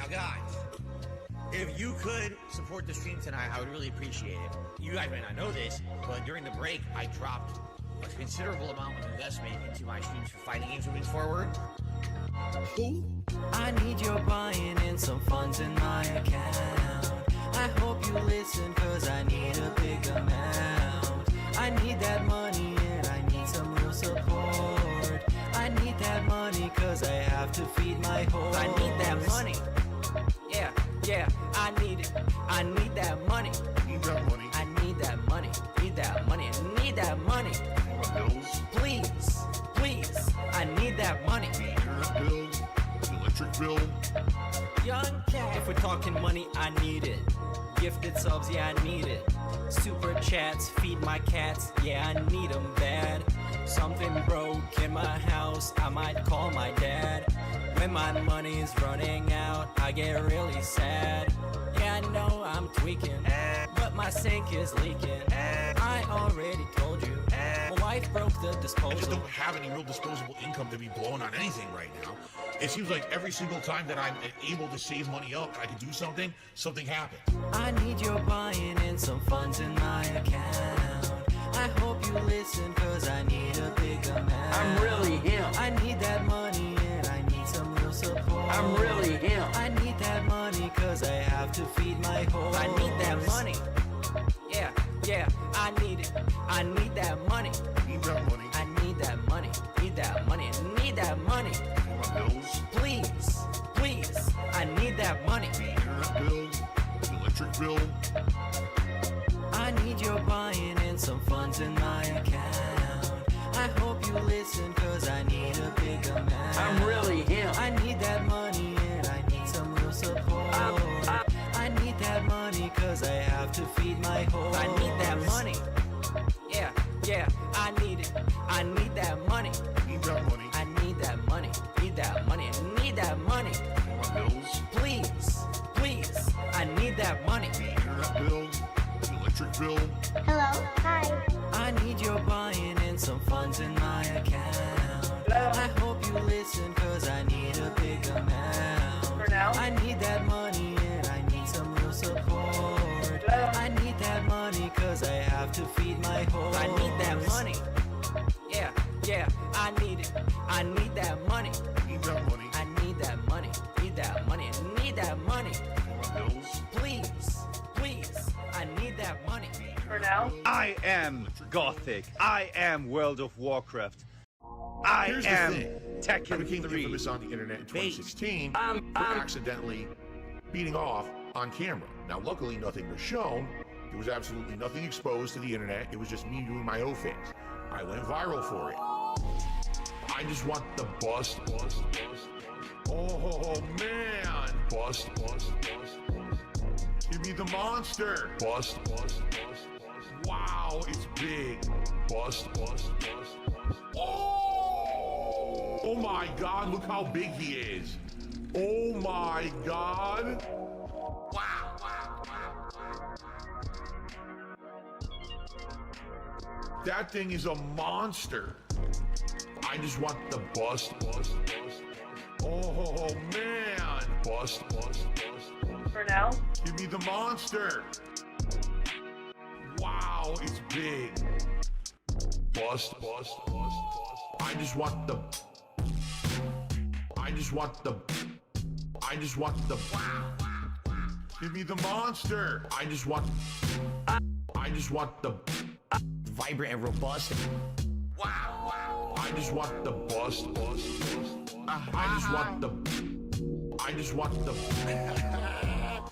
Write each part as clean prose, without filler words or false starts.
Now, guys, if you could support the stream tonight, I would really appreciate it. You guys may not know this, but during the break, I dropped a considerable amount of investment into my streams for fighting games moving forward. I need your buy-in and some funds in my account. I hope you listen, cause I need a big amount. I need that money and I need some real support. I need that money cause I have to feed my horse. I need that money. Yeah, I need it. I need that money. Need that money. I need that money. Need that money. I need that money. Bills. Please. I need that money. The internet bill. The electric bill. Young cat. If we're talking money, I need it. Gifted subs, yeah, I need it. Super chats, feed my cats, yeah, I need them bad. Something broke in my house, I might call my dad. When my money's running out, I get really sad. Yeah, I know I'm tweaking, but my sink is leaking. I already told you, my wife broke the I just disposal. don't have any real disposable income to be blown on anything right now. It seems like every single time that I'm able to save money up, I can do something happens. I need your buy-in and some funds in my account. I hope you listen, cause I need a big amount. I'm really him. I need that money and I need some real support. I'm really him. I need that money cause I have to feed my horse. I need that money. Yeah, I need it. I need that money. Need that money. I need that money. Need that money. Need that money. My bills. Please. I need that money. The internet bill. The electric bill. I need your buy-in and some funds in my account. I hope you listen, cause I need a big amount. I'm really him. I need that money and I need some real support. I need that money cause I have to feed my horse. I need that money. Yeah, I need it. I need that money. Need that money. I need that money. Need that money. I need that money. My bills. Please. I need that money. The internet bill. The electric bill. Hello, hi. I need your buy-in and some funds in my account. I hope you listen, cause I need a big amount. For now. I need that money and I need some real support. I need that money cause I have to feed my horse. I need that money. Yeah, I need it. I need that money. Need that money. I need that money. Need that money. I need that money. My bills. Please. I need that money. For now. I am Gothic. I am World of Warcraft. I Here's the am thing. I Tekken became 3. infamous on the internet in 2016 I'm- for accidentally beating off on camera. Now, luckily, nothing was shown. There was absolutely nothing exposed to the internet. It was just me doing my own things. I went viral for it. I just want the bust. Oh, man. Bust. Give me the monster. Bust. Wow, it's big. Bust. Oh my God, look how big he is. Oh my God. Wow. That thing is a monster. I just want the bust. Oh man. Bust. For now. Give me the monster. Wow, it's big. Bust. I just want the. Give me the monster. I just want the. Vibrant and robust. I just want the bust. I just want the.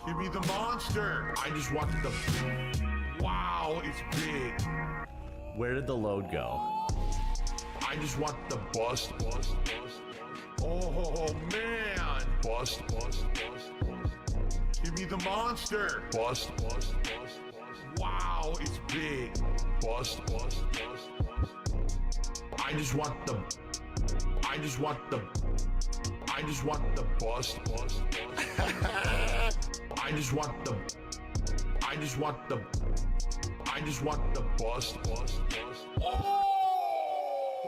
Give me the monster. I just want the. Wow, it's big. Where did the load go? I just want the bust. Oh man. Bust. Give me the monster. Bust. Wow, it's big. Bust. I just want the bust. I just want the bust.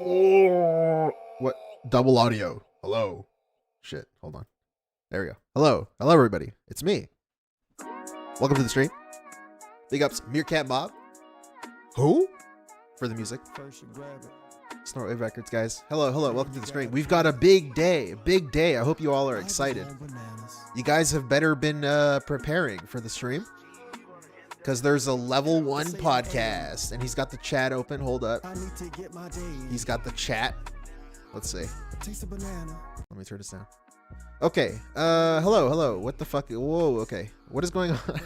Oh, what? Double audio. Hello. Shit. Hold on. There we go. Hello. Hello, everybody. It's me. Welcome to the stream. Big ups, Meerkat Mob. Who? For the music. Snort Wave Records, guys. Hello, hello. Welcome to the stream. We've got a big day. A big day. I hope you all are excited. You guys have better been preparing for the stream. Because there's a level 1 podcast. And he's got the chat open. Hold up. He's got the chat. Let's see. Let me turn this down. Okay. Hello, hello. What the fuck? Whoa, okay. What is going on?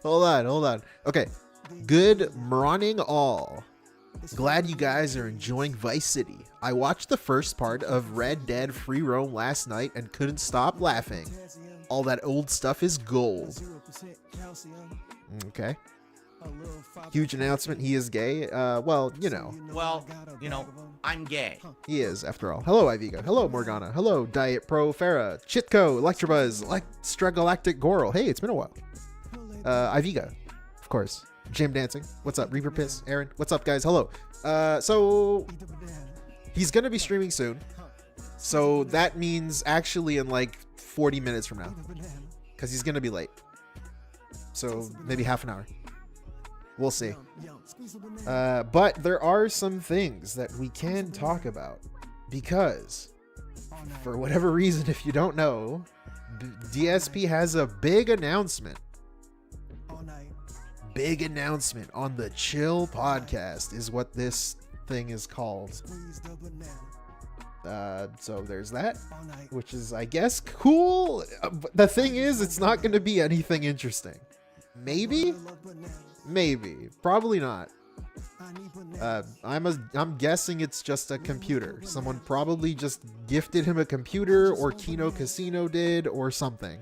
Hold on. Okay. Good morning, all. Glad you guys are enjoying Vice City. I watched the first part of Red Dead Free Roam last night and couldn't stop laughing. All that old stuff is gold. Okay. Huge announcement. He is gay. Well, you know. Well, you know, I'm gay. He is, after all. Hello, Iviga. Hello, Morgana. Hello, Diet Pro Farah. Chitko, Electrobuzz, Extragalactic Goral. Hey, it's been a while. Iviga, of course. Jim Dancing. What's up? Reaper Piss. Aaron. What's up, guys? Hello. So he's going to be streaming soon. So that means actually in like 40 minutes from now. Because he's going to be late. So maybe half an hour. We'll see. But there are some things that we can talk about. Because, for whatever reason, if you don't know, DSP has a big announcement. Big announcement on the Chill podcast is what this thing is called. So there's that, which is, I guess, cool. The thing is, it's not going to be anything interesting. Maybe, probably not. I'm guessing it's just a computer. Someone probably just gifted him a computer, or Kino Casino did, or something.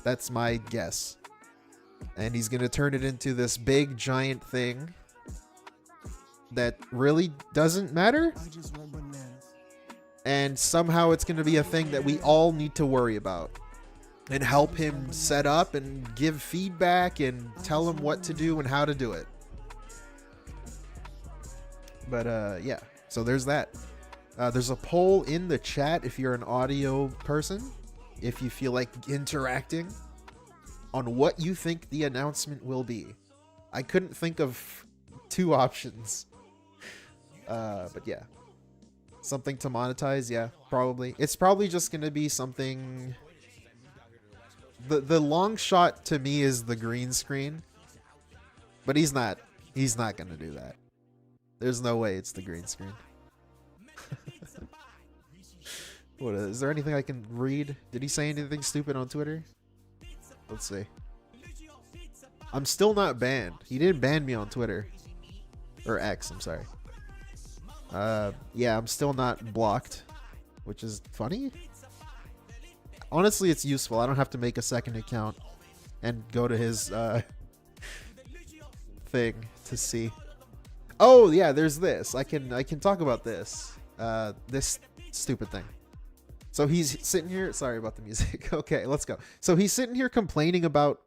That's my guess. And he's going to turn it into this big giant thing that really doesn't matter. And somehow it's going to be a thing that we all need to worry about. And help him set up and give feedback and tell him what to do and how to do it. But yeah, so there's that. There's a poll in the chat if you're an audio person. If you feel like interacting on what you think the announcement will be. I couldn't think of 2 options. But yeah. Something to monetize, yeah, probably. It's probably just going to be something... The long shot to me is the green screen. But he's not going to do that. There's no way it's the green screen. What is there anything I can read? Did he say anything stupid on Twitter? Let's see. I'm still not banned. He didn't ban me on Twitter. Or X, I'm sorry. Yeah, I'm still not blocked. Which is funny. Honestly, it's useful. I don't have to make a second account and go to his thing to see. Oh, yeah, there's this. I can talk about this. This stupid thing. So he's sitting here. Sorry about the music. Okay, let's go. So he's sitting here complaining about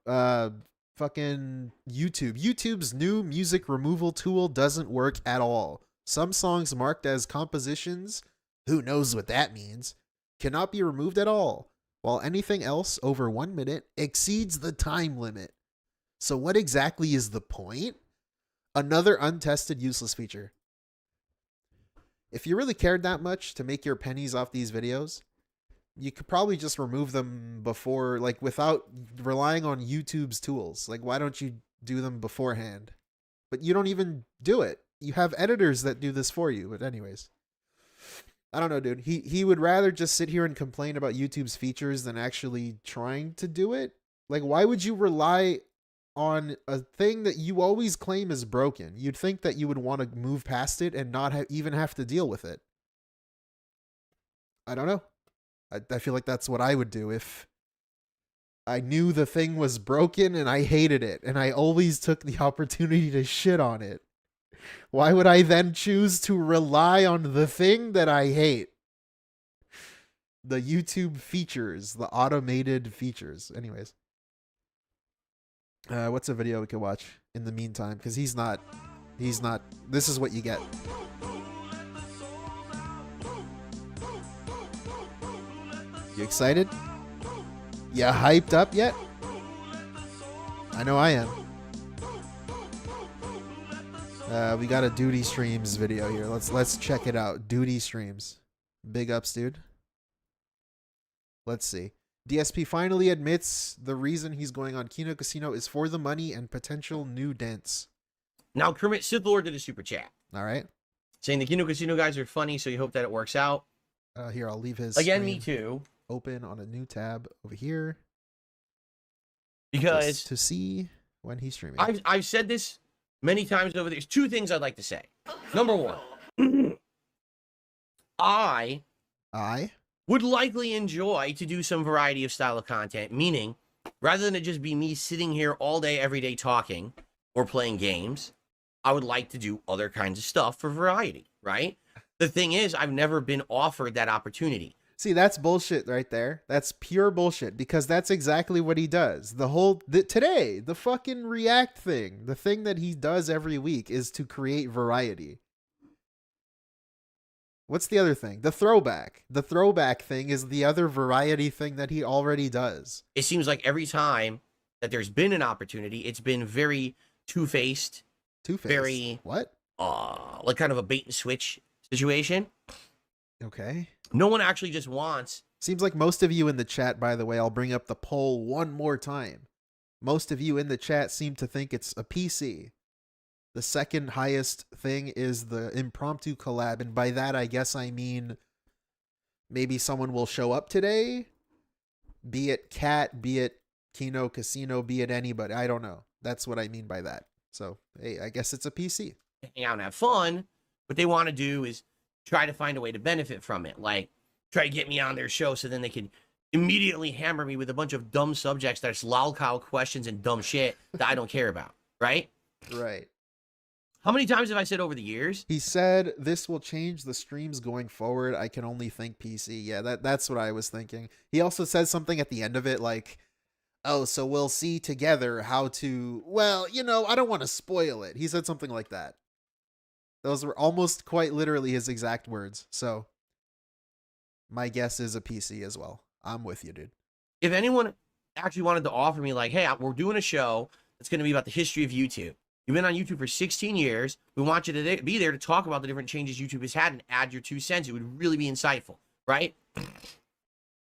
fucking YouTube. YouTube's new music removal tool doesn't work at all. Some songs marked as compositions, who knows what that means, cannot be removed at all, while anything else over 1 minute exceeds the time limit. So what exactly is the point? Another untested useless feature. If you really cared that much to make your pennies off these videos, you could probably just remove them before, like, without relying on YouTube's tools. Like, why don't you do them beforehand? But you don't even do it. You have editors that do this for you. But anyways, I don't know, dude. He would rather just sit here and complain about YouTube's features than actually trying to do it. Like, why would you rely on a thing that you always claim is broken? You'd think that you would want to move past it and not even have to deal with it. I don't know. I feel like that's what I would do if I knew the thing was broken and I hated it and I always took the opportunity to shit on it. Why would I then choose to rely on the thing that I hate? The YouTube features, the automated features. Anyways. What's a video we could watch in the meantime? Because he's not, this is what you get. You excited? You hyped up yet? I know I am. We got a Duty Streams video here. Let's check it out. Duty Streams. Big ups, dude. Let's see. DSP finally admits the reason he's going on Kino Casino is for the money and potential new dents. Now, Kermit Sith Lord did a super chat. All right. Saying the Kino Casino guys are funny, so you hope that it works out. Here, I'll leave his Again, screen me too. open on a new tab over here. Because just to see when he's streaming. I've said this many times over. There's two things I'd like to say. Number one, I would likely enjoy to do some variety of style of content, meaning rather than it just be me sitting here all day, every day talking or playing games, I would like to do other kinds of stuff for variety, right? The thing is, I've never been offered that opportunity. See, that's bullshit right there. That's pure bullshit because that's exactly what he does. Today, the fucking React thing, the thing that he does every week is to create variety. What's the other thing? The throwback. The throwback thing is the other variety thing that he already does. It seems like every time that there's been an opportunity, it's been very two-faced. Two-faced? Very... What? Like kind of a bait and switch situation. Okay. No one actually just wants... Seems like most of you in the chat, by the way, I'll bring up the poll one more time. Most of you in the chat seem to think it's a PC. The second highest thing is the impromptu collab, and by that I guess I mean maybe someone will show up today, be it Cat, be it Kino Casino, be it anybody. I don't know. That's what I mean by that. So, hey, I guess it's a PC. Hang out and have fun. What they want to do is try to find a way to benefit from it. Like, try to get me on their show so then they can immediately hammer me with a bunch of dumb subjects that's lolcow questions and dumb shit that I don't care about. Right? Right. How many times have I said over the years? He said this will change the streams going forward. I can only think PC. Yeah, that's what I was thinking. He also said something at the end of it like, oh, so we'll see together how to, well, you know, I don't want to spoil it. He said something like that. Those were almost quite literally his exact words. So my guess is a PC as well. I'm with you, dude. If anyone actually wanted to offer me like, hey, we're doing a show that's going to be about the history of YouTube. You've been on YouTube for 16 years. We want you to be there to talk about the different changes YouTube has had and add your 2 cents. It would really be insightful, right?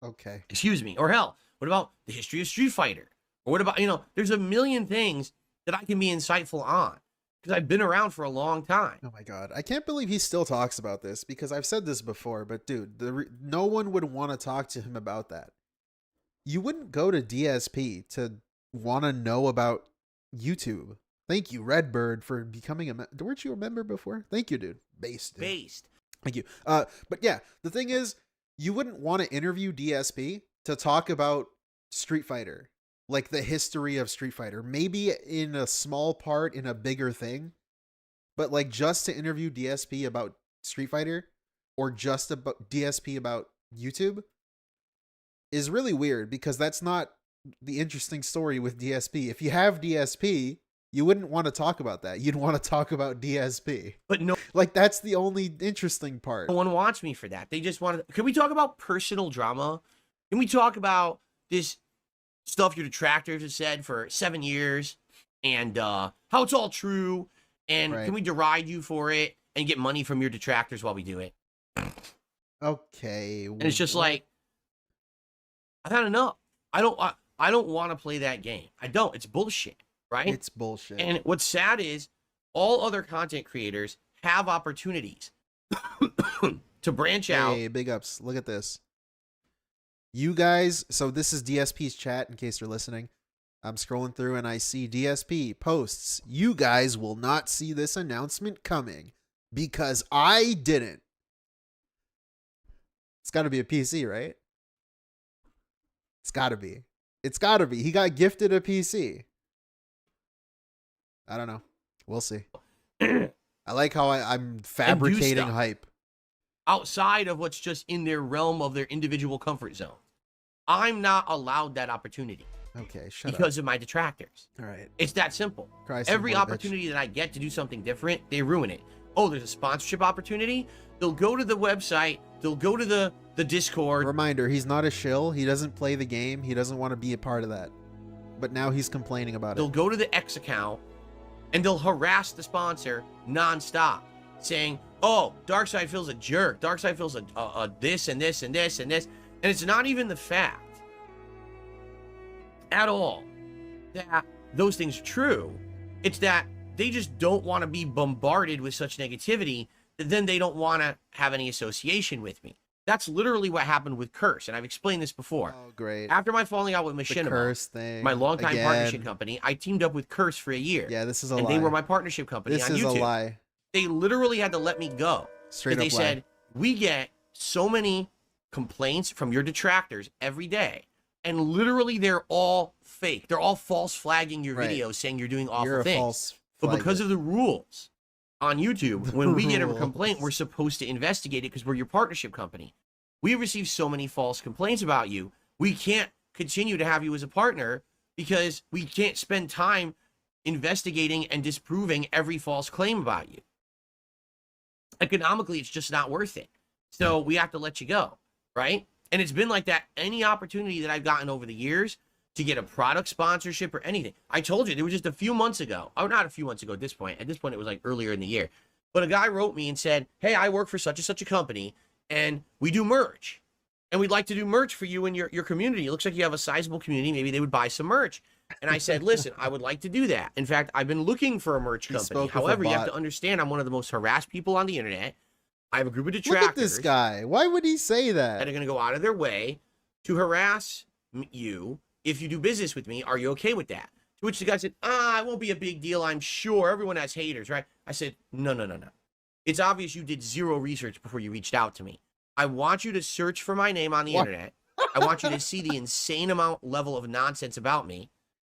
Okay. Excuse me. Or hell, what about the history of Street Fighter? Or what about, you know, there's a million things that I can be insightful on because I've been around for a long time. Oh my God. I can't believe he still talks about this because I've said this before, but dude, no one would want to talk to him about that. You wouldn't go to DSP to want to know about YouTube. Thank you, Redbird, for becoming a... Weren't you a member before? Thank you, dude. Based. Dude. Based. Thank you. But yeah, the thing is, you wouldn't want to interview DSP to talk about Street Fighter. Like the history of Street Fighter. Maybe in a small part in a bigger thing. But like just to interview DSP about Street Fighter or just about DSP about YouTube is really weird because that's not the interesting story with DSP. If you have DSP... You wouldn't want to talk about that. You'd want to talk about DSP. But no, like that's the only interesting part. No one wants me for that. They just want to. Can we talk about personal drama? Can we talk about this stuff your detractors have said for 7 years and how it's all true? And right. Can we deride you for it and get money from your detractors while we do it? Okay. And it's just like, I've had enough. I don't want to play that game. I don't. It's bullshit. Right? It's bullshit. And what's sad is all other content creators have opportunities to branch out. Hey, big ups. Look at this. You guys, so this is DSP's chat in case you're listening. I'm scrolling through and I see DSP posts. You guys will not see this announcement coming because I didn't. It's got to be a PC, right? It's got to be. It's got to be. He got gifted a PC. I don't know. We'll see. I like how I'm fabricating hype. Outside of what's just in their realm of their individual comfort zone. I'm not allowed that opportunity. Okay, shut up. Because of my detractors. All right. It's that simple. Cry some Every more, opportunity that I get to do something different, they ruin it. Oh, there's a sponsorship opportunity? They'll go to the website, they'll go to the the Discord. Reminder, he's not a shill. He doesn't play the game. He doesn't want to be a part of that. But now he's complaining about They'll it. go to the X account and they'll harass the sponsor nonstop, saying, oh, Darkside feels a jerk. Darkside feels a this and this and this and this. And it's not even the fact at all that those things are true. It's that they just don't want to be bombarded with such negativity that then they don't want to have any association with me. That's literally what happened with Curse, and I've explained this before. Oh, great. After my falling out with The Machinima, Curse thing. my longtime Again. partnership company, I teamed up with Curse for a year. Yeah, this is a and lie. they were my partnership company This on is YouTube. a lie. They literally had to let me go. Straight They up said, lie. we get so many complaints from your detractors every day, and literally they're all fake. They're all false flagging your Right. videos saying you're doing awful You're a things. false But flagger. because of the rules on YouTube, when we get a rules. complaint, we're supposed to investigate it because we're your partnership company. We receive so many false complaints about you. We can't continue to have you as a partner because we can't spend time investigating and disproving every false claim about you. Economically, it's just not worth it. So we have to let you go, right? And it's been like that any opportunity that I've gotten over the years to get a product sponsorship or anything. I told you, there was just a few months ago. Oh, not a few months ago at this point. At this point, it was like earlier in the year. But a guy wrote me and said, hey, I work for such and such a company, and we do merch. And we'd like to do merch for you and your community. It looks like you have a sizable community. Maybe they would buy some merch. And I said, listen, I would like to do that. In fact, I've been looking for a merch company. spoke with a However, you have bot. to understand, I'm one of the most harassed people on the internet. I have a group of detractors Look at this guy. Why would he say that are that? going to go out of their way to harass you if you do business with me. Are you okay with that? To which the guy said, it won't be a big deal. I'm sure everyone has haters, right? I said, no. It's obvious you did zero research before you reached out to me. I want you to search for my name on the What? internet. I want you to see the insane level of nonsense about me.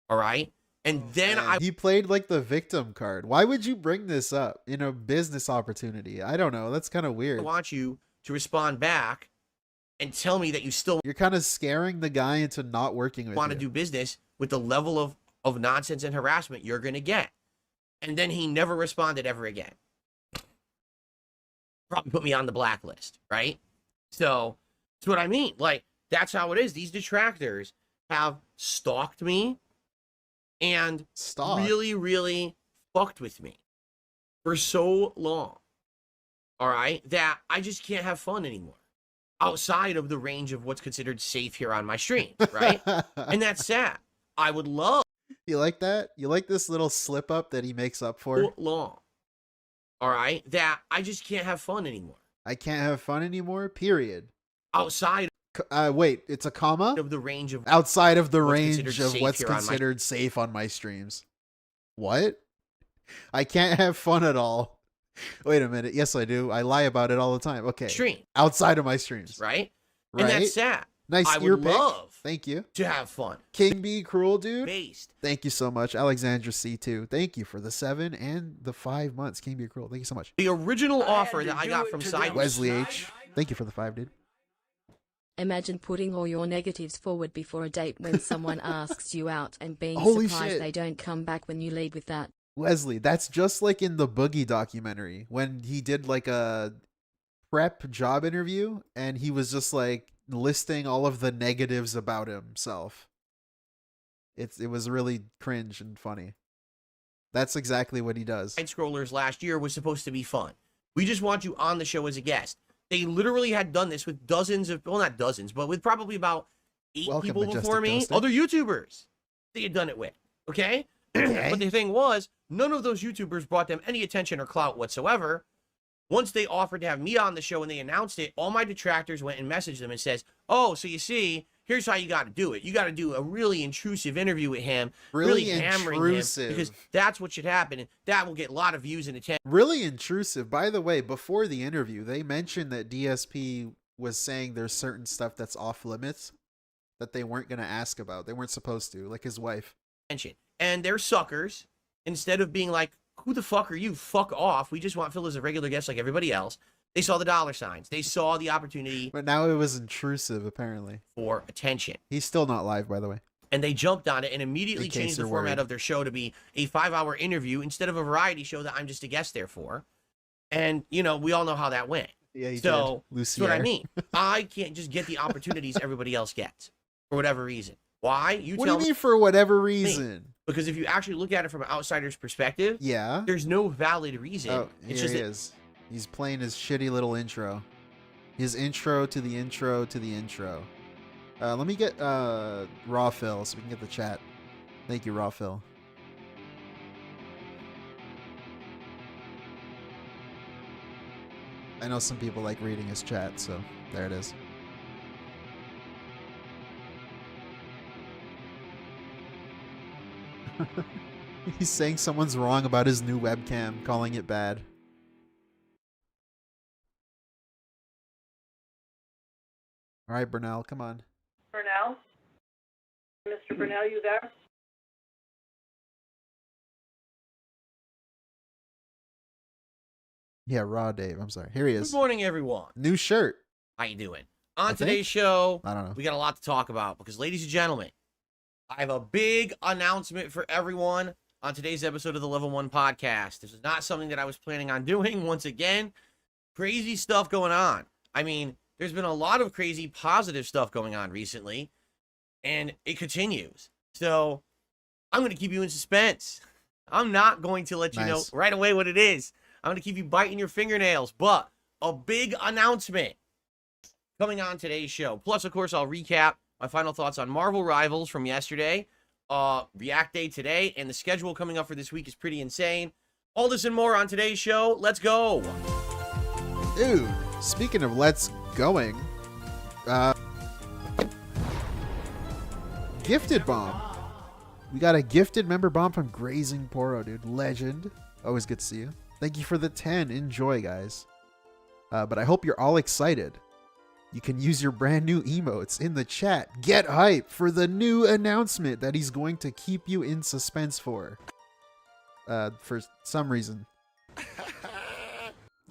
All right. And then Man, he played like the victim card. Why would you bring this up in a business opportunity? I don't know. That's kind of I weird. want you to respond back and tell me that you still You're kind of scaring the guy into not working with want you. to do business with the level of nonsense and harassment you're going to get. And then he never responded ever again. Probably put me on the blacklist, right? So that's what I mean. Like, that's how it is. These detractors have stalked me and Stop. really, really fucked with me for so long. All right, that I just can't have fun anymore outside of the range of what's considered safe here on my stream, right? And that's sad. I would love You like that? You like this little slip up that he makes up for? so long. All right, that I just can't have fun anymore I can't have fun anymore. Period. outside Wait, it's a comma? of the range of Outside of the what's range considered of safe what's here on my- considered safe on my streams. What? I can't have fun at all. Wait a minute. Yes, I do. I lie about it all the time. Okay. stream, Outside of my streams. right? Right. And that's sad. Nice I ear would pick. love Thank you. to have fun King B Cruel Dude. based. Thank you so much. Alexandra C2. Thank you for the 7 and the 5 months. King B Cruel. Thank you so much. The original offer that I got from Side Wesley H. Thank you for the 5, dude. Imagine putting all your negatives forward before a date when someone asks you out and being Holy surprised shit. they don't come back when you lead with that. Wesley, that's just like in the Boogie documentary when he did like a prep job interview and he was just like listing all of the negatives about himself. It was really cringe and funny. That's exactly what he does. Side Scrollers last year was supposed to be fun. We just want you on the show as a guest. They literally had done this with dozens of, well, not dozens, but with probably about 8 Welcome, people Majestic before me, Toasted. other YouTubers they had done it with. Okay? Okay. But the thing was, none of those YouTubers brought them any attention or clout whatsoever. Once they offered to have me on the show and they announced it, all my detractors went and messaged them and says, oh, so you see, here's how you got to do it. You got to do a really intrusive interview with him, Really hammering intrusive. him, because that's what should happen, and that will get a lot of views and attention. Really intrusive. By the way, before the interview, they mentioned that DSP was saying there's certain stuff that's off limits that they weren't going to ask about. They weren't supposed to, like his wife. And they're suckers. Instead of being like, who the fuck are you? Fuck off. We just want Phil as a regular guest like everybody else. They saw the dollar signs. They saw the opportunity But now it was intrusive, apparently. for attention. He's still not live, by the way. And they jumped on it and immediately In case changed the you're format worried. of their show to be a 5-hour interview instead of a variety show that I'm just a guest there for. And, you know, we all know how that went. Yeah, he So did. that's what I Lucier. mean. I can't just get the opportunities everybody else gets for whatever reason. Why? You What do tell you me. mean for whatever reason? Because if you actually look at it from an outsider's perspective, Yeah. there's no valid reason. Oh, It's here just he that- is. He's playing his shitty little intro. His intro to the intro to the intro. Let me get Raw Phil so we can get the chat. Thank you, Raw Phil. I know some people like reading his chat, so there it is. He's saying someone's wrong about his new webcam, calling it bad. All right, Bernal, come on. Bernal? Mr. Bernal, you there? Yeah, Raw Dave. I'm sorry. Here he Good is. morning, everyone. New shirt. How you doing? On I today's think. show, I don't know. we got a lot to talk about because, ladies and gentlemen, I have a big announcement for everyone on today's episode of the Level 1 podcast. This is not something that I was planning on doing. Once again, crazy stuff going on. I mean, there's been a lot of crazy positive stuff going on recently, and it continues. So I'm going to keep you in suspense. I'm not going to let you know Nice. right away what it is. I'm going to keep you biting your fingernails, but a big announcement coming on today's show. Plus, of course, I'll recap my final thoughts on Marvel Rivals from yesterday, React Day today, and the schedule coming up for this week is pretty insane. All this and more on today's show. Let's go. Dude, speaking of let's going, gifted bomb. We got a gifted member bomb from Grazing Poro, dude. Legend. Always good to see you. Thank you for the 10. Enjoy, guys. But I hope you're all excited. You can use your brand new emotes in the chat. Get hype for the new announcement that he's going to keep you in suspense for some reason.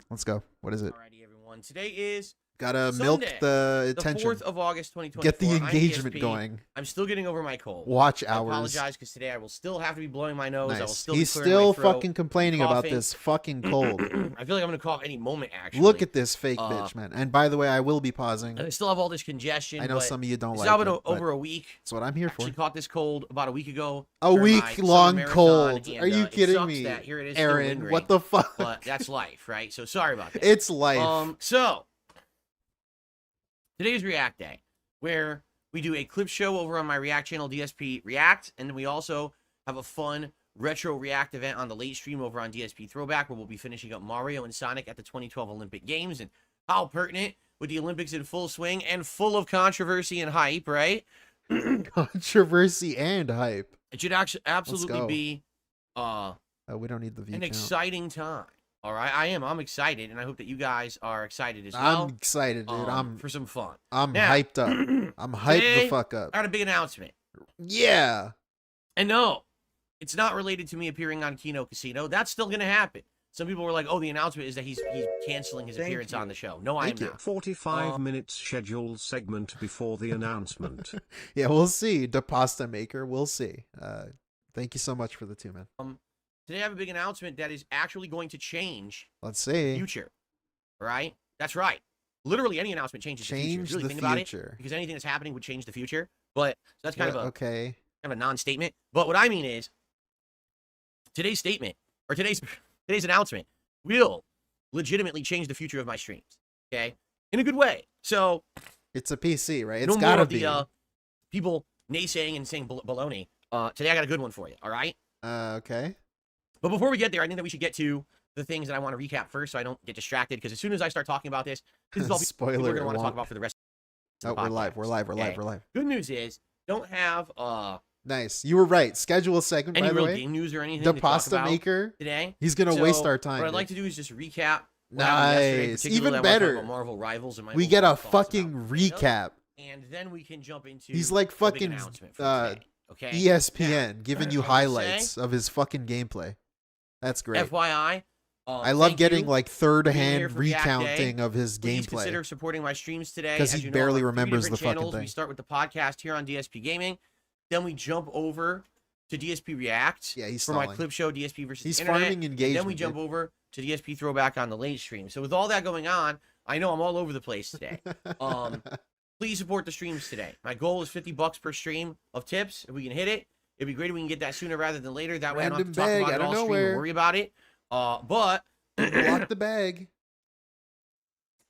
Let's go. What is it? Alrighty, everyone. Today is Gotta Sunday, milk the the attention. 4th of August, 2024. Get the I'm engagement DSP. going. I'm still getting over my cold. Watch I hours. apologize because today I will still have to be blowing my nose. I will Nice. still He's be clearing still my throat, fucking complaining about coughing. this fucking cold. I feel like I'm going to cough any moment, actually. Look at this fake bitch, man. And by the way, I will be pausing. I still have all this congestion. I know but some of you don't it's like now it. been but over a week. That's what I'm here for. Actually caught this cold about a week ago. A during my week-long summer marathon, cold. and, Are you it kidding sucks me? that here it is still Aaron, lingering, what the fuck? But that's life, right? So sorry about that. It's life. So today's React Day, where we do a clip show over on my React channel, DSP React, and then we also have a fun retro React event on the late stream over on DSP Throwback, where we'll be finishing up Mario and Sonic at the 2012 Olympic Games. And how pertinent with the Olympics in full swing and full of controversy and hype, right? Controversy and hype. It should actually absolutely go. be We don't need the view an count. exciting time. All right, I am. I'm excited, and I hope that you guys are excited as well. I'm excited, dude. I'm for some fun. I'm Now, hyped up. I'm hyped today, the fuck up. I got a big announcement. Yeah. And no, it's not related to me appearing on Kino Casino. That's still going to happen. Some people were like, "Oh, the announcement is that he's canceling his appearance on the show." No, I am Thank you. not. 45 minutes scheduled segment before the announcement. Yeah, we'll see. The pasta maker, we'll see. Thank you so much for the 2, man. Today I have a big announcement that is actually going to change Let's the see. future. Right? That's right. Literally any announcement changes the future. Change If you really the think about future. it, because anything that's happening would change the future. But so that's kind What? of a Okay. kind of a non-statement. But what I mean is today's statement or today's announcement will legitimately change the future of my streams. Okay? In a good way. So It's a PC, right? It's no more gotta of be. the people naysaying and saying baloney. Today I got a good one for you. All right? Okay. But before we get there, I think that we should get to the things that I want to recap first so I don't get distracted. Because as soon as I start talking about this is all people Spoiler are going to want to won't. talk about for the rest Oh, of the we're podcast. live. We're live. We're live. Okay. We're live. Good news is, don't have Nice. You were right. Schedule a segment, any by the real way. game news or anything The to talk pasta about maker. today. He's gonna So, waste our time. What I'd dude. like to do is just recap what happened yesterday, Nice. particularly Even I wanna talk better. about Marvel Rivals and my We get a overall thoughts about fucking the video, recap. and then we can jump into He's like the big fucking announcement for today, okay? ESPN giving you I will highlights say- of his fucking gameplay. That's great. FYI, I love thank getting you like for third being here hand for React Day. recounting of his Please gameplay. consider supporting my streams today. 'Cause As he you know, barely I'm on 3 remembers different the fucking channels. thing. We start with the podcast here on DSP Gaming. Then we jump over to DSP React Yeah, he's for my stalling. clip show, DSP versus He's the internet. farming And then engagement. we jump dude. over to DSP Throwback on the late stream. So with all that going on, I know I'm all over the place today. Please support the streams today. My goal is $50 per stream of tips. If we can hit it, it'd be great if we can get that sooner rather than later. That way I don't have to talk about it all stream and worry about it. But block the bag.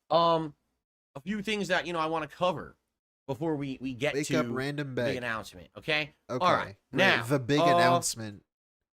A few things that I want to cover before we get Wake to up random bag. big announcement. Okay. Okay. All right. Now the big announcement.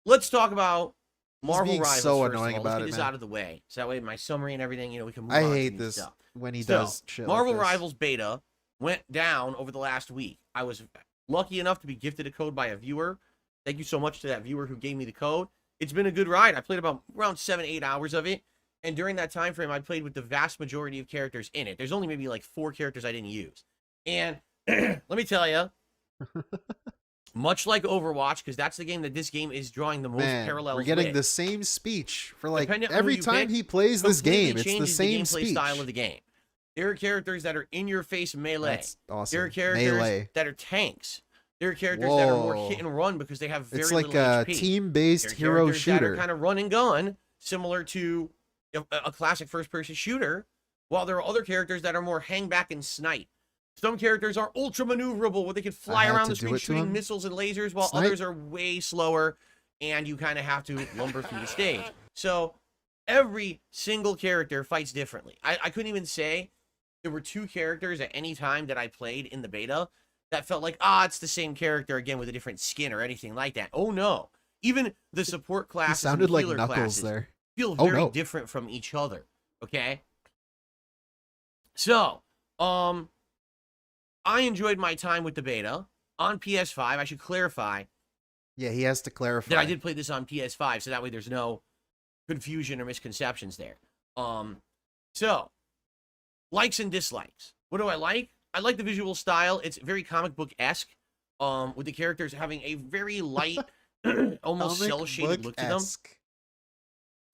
Let's talk about Marvel being Rivals. so first annoying of all. about Let's get it, this man. out of the way, so that way my summary and everything, we can move I on to hate new this stuff. when he So, does shit Marvel like this. Rivals beta went down over the last week. I was lucky enough to be gifted a code by a viewer. Thank you so much to that viewer who gave me the code. It's been a good ride. I played about around 7-8 hours of it, and during that time frame, I played with the vast majority of characters in it. There's only maybe like 4 characters I didn't use, and let me tell you, much like Overwatch, because that's the game that this game is drawing the most parallels. We're getting with. the same speech for like Depending on who every you time pick, he plays this completely game. It's the changes same gameplay speech. style of the game. There are characters that are in your face melee. That's awesome. There are characters Melee. that are tanks. There are characters that are more Whoa. hit and run because they have very It's like little a HP. team-based There are hero characters that shooter. are kind of run and gun, similar to a classic first-person shooter, while there are other characters that are more hang back and snipe. Some characters are ultra maneuverable, where they can fly had around to the do screen it to shooting him? missiles and lasers, while Snipe? others are way slower, and you kind of have to lumber through the stage. So every single character fights differently. I couldn't even say there were 2 characters at any time that I played in the beta that felt like, it's the same character again with a different skin or anything like that. Oh no. Even the support He classes sounded and like healer Knuckles classes there. feel Oh, very no. different from each other. Okay? So, I enjoyed my time with the beta on PS5. I should clarify Yeah, he has to clarify. that I did play this on PS5, so that way there's no confusion or misconceptions there. So, likes and dislikes. What do I like? I like the visual style. It's very comic book-esque, with the characters having a very light, almost Comic cel-shaded look to them. book-esque.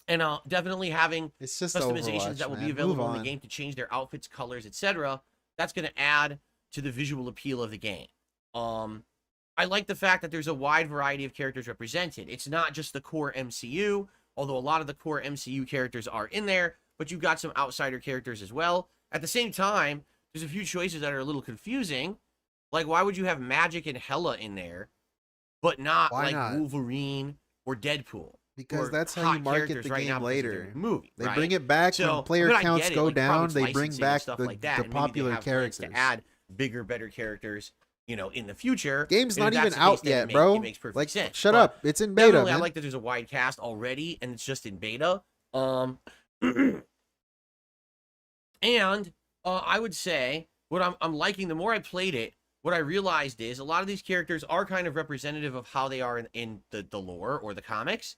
And definitely having It's just customizations Overwatch, that will man. be available Move in on. the game to change their outfits, colors, etc. That's going to add to the visual appeal of the game. I like the fact that there's a wide variety of characters represented. It's not just the core MCU, although a lot of the core MCU characters are in there, but you've got some outsider characters as well. At the same time, there's a few choices that are a little confusing. Like, why would you have Magic and Hela in there, but not Why like not? Wolverine or Deadpool? Because or that's how you hot market characters the right game now because later. they're in the movie, They right? bring it back So, when player but I counts get it, go like, down. Providence They bring licensing and back stuff the, like that, the and maybe they popular have plans characters. to add bigger, better characters, in the future. Game's And not if even that's the case, out then yet, it bro. makes perfect Like, sense. shut But up. It's in beta, definitely, man. I like that there's a wide cast already, and it's just in beta. And I would say what I'm liking, the more I played it, what I realized is a lot of these characters are kind of representative of how they are in the lore or the comics.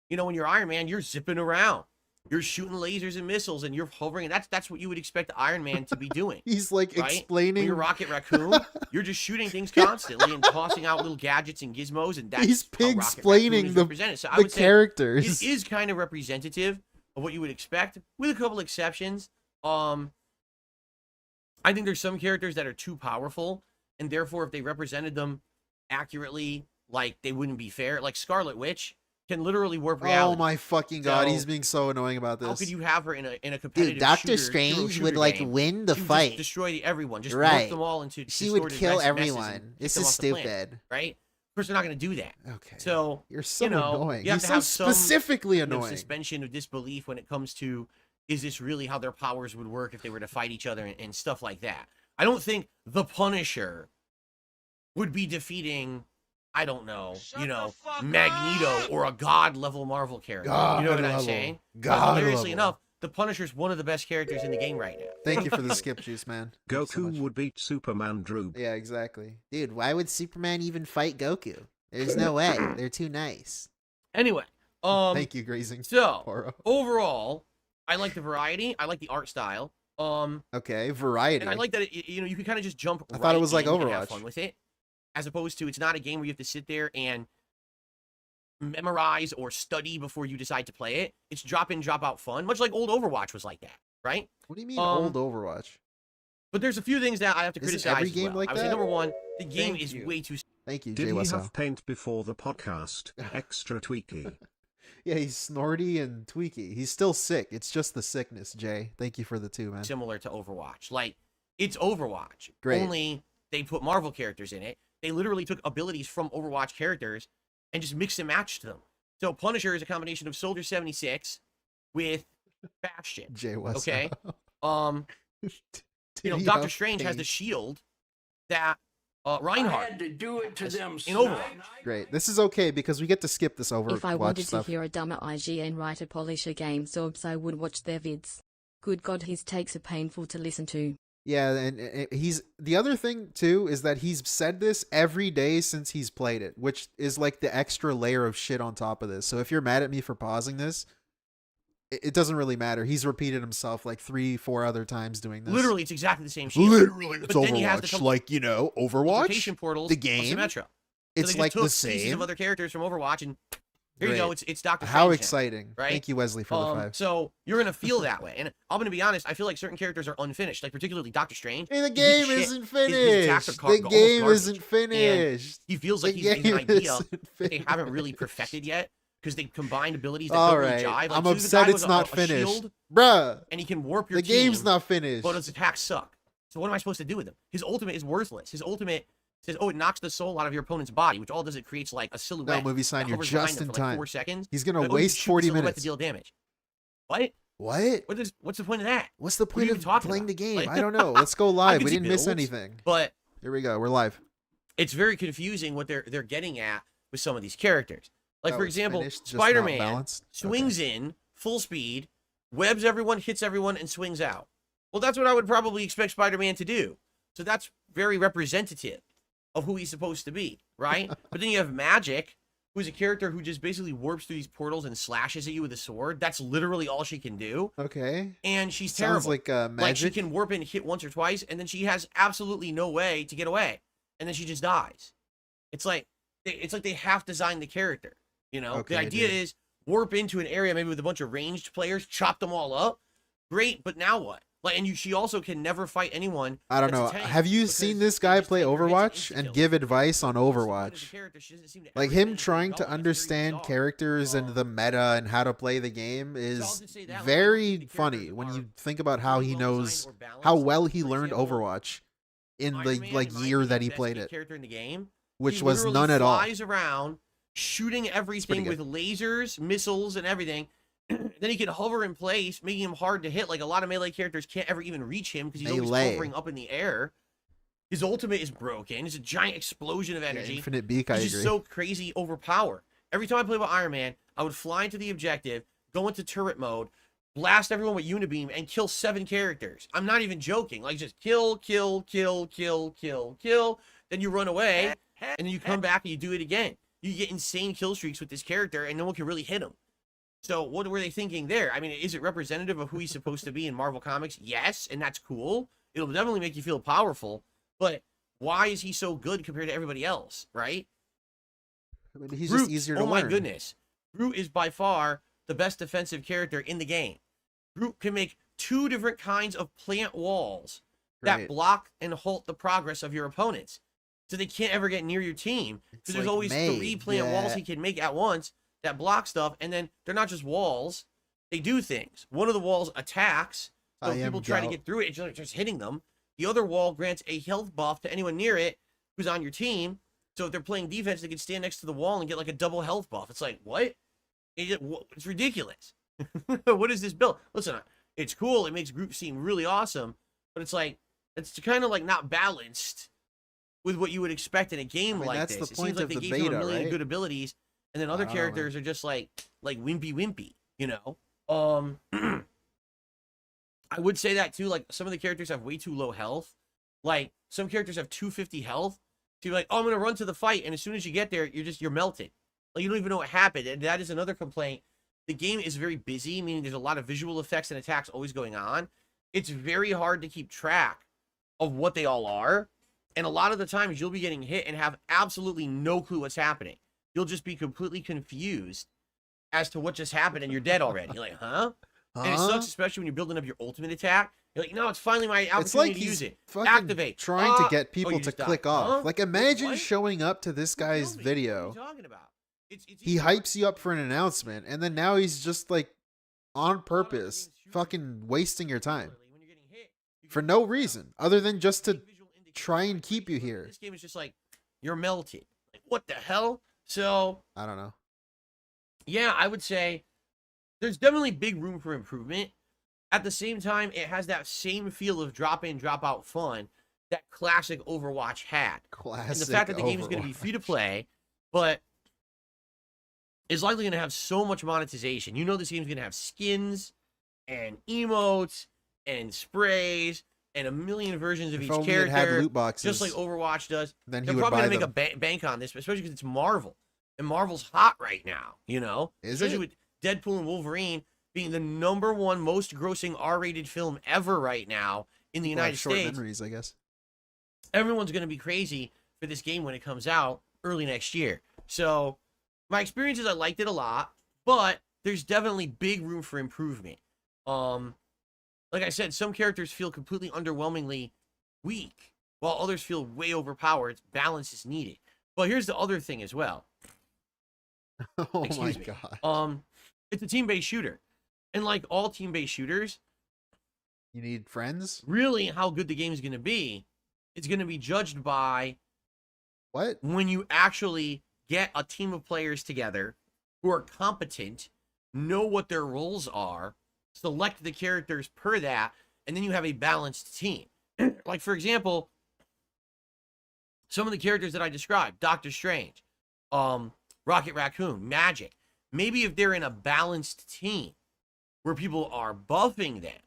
When you're Iron Man, you're zipping around. You're shooting lasers and missiles, and you're hovering. And that's what you would expect Iron Man to be doing. He's like right? When explaining. you're Rocket Raccoon, you're just shooting things constantly and tossing out little gadgets and gizmos, and that's He's how Rocket pig-splaining Raccoon is the- represented. So I the would say characters. it is kind of representative of what you would expect, with a couple exceptions. I think there's some characters that are too powerful, and therefore, if they represented them accurately, like, they wouldn't be fair. Like Scarlet Witch can literally warp reality. Oh my fucking god, So, he's being so annoying about this. How could you have her in a competitive Dude, Doctor hero Strange shooter would like game? win the She would fight. just destroy everyone. Just Right. warp them all into She would distorted kill messes and everyone. kick This them is off the planet, stupid. right? Of course, they're not going to do that. Okay. So You're so annoying. You have He's to so have some specifically kind of annoying. suspension of disbelief when it comes to, is this really how their powers would work if they were to fight each other and stuff like that. I don't think the Punisher would be defeating, I don't know, Magneto or a god level Marvel character. God you know what I'm level. saying? God Hilariously level. enough, the Punisher's one of the best characters in the game right now. Thank you for the skip juice, man. Thank you so Goku much. would beat Superman Drew. Yeah, exactly. Dude, why would Superman even fight Goku? There's no way. They're too nice. Anyway, Thank you, Grazing. so Poro. overall, I like the variety. I like the art style. Okay, variety. And I like that you can kind of just jump. I thought it was like in and have Overwatch. fun with it, as opposed to it's not a game where you have to sit there and memorize or study before you decide to play it. It's drop in, drop out fun, much like old Overwatch was like that, right? What do you mean Um, old Overwatch? But there's a few things that I have to Isn't criticize. every as game well. like I would say that? number one, the game Thank is you. way too. Thank you, Did Jay he Wasso. have paint before the podcast? Extra tweaky. Yeah, he's snorty and tweaky. He's still sick. It's just the sickness, Jay. Thank you for the 2, man. Similar to Overwatch. Like, it's Overwatch. Great. Only they put Marvel characters in it. They literally took abilities from Overwatch characters and just mixed and matched them. So Punisher is a combination of Soldier 76 with Bastion. Jay West. Okay? Doctor Strange has the shield that Reinhardt had to do it to them in Overwatch. Great. This is okay because we get to skip this Overwatch If I wanted stuff. to hear a dumber IGN writer polish a game sorbs, I would watch their vids. Good God, his takes are painful to listen to. Yeah, and he's the other thing too is that he's said this every day since he's played it, which is like the extra layer of shit on top of this. So if you're mad at me for pausing this, it doesn't really matter. He's repeated himself like 3-4 other times doing this. Literally, it's exactly the same shield. Literally, it's But then he has Overwatch. to Like, you know, Overwatch, portals the of game. Symmetra. It's they like took the pieces same. of other characters from Overwatch, and here you Great. go. It's Doctor Strange. How now, exciting. right? Thank you, Wesley, for the 5. So you're going to feel that way. And I'm going to be honest, I feel like certain characters are unfinished, like particularly Doctor Strange. And the He beats game shit. isn't His attacks are finished. The almost game garbage. isn't And finished. he feels like The he's an game idea isn't that they finished. haven't really perfected yet because they combined abilities that All don't really right. jive. Like, I'm so the upset guy it's with a not finished. shield, Bruh. and he can warp your The game's team, not finished. but his attacks suck. So what am I supposed to do with him? His ultimate is worthless. His ultimate says, oh, it knocks the soul out of your opponent's body, which all it does, it creates like a silhouette. No, movie sign, that you're hovers behind just him in for, like, time. 4 seconds. He's gonna Like, oh, you waste shoot 40 the silhouette minutes. to deal damage. What? What? What's the point of that? What's the What are you point even of talking playing about? the game? Like- I don't know. Let's go I live. can We see didn't miss builds, anything. But Here we go. We're live. it's very confusing what they're getting at with some of these characters. Like, Oh, for it's example, finished, just not Spider-Man balanced? swings in full speed, webs everyone, hits everyone, and swings out. Well, that's what I would probably expect Spider-Man to do. So that's very representative of who he's supposed to be, right? But then you have Magic, who's a character who just basically warps through these portals and slashes at you with a sword. That's literally all she can do. Okay. And she's Sounds terrible. like Like, she magic. can warp and hit once or twice, and then she has absolutely no way to get away. And then she just dies. It's like they half designed the character. You know, Okay, the idea dude. is warp into an area maybe with a bunch of ranged players, chop them all up. Great, but now what? Like, and she also can never fight anyone. I don't that's know. a tank Have you because seen this they guy just play take her hits Overwatch and and insta-kill give her. advice on As a Overwatch? character, she doesn't seem to Like ever him get trying into to development. That's very understand bizarre. characters and the meta and how to play the game I'll is just say that, like, very the funny characters when are you think about how he really well knows designed or balanced. how well he For learned example, Overwatch in Iron the Man, like in my year opinion, that he best played hit it, character in the game, which he was literally none at all. flies around shooting everything pretty with lasers, missiles, and everything. Then he can hover in place, making him hard to hit. Like, a lot of melee characters can't ever even reach him because he's always Melee. hovering up in the air. His ultimate is broken. It's a giant explosion of Yeah, energy. Infinite Beak, I He's just agree. so crazy overpowered. Every time I play with Iron Man, I would fly into the objective, go into turret mode, blast everyone with Unibeam, and kill 7 characters. I'm not even joking. Like, just kill, kill, kill, kill, kill, kill. Then you run away, and then you come back and you do it again. You get insane kill streaks with this character, and no one can really hit him. So what were they thinking there? I mean, is it representative of who he's supposed to be in Marvel Comics? Yes, and that's cool. It'll definitely make you feel powerful. But why is he so good compared to everybody else, right? I mean, he's Groot, just easier to oh learn. my goodness. Groot is by far the best defensive character in the game. Groot can make 2 different kinds of plant walls that Great. block and halt the progress of your opponents. So they can't ever get near your team. It's Because there's like always 3 made, plant walls yeah. he can make at once that block stuff. And then they're not just walls. They do things. One of the walls attacks. So I if people am try to gout. get through it, it's just hitting them. The other wall grants a health buff to anyone near it who's on your team. So if they're playing defense, they can stand next to the wall and get like a double health buff. It's like, what? It's ridiculous. What is this build? Listen, it's cool. It makes Groot seem really awesome. But it's like, it's kind of like not balanced with what you would expect in a game like that's this. the It point seems like of they the gave him a beta, million right? good abilities, and then other I don't know, man. characters are just like wimpy, you know? I would say that too. Like, some of the characters have way too low health. Like, some characters have 250 health. So you're like, oh, I'm gonna run to the fight, and as soon as you get there, you're melted. Like, you don't even know what happened. And that is another complaint. The game is very busy, meaning there's a lot of visual effects and attacks always going on. It's very hard to keep track of what they all are. And a lot of the times you'll be getting hit and have absolutely no clue what's happening. You'll just be completely confused as to what just happened, and you're dead already. You're like, huh? And it sucks, especially when you're building up your ultimate attack. You're like, no, it's finally my opportunity It's like to he's use it. fucking Activate. trying to get Oh, people you to just died. click off. Huh? Like, imagine What? showing up to this guy's What are video you talking about? He hypes you up for an announcement, and then now he's just like on purpose, fucking wasting your time for no reason other than just to try and keep you here. This game is just like, you're melted. Like, what the hell? So I don't know. Yeah, I would say there's definitely big room for improvement. At the same time, it has that same feel of drop in, drop out fun that classic Overwatch had. Classic. And the fact that the game is going to be free to play, but is likely going to have so much monetization. You know, this game's going to have skins and emotes and sprays and a million versions of each character, had loot boxes, just like Overwatch does. Then they're probably going to make a bank on this, especially because it's Marvel, and Marvel's hot right now. You know, especially with Deadpool and Wolverine being the #1 most grossing R-rated film ever right now in the United short States. Memories, I guess. Everyone's going to be crazy for this game when it comes out early next year. So my experience is I liked it a lot, but there's definitely big room for improvement. Like I said, some characters feel completely underwhelmingly weak, while others feel way overpowered. Balance is needed. But here's the other thing as well. Oh Excuse my me. god. It's a team-based shooter. And like all team-based shooters, you need friends? Really, how good the game is going to be, it's going to be judged by what? When you actually get a team of players together who are competent, know what their roles are, select the characters per that, and then you have a balanced team. Like, for example, some of the characters that I described, Doctor Strange, Rocket Raccoon, Magic, maybe if they're in a balanced team where people are buffing them,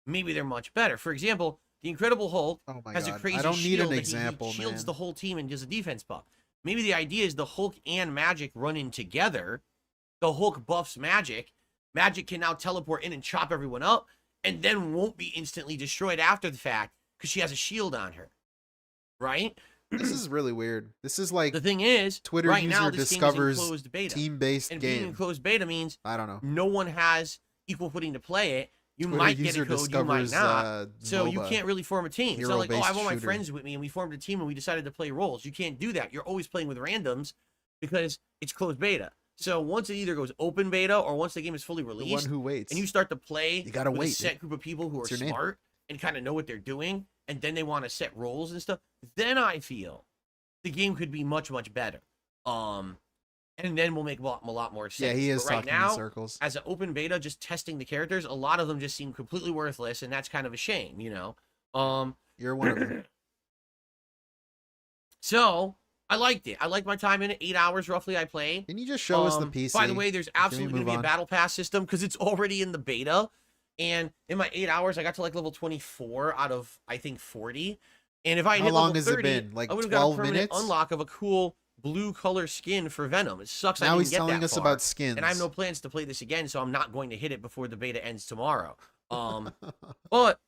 maybe they're much better. For example, the Incredible Hulk has a crazy shield that he shields the whole team and does a defense buff. Maybe the idea is the Hulk and Magic run in together. The Hulk buffs Magic. Magic can now teleport in and chop everyone up, and then won't be instantly destroyed after the fact because she has a shield on her. Right? This is really weird. This is like the thing is, Twitter right user now, this discovers game is in closed beta. team-based and game. being in closed beta means I don't know. No one has equal footing to play it. You Twitter might get user a code, you might discovers, not. So you MOBA, can't really form a team. It's not like, oh, I hero-based want my shooter. friends with me and we formed a team and we decided to play roles. You can't do that. You're always playing with randoms because it's closed beta. So once it either goes open beta or once the game is fully released, The one who waits. and you start to play You gotta with wait, a set dude. group of people who What's are your name? smart and kind of know what they're doing, and then they want to set roles and stuff, then I feel the game could be much, much better. And then we'll make a lot more sense. Yeah, he is But right talking in now, circles. as an open beta, just testing the characters, a lot of them just seem completely worthless, and that's kind of a shame, you know? You're one of them. So, I liked it. I liked my time in it. 8 hours roughly I played. Can you just show us the PC? By the way, there's absolutely going to be a battle pass system because it's already in the beta. And in my 8 hours, I got to like level 24 out of, I think, 40. And if I How hit long level has it 30, been? Like I would have got a 12 permanent minutes? unlock of a cool blue color skin for Venom. It sucks I Now didn't he's get telling that us far. about skins. And I have no plans to play this again, so I'm not going to hit it before the beta ends tomorrow. But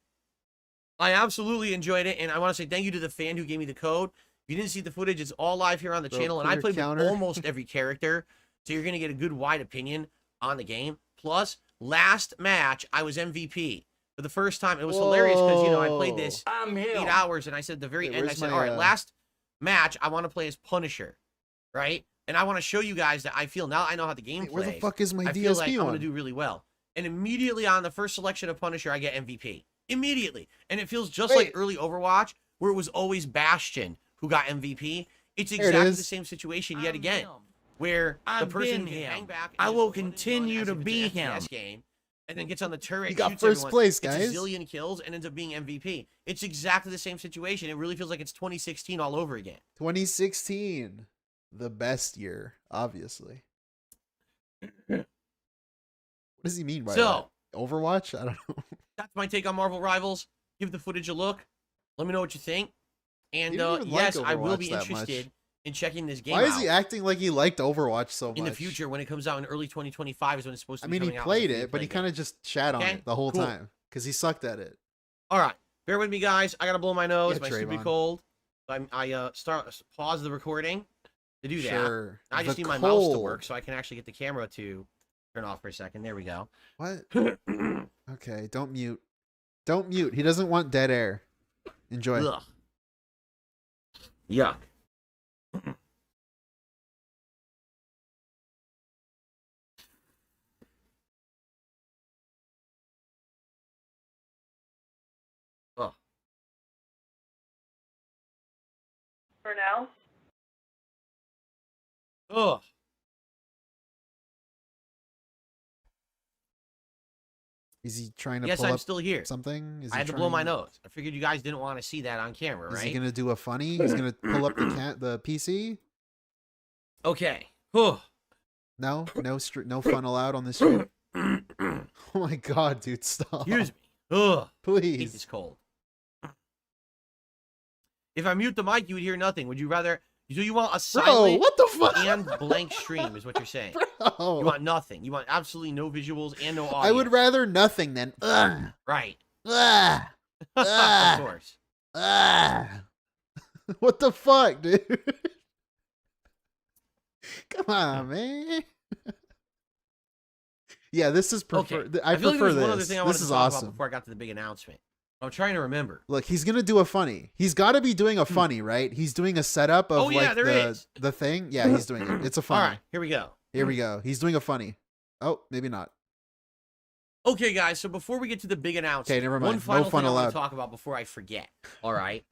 I absolutely enjoyed it, and I want to say thank you to the fan who gave me the code. If you didn't see the footage, it's all live here on the Bro, channel, and I clear played counter. with almost every character, so you're going to get a good wide opinion on the game. Plus, last match, I was MVP. For the first time, it was hilarious because, you know, I played this 8 hours, and I said at the very Wait, end, I where's said, my, all right, last match, I want to play as Punisher, right? And I want to show you guys that I feel, now I know how the game Wait, where the plays, fuck is my I feel DSP like I'm one? going to do really well. And immediately on the first selection of Punisher, I get MVP. Immediately. And it feels just like early Overwatch, where it was always Bastion who got MVP. It's There it exactly is. the same situation yet again, where the I've person been can him. hang back. I and will just run and continue gun to as if be it's an FPS him. game, and then gets on the turret, He got shoots first everyone, place, gets guys. a zillion kills, and ends up being MVP. It's exactly the same situation. It really feels like it's 2016 all over again. 2016. The best year, obviously. What does he mean by So- that? Overwatch? I don't know. That's my take on Marvel Rivals. Give the footage a look. Let me know what you think. And He didn't even like yes, I will Overwatch be that interested much. in checking this game Why is out. he acting like he liked Overwatch so much? In the future, when it comes out in early 2025 is when it's supposed to I be mean, he coming out. played it, but he kind of just shat on Okay, it the whole cool. time because he sucked at it. All right, bear with me, guys. I gotta blow my nose. Yeah, my stupid Trayvon. cold. Pause the recording to do that. Sure. I just The need my mouse to cold. work so I can actually get the camera to turn off for a second. There we go. What? Okay, don't mute. Don't mute. He doesn't want dead air. Enjoy. Ugh. Yuck. Burnell? Ugh. Is he trying to Yes, pull I'm up still here. something? Is I he had to blow my trying- nose. I figured you guys didn't want to see that on camera, Is right? he gonna do a funny? He's gonna pull up the PC? Okay. Whew. No, no fun allowed on this stream. Oh my god, dude, stop! Excuse me. Ugh. Hate Please. this cold. If I mute the mic, you would hear nothing. Would you rather? So you want a Bro, silent what the fuck? and blank stream, is what you're saying. Bro. You want nothing. You want absolutely no visuals and no audio. I would rather nothing than Right. ugh, Of course. What the fuck, dude? Come on, man. Yeah, this is prefer. Okay. I feel like prefer there's one other this. thing I wanted This to is talk about awesome. before I got to the big announcement. I'm trying to remember. Look, he's gonna do a funny. He's got to be doing a funny, right? He's doing a setup of Oh, yeah, like there is. the thing. Yeah, he's doing it. It's a funny. All right, here we go. Here we go. He's doing a funny. Oh, maybe not. Okay, guys. So before we get to the big announcement, Okay, never mind. one final No fun thing I want allowed. to talk about before I forget. All right.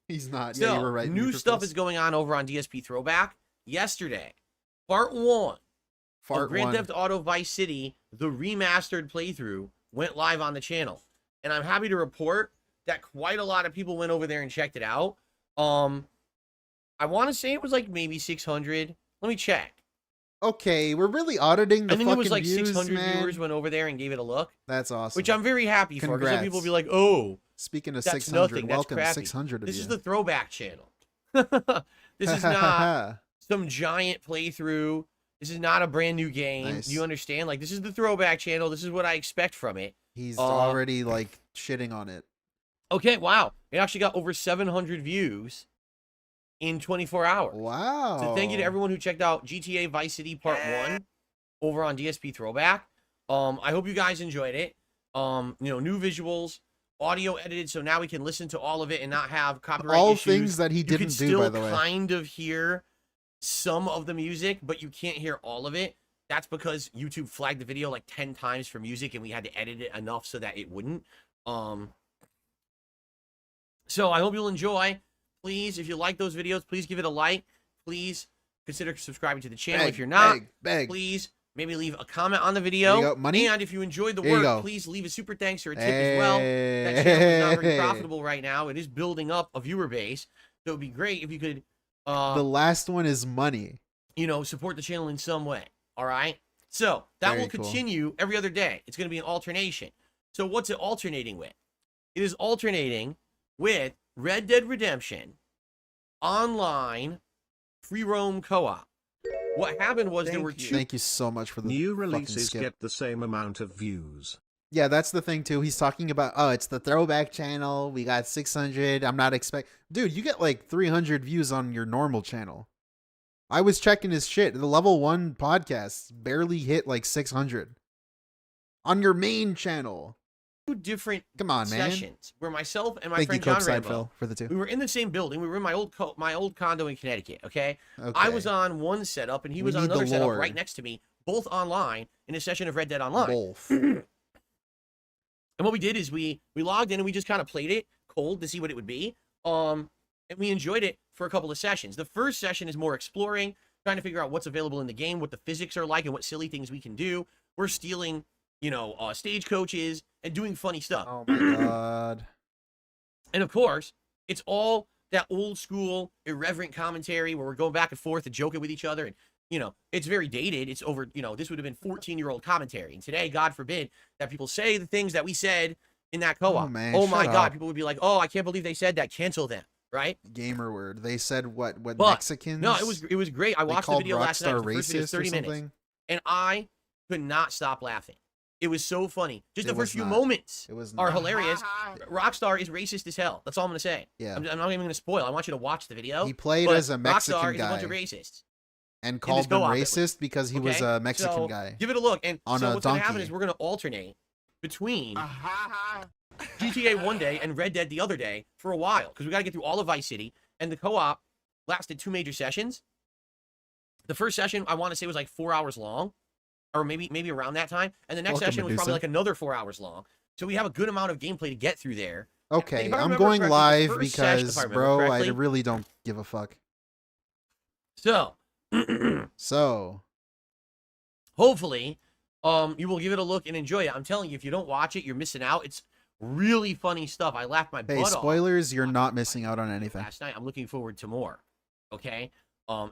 He's not. So, Yeah, you were right. new stuff is going on over on DSP Throwback. Yesterday, part 1 of Grand Theft Auto Vice City, the remastered playthrough, went live on the channel. And I'm happy to report that quite a lot of people went over there and checked it out. I want to say it was like maybe 600. Let me check. Okay, we're really auditing the I think fucking it was like views, 600 man. viewers went over there and gave it a look. That's awesome. Which I'm very happy for. Because some Congrats. people will be like, oh, Speaking of that's 600, nothing. That's welcome crappy. 600 of This you. is the throwback channel. This is not some giant playthrough. This is not a brand new game. Nice. You understand? Like, this is the throwback channel. This is what I expect from it. He's already like shitting on it. Okay, wow. It actually got over 700 views in 24 hours. Wow. So thank you to everyone who checked out GTA Vice City Part 1 over on DSP Throwback. I hope you guys enjoyed it. New visuals, audio edited, so now we can listen to all of it and not have copyright All issues. things that he didn't do, by the way. You can still kind of hear some of the music, but you can't hear all of it. That's because YouTube flagged the video like 10 times for music, and we had to edit it enough so that it wouldn't. So I hope you'll enjoy. Please, if you like those videos, please give it a like. Please consider subscribing to the channel. If you're not, please maybe leave a comment on the video. There you go. Money? And if you enjoyed the There you work, go. please leave a super thanks or a tip as well. That channel is not very Hey. profitable right now. It is building up a viewer base. So it would be great if you could, The last one is money. support the channel in some way. All right? So that Very will cool. continue every other day. It's going to be an alternation. So what's it alternating with? It is alternating with Red Dead Redemption online free roam co-op. What happened was there were two. Thank you so much for the New fucking releases skip. get the same amount of views. Yeah, that's the thing too. He's talking about, oh, it's the throwback channel. We got 600. I'm not dude, you get like 300 views on your normal channel. I was checking his shit. The level 1 podcast barely hit like 600 on your main channel. Two different Come on, man. sessions where myself and my Thank you, friend John Coke Rambo, Seinfeld, for the 2. we were in the same building. We were in my old condo in Connecticut. Okay, Okay. I was on one setup and he We was on need the another setup lore. right next to me, both online in a session of Red Dead Online. Both. And what we did is we logged in and we just kind of played it cold to see what it would be. And we enjoyed it for a couple of sessions. The first session is more exploring, trying to figure out what's available in the game, what the physics are like, and what silly things we can do. We're stealing, stagecoaches and doing funny stuff. Oh my god. And of course, it's all that old school irreverent commentary where we're going back and forth and joking with each other. And, it's very dated. It's over, this would have been 14-year-old commentary. And today, God forbid, that people say the things that we said in that co-op. Oh, man, Oh my shut God. up. People would be like, oh, I can't believe they said that. Cancel them. Right? Gamer word. They said what But, Mexicans? No, it was great. I They watched the called video last night. It Rockstar was the first video, racist 30 or minutes. something? And I could not stop laughing. It was so funny. Just the It first was few not. moments It was are not. hilarious. Rockstar is racist as hell. That's all I'm going to say. Yeah. I'm not even going to spoil. I want you to watch the video. He played but as a Mexican Rockstar is a bunch guy. of racists. And in this called them co-op racist because he was Okay? a Mexican So, guy. Give it a look. And On so a what's going to happen donkey. is we're going to alternate between GTA one day and Red Dead the other day for a while because we got to get through all of Vice City. And the co-op lasted 2 major sessions. The first session, I want to say, was like 4 hours long, or maybe around that time. And the next Welcome, session was probably Medusa. like another 4 hours long. So we have a good amount of gameplay to get through there. Okay, If I I'm remember going correctly, the live first session, if because, I remember bro, I correctly- really don't give a fuck. So, So, hopefully, you will give it a look and enjoy it. I'm telling you, if you don't watch it, you're missing out. It's really funny stuff. I laughed my hey, butt off. spoilers, you're not missing out on anything. Last night, I'm looking forward to more. Okay,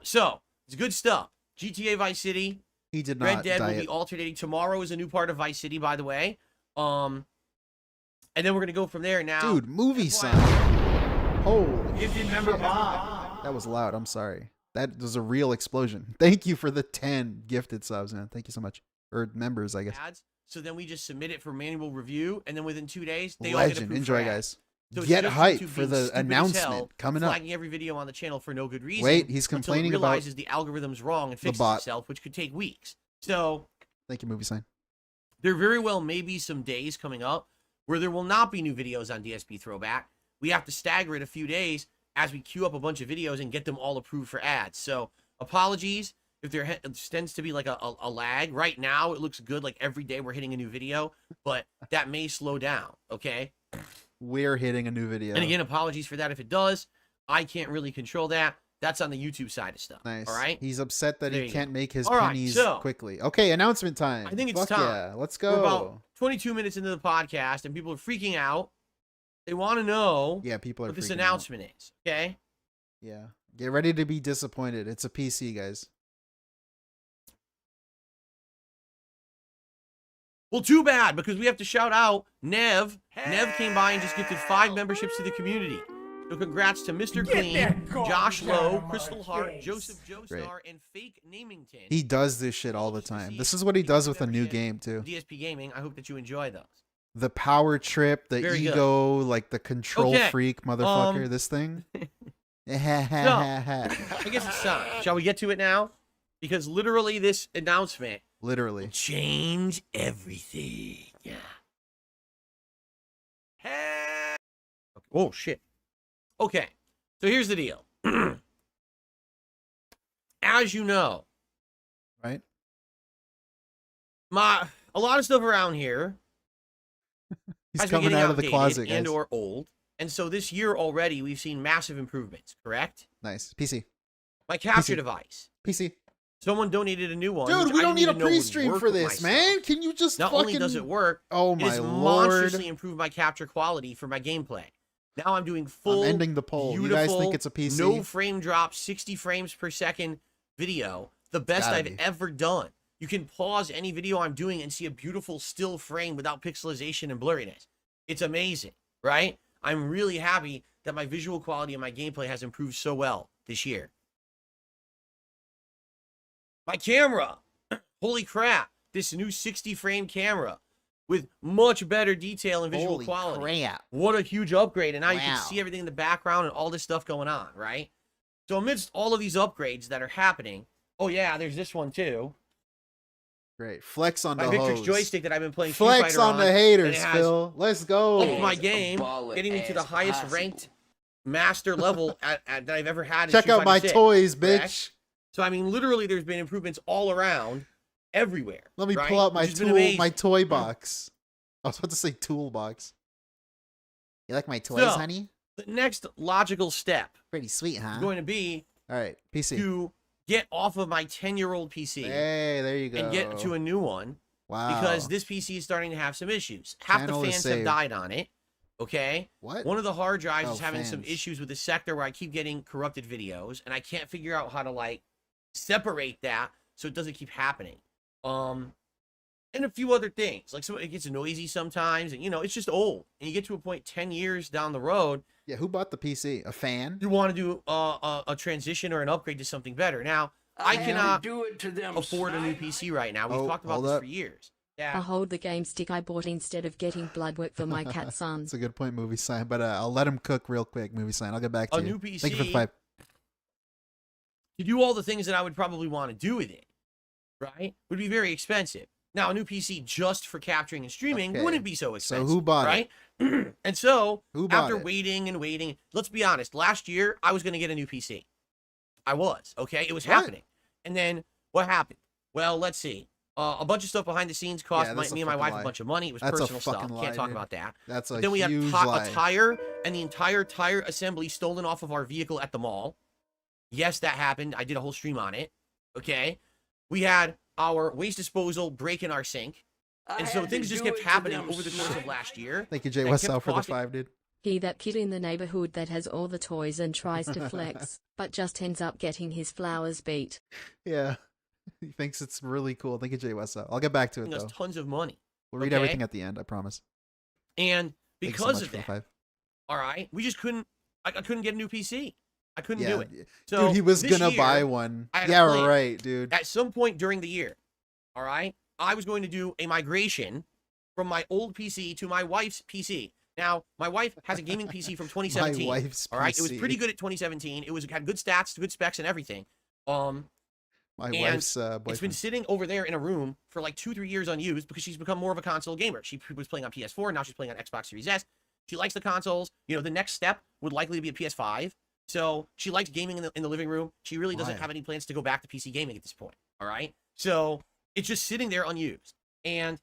so it's good stuff. GTA Vice City, He did not Red Dead will diet. be alternating. Tomorrow is a new part of Vice City, by the way. And then we're gonna go from there. Now, Dude, movie FYI, sign. Holy, Gifted member Bob. that was loud. I'm sorry. That was a real explosion. Thank you for the 10 gifted subs, man. Thank you so much. Or members, I guess. Ads. So then we just submit it for manual review, and then within 2 days, they all get Legend. approved Enjoy, for ads. guys. So Get instead of hype YouTube for being the stupid as announcement hell, coming up. flagging every video on the channel for no good reason. Wait, he's until complaining it about realizes the algorithm's wrong and fixes bot. itself, which could take weeks. So Thank you, movie sign. there very well may be some days coming up where there will not be new videos on DSP Throwback. We have to stagger it a few days as we queue up a bunch of videos and get them all approved for ads. So apologies if there tends to be like a lag. Right now, it looks good. Like every day we're hitting a new video, but that may slow down. Okay. We're hitting a new video. And again, apologies for that if it does. I can't really control that. That's on the YouTube side of stuff. Nice. All right. He's upset that There he you can't go. make his All right, pennies so- quickly. Okay, announcement time. I think it's Fuck time. Yeah, let's We're go. about 22 minutes into the podcast, and people are freaking out. They want to know Yeah, people are what this freaking out. announcement is. Okay. Yeah. Get ready to be disappointed. It's a PC, guys. Well, too bad, because we have to shout out Nev. Nev came by and just gifted 5 memberships to the community. So congrats to Mr. Clean, Josh Lowe, Crystal Hart, Joseph Joestar, and Fake Namington. He does this shit all the time. This is what he does with a new game, too. DSP Gaming. I hope that you enjoy those. The power trip, the Very good. ego, like the control Okay, freak motherfucker, this thing. I guess it's time. Shall we get to it now? Because literally this announcement Literally. change everything. Yeah. Oh shit. Okay. So here's the deal. As you know, Right? a lot of stuff around here He's has been coming getting out of the outdated closet, and guys. or old. And so this year already we've seen massive improvements, correct? Nice. PC. My capture PC. device. PC. Someone donated a new one. Dude, which we I don't didn't need a even know would pre-stream work for with this, my man. stuff. Can you just Not fucking... only does it work, Oh it my has lord. monstrously improved my capture quality for my gameplay. Now I'm doing full, I'm ending the poll. You beautiful, guys think it's a PC? no frame drop, 60 frames per second video. The best gotta I've be. ever done. You can pause any video I'm doing and see a beautiful still frame without pixelization and blurriness. It's amazing, right? I'm really happy that my visual quality and my gameplay has improved so well this year. My camera. Holy crap. This new 60 frame camera with much better detail and visual Holy quality. crap. What a huge upgrade. And now you can Wow. see everything in the background and all this stuff going on, right? So amidst all of these upgrades that are happening, oh yeah, there's this one too. Great. Flex on My the Victor's hoes. joystick that I've been playing Street Flex Fighter on the and haters, it has Phil. Let's go. upped my game, getting me to the highest ranked master level that I've ever had in Check Street out my Fighter 6, toys, correct? bitch. So I mean, literally, there's been improvements all around, everywhere. Let me right? pull out my Which has been tool, amazing. my toy box. I was about to say toolbox. You like my toys, So, honey? The next logical step Pretty sweet, is huh? going to be All right, PC. to get off of my 10-year-old PC Hey, there you go. and get to a new one. Wow. Because this PC is starting to have some issues. Half Channel the is fans have saved. died on it. Okay? What? One of the hard drives Oh, is having some fans. issues with the sector where I keep getting corrupted videos, and I can't figure out how to like separate that so it doesn't keep happening. And a few other things. Like it gets noisy sometimes, and it's just old. And you get to a point 10 years down the road, Yeah, who bought the PC? A fan? you want to do a transition or an upgrade to something better. Now, I cannot do it to them. afford a new PC right now. We've Oh, talked about hold this up. for years. I Yeah. hold the game stick I bought instead of getting blood work for my cat son. That's a good point, movie sign. But I'll let him cook real quick, movie sign. I'll get back to A you. new PC. Thank you for the 5. To do all the things that I would probably want to do with it, right, would be very expensive. Now, a new PC just for capturing and streaming Okay. wouldn't be so So expensive. who bought right? And so, Who bought after it? waiting and waiting, let's be honest, last year, I was going to get a new PC. I was, okay? It was What? happening. And then, what happened? Well, let's see. A bunch of stuff behind the scenes cost Yeah, me that's a and my fucking wife lie. a bunch of money. It was That's a personal stuff. fucking lie, Can't talk dude. about that. That's a But then we had huge a lie. tire and the entire tire assembly stolen off of our vehicle at the mall. Yes, that happened. I did a whole stream on it. Okay. We had our waste disposal break in our sink. And so things just kept happening over the course of last year. Thank you, Jay that Westall, kept for the costing- 5, dude. He that kid in the neighborhood that has all the toys and tries to flex, but just ends up getting his flowers beat. Yeah. He thinks it's really cool. Thank you, Jay Westall. I'll get back to it, us though. tons of money. We'll read okay? everything at the end, I promise. And Thanks so because much of for the that, 5. all right, we just couldn't. I couldn't get a new PC. I couldn't Yeah, do it. So dude, he was this gonna year, buy one. I had a Yeah, plan. right, dude. At some point during the year, all right, I was going to do a migration from my old PC to my wife's PC. Now, my wife has a gaming PC from 2017. My wife's all right, it was PC. pretty good at 2017. It had good stats, good specs, and everything. My and wife's It's been boyfriend. sitting over there in a room for like 2-3 years unused because she's become more of a console gamer. She was playing on PS4, now she's playing on Xbox Series S. She likes the consoles. You know, the next step would likely be a PS5. So she likes gaming in the living room. She really doesn't Why? have any plans to go back to PC gaming at this point. All right. So it's just sitting there unused. And,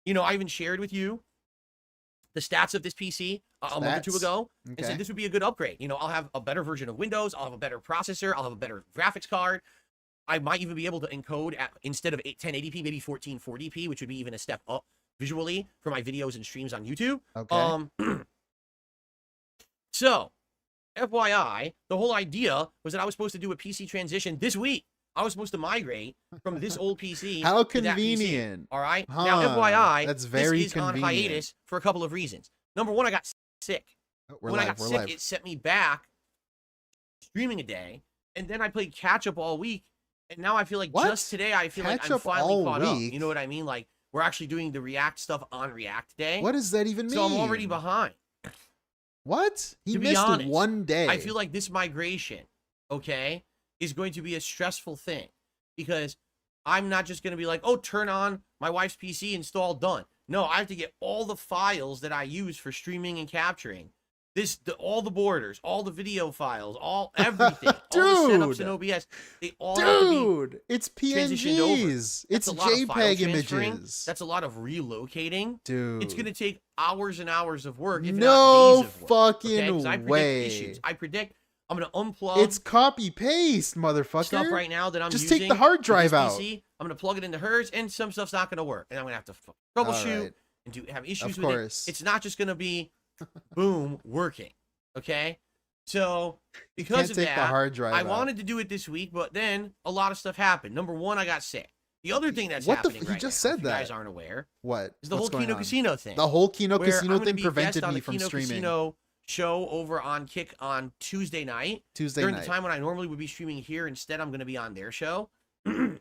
you know, I even shared with you the stats of this PC a month or two Stats? ago and Okay. said this would be a good upgrade. You know, I'll have a better version of Windows. I'll have a better processor. I'll have a better graphics card. I might even be able to encode instead of 1080p, maybe 1440p, which would be even a step up visually for my videos and streams on YouTube. Okay. So, FYI, the whole idea was that I was supposed to do a PC transition this week. I was supposed to migrate from this old PC How to that PC. convenient. All right. Huh, Now, FYI, that's very this is on convenient. hiatus for a couple of reasons. Number one, I got sick. Oh, we're when I live, got we're sick, live. it set me back streaming a day, and then I played catch up all week, and now I feel like What? just today I feel like Catch I'm up finally all caught up. week? You know what I mean? Like we're actually doing the React stuff on React Day. What does that even mean? So I'm already behind. What? He To be missed honest, one day. I feel like this migration, okay, is going to be a stressful thing because I'm not just going to be like, oh, turn on my wife's PC, install, done. No, I have to get all the files that I use for streaming and capturing. All the borders, all the video files, everything, all the setups in OBS, they all have to be Dude, it's transitioned over. PNGs. That's It's a lot of file JPEG transferring. images. That's a lot of relocating. Dude. It's going to take hours and hours of work, if No not days of work. fucking 'Cause I predict way. issues. I predict I'm going to unplug It's copy paste, motherfucker. stuff right now that I'm Just using. take the hard with drive this out. PC. I'm going to plug it into hers, and some stuff's not going to work. And I'm going to have to troubleshoot Alright. and have issues Of with course. it. It's not just going to be, boom, working. Okay? So, because can't of take the that, hard drive I out. wanted to do it this week, but then a lot of stuff happened. Number one, I got sick. The other thing that's What the happening f- he right just now, said if you guys that. aren't aware, What? is the What's whole going Kino on? Casino thing. The whole Kino where Casino I'm gonna thing be a guest prevented on me the from Kino streaming. Casino show over on Kick on Tuesday night. Tuesday during night. the time when I normally would be streaming here. Instead, I'm going to be on their show. And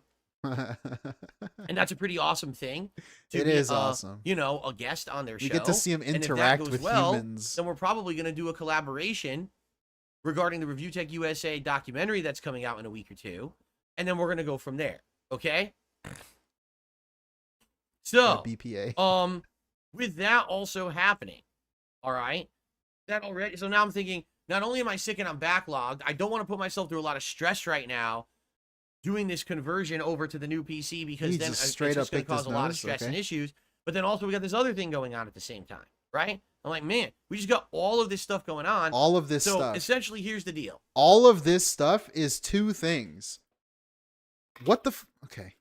that's a pretty awesome thing. It be, is awesome. You know, a guest on their show. We get to see him And if that interact goes with well, humans. Then we're probably going to do a collaboration regarding the ReviewTech USA documentary that's coming out in a week or two. And then we're going to go from there. Okay? So, BPA. with that also happening, all right? That already. So now I'm thinking, not only am I sick and I'm backlogged, I don't want to put myself through a lot of stress right now doing this conversion over to the new PC because He then just it's straight just up going to picked his cause a lot of nose, stress okay. and issues. But then also we got this other thing going on at the same time, right? I'm like, man, we just got all of this stuff going on. All of this so stuff. essentially, here's the deal. All of this stuff is two things. What the okay.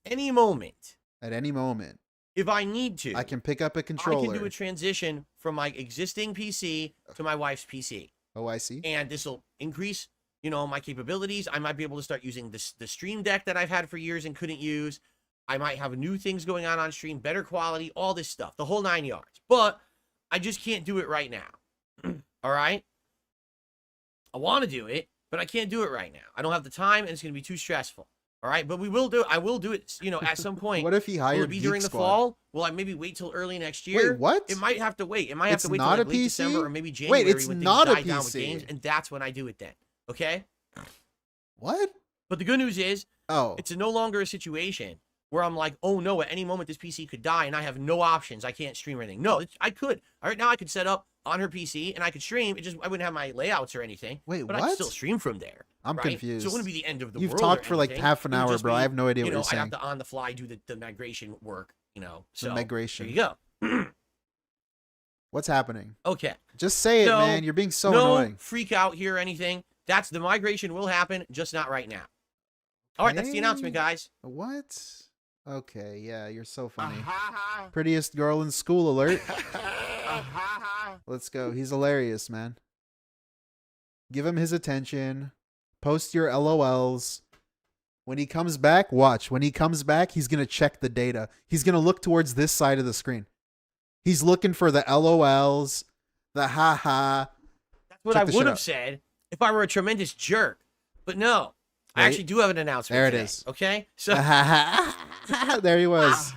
Any moment, At any moment, if I need to, I can pick up a controller. I can do a transition from my existing PC to my wife's PC. Oh, I see. And this will increase, you know, my capabilities. I might be able to start using the Stream Deck that I've had for years and couldn't use. I might have new things going on stream, better quality, all this stuff, the whole 9 yards. But I just can't do it right now. All right? I want to do it, but I can't do it right now. I don't have the time, and it's going to be too stressful. All right? But we will do it. I will do it, you know, at some point. What if he hired Will it be during Geek the Squad? fall? Will I maybe wait till early next year? Wait, what? It might have to wait. It might have It's to wait till not like a late PC? December or maybe January Wait, it's when not things a die down with PC. games, and that's when I do it then. Okay? What? But the good news is, Oh, it's no longer a situation where I'm like, oh no, at any moment this PC could die and I have no options. I can't stream or anything. No, I could. All right, now I could set up on her PC and I could stream. It just I wouldn't have my layouts or anything. Wait, but I what? could still stream from there. I'm right? confused. So it wouldn't be the end of the You've world. talked or for like anything. half an It would hour, just bro. be, I have no idea what you're I'd saying. have to on the fly do the migration work. So migration. There you go. What's happening? Okay. Just say it, So, man. You're being so no annoying. freak out here or anything. That's the migration will happen, just not right now. All right, that's the announcement, guys. What? Okay, yeah, you're so funny. Prettiest girl in school alert. Let's go. He's hilarious, man. Give him his attention. Post your LOLs. When he comes back, watch. When he comes back, he's going to check the data. He's going to look towards this side of the screen. He's looking for the LOLs, the haha. That's what I would have said if I were a tremendous jerk. But no, I actually do have an announcement. There it today, is. Okay? So there he was.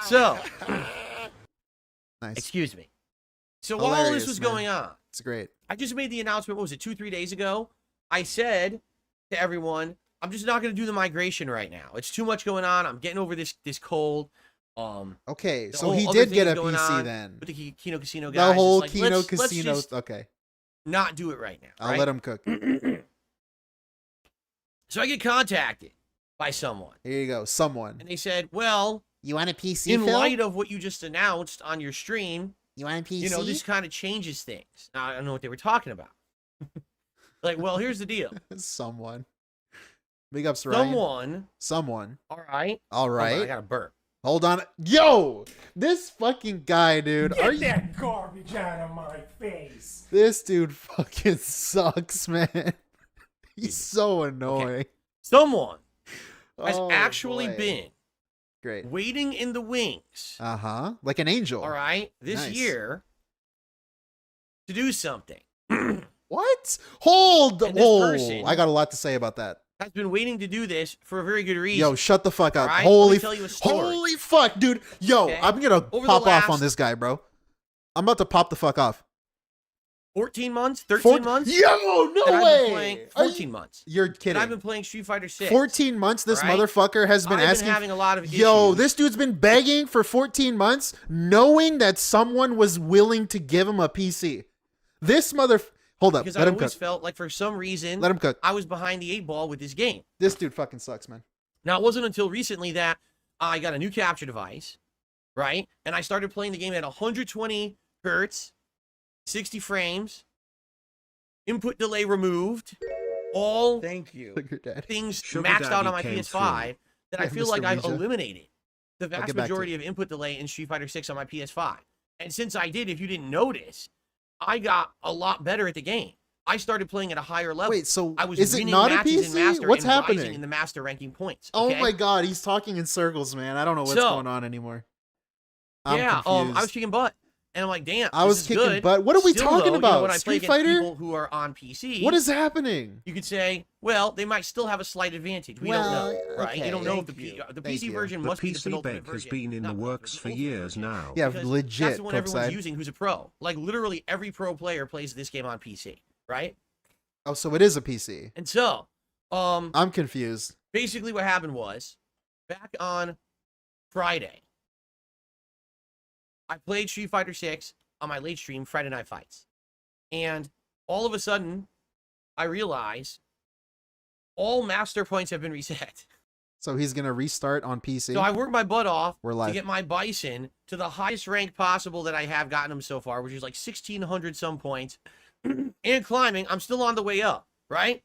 So, Nice. excuse me. So while all Hilarious, this was man. going on, It's great. I just made the announcement, what was it, 2-3 days ago? I said to everyone, I'm just not going to do the migration right now. It's too much going on. I'm getting over this cold. Okay, the so whole he other did get a thing going PC on then. with the Kino Casino guys. The whole It's Kino let's Casino. just Okay. not do it right now. I'll right? let him cook. So I get contacted by someone. Here you go. Someone. And they said, well, You want a PC, in Phil? light of what you just announced on your stream, You want a PC? you know, this kind of changes things. Now, I don't know what they were talking about. Like, well, here's the deal. Someone. Big ups, Ryan. Someone. All right. All Hold on, right. I got a burp. Hold on. Yo! This fucking guy, dude. Are you... that garbage out of my face. This dude fucking sucks, man. He's so annoying. Someone has Oh, actually boy. been Great. waiting in the wings. Uh-huh. Like an angel. All right. This Nice. year to do something. What? Hold. And this Oh, person- I got a lot to say about that. Has been waiting to do this for a very good reason. Yo, shut the fuck up. All right? Holy, Let me tell you a story. holy fuck, dude. Yo, Okay? I'm gonna Over the pop off on last- this guy, bro. I'm about to pop the fuck off. 14 months? 13 months? Yo, no that I've way. been playing, Are 14 months. You're That kidding. I've been playing Street Fighter 6. 14 months this All right? motherfucker has been I've asking. been having a lot of Yo, issues. this dude's been begging for 14 months, knowing that someone was willing to give him a PC. This mother. Hold up. Because Let I him always cook. felt like for some reason Let him cook. I was behind the 8 ball with this game. This dude fucking sucks, man. Now, it wasn't until recently that I got a new capture device, right? And I started playing the game at 120 hertz, 60 frames, input delay removed, all Thank you. Sugar daddy. things Sugar maxed out daddy on my came PS5 that I Yeah, feel Mr. like I've Ouija. eliminated the I'll vast get back to majority it. of input delay in Street Fighter 6 on my PS5. And since I did, if you didn't notice, I got a lot better at the game. I started playing at a higher level. Wait, so I was is it winning not a matches in PC? Master What's and rising happening? in the Master ranking points. Oh okay? my god, he's talking in circles, man. I don't know what's So- going on anymore. I'm Yeah, confused. I was kicking butt. And I'm like, damn, I was this is kicking good. butt. What are we Still, talking though, about? You know, when I play Street against Fighter? people who are on PC, What is happening? you could say, well, they might still have a slight advantage. We don't know, right? okay, You don't know if thank the you. the Thank PC you. version The must be the PC penultimate beg has version. been in the Not works the for ultimate years version. now. Yeah, Because legit. That's the one everyone's Cookeside. using who's a pro. Like, literally every pro player plays this game on PC, right? Oh, so it is a PC. And so, I'm confused. basically what happened was, back on Friday, I played Street Fighter 6 on my late stream, Friday Night Fights. And all of a sudden, I realize all master points have been reset. So he's gonna restart on PC. So I worked my butt off We're to live. get my Bison to the highest rank possible that I have gotten him so far, which is like 1,600 some points. And climbing, I'm still on the way up, right?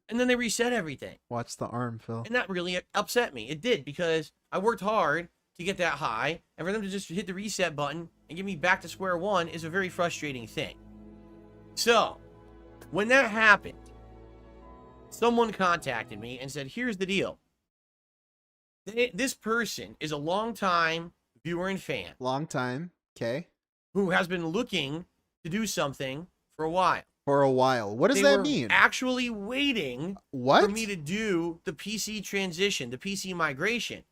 And then they reset everything. Watch the arm, Phil. And that really upset me. It did, because I worked hard to get that high, and for them to just hit the reset button and get me back to square one is a very frustrating thing. So, when that happened, someone contacted me and said, here's the deal. This person is a longtime viewer and fan Long time. Okay. who has been looking to do something for a while. For a while. What does They that were mean? actually waiting What? for me to do the PC transition, the PC migration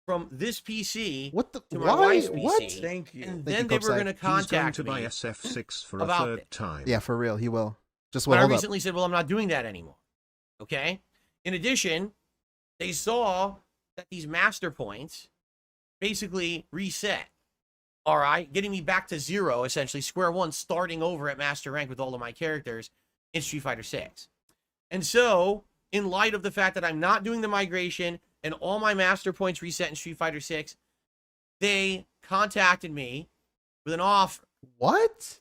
from this PC What the? to my Why? wife's PC. What? Thank you. And Thank then you, they were Cookeside. going to He's going contact to buy me. SF6 for a about third it. time. Yeah, for real. He will. Just But I hold up. recently said, well, I'm not doing that anymore. Okay? In addition, they saw that these master points basically reset. All right, getting me back to 0, essentially square one, starting over at master rank with all of my characters in Street Fighter 6. And so, in light of the fact that I'm not doing the migration and all my master points reset in Street Fighter 6, they contacted me with an offer. What?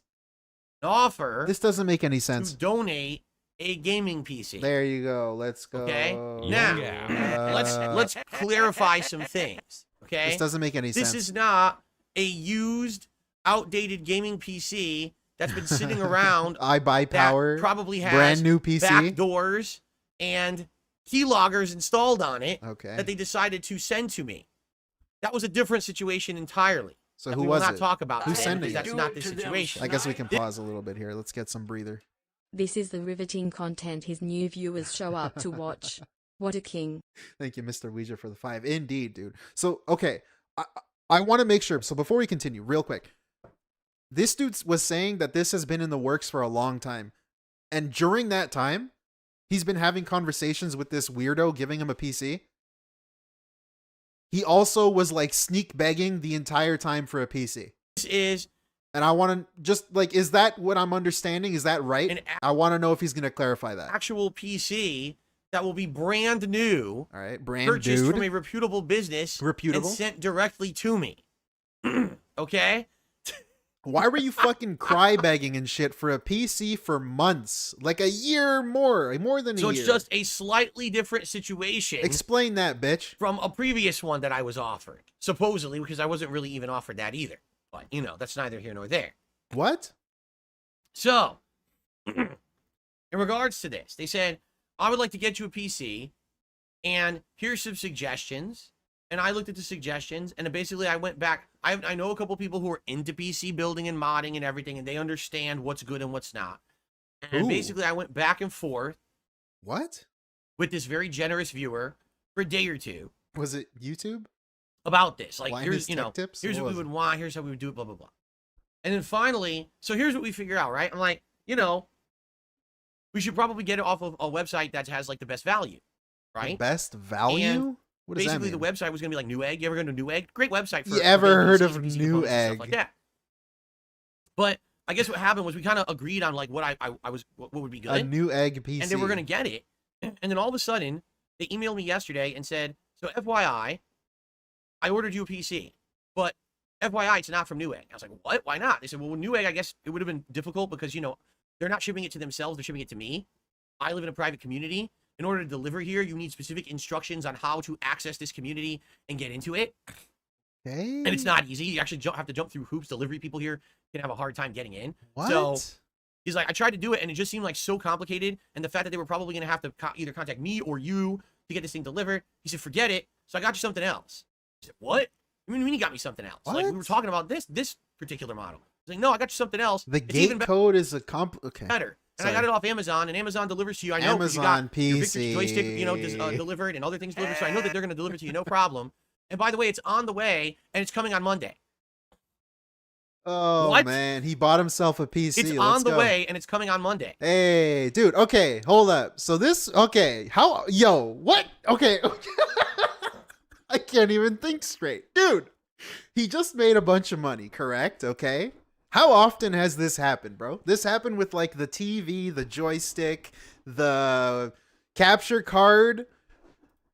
An offer. This doesn't make any sense. To donate a gaming PC. There you go. Let's go. Okay. Now, let's clarify some things. Okay. This doesn't make any sense. This is not a used, outdated gaming PC that's been sitting around. I buy power. Probably has brand new PC, back doors and keyloggers installed on it. Okay. That they decided to send to me. That was a different situation entirely. So that who we was will not it? talk about Who's today, sending because it? that's not the situation. I guess we can pause a little bit here. Let's get some breather. This is the riveting content his new viewers show up to watch. What a king. Thank you, Mr. Ouija, for the 5. Indeed, dude. So, okay. I want to make sure. So before we continue, real quick. This dude was saying that this has been in the works for a long time. And during that time, he's been having conversations with this weirdo giving him a PC. He also was like sneak begging the entire time for a PC. This is... And I want to just like, is that what I'm understanding? Is that right? I want to know if he's going to clarify that. Actual PC that will be brand new. All right, brand purchased dude. from a reputable business. Reputable. And sent directly to me. Okay? Why were you fucking cry begging and shit for a PC for months? Like a year more than a year. So it's just a slightly different situation. Explain that, bitch. From a previous one that I was offered. Supposedly, because I wasn't really even offered that either. But, you know, that's neither here nor there. What? So, in regards to this, they said, I would like to get you a PC, and here's some suggestions. And I looked at the suggestions, and basically I went back. I know a couple people who are into PC building and modding and everything, and they understand what's good and what's not. And Ooh. basically I went back and forth. What? With this very generous viewer for a day or two. Was it YouTube? About this. Like, Linus here's, you know, Tech Tips? here's What what we was would want, here's how we would do it, blah, blah, blah. And then finally, so here's what we figure out, right? I'm like, you know, we should probably get it off of a website that has, like, the best value, right? The best value? And what does that basically, mean? the website was going to be like Newegg. You ever go to Newegg? Great website for... You ever heard of PC components and Newegg? stuff like that. But I guess what happened was we kind of agreed on, like, what what would be good. A Newegg PC. And they were going to get it. And then all of a sudden, they emailed me yesterday and said, so FYI, I ordered you a PC, but FYI, it's not from Newegg. I was like, what? Why not? They said, well, with Newegg, I guess it would have been difficult because, you know, they're not shipping it to themselves. They're shipping it to me. I live in a private community. In order to deliver here, you need specific instructions on how to access this community and get into it. Okay. And it's not easy. You actually have to jump through hoops. Delivery people here can have a hard time getting in. What? So he's like, I tried to do it, and it just seemed like so complicated. And the fact that they were probably going to have to either contact me or you to get this thing delivered. He said, forget it. So I got you something else. I said, what? I mean, you got me something else. Like, we were talking about this particular model. He's like, no, I got you something else. The It's gate even code is a okay. better. And Sorry. I got it off Amazon, and Amazon delivers to you. I know Amazon you got PC. your Victor's joystick, you know, delivered, and other things delivered. So I know that they're going to deliver to you, no problem. And by the way, it's on the way, and it's coming on Monday. Oh, What? man. He bought himself a PC. It's Let's on the go. way, and it's coming on Monday. Hey, dude. Okay, hold up. So this, okay. How, yo, what? Okay. I can't even think straight. Dude, he just made a bunch of money, correct? Okay. How often has this happened, bro? This happened with like the TV, the joystick, the capture card.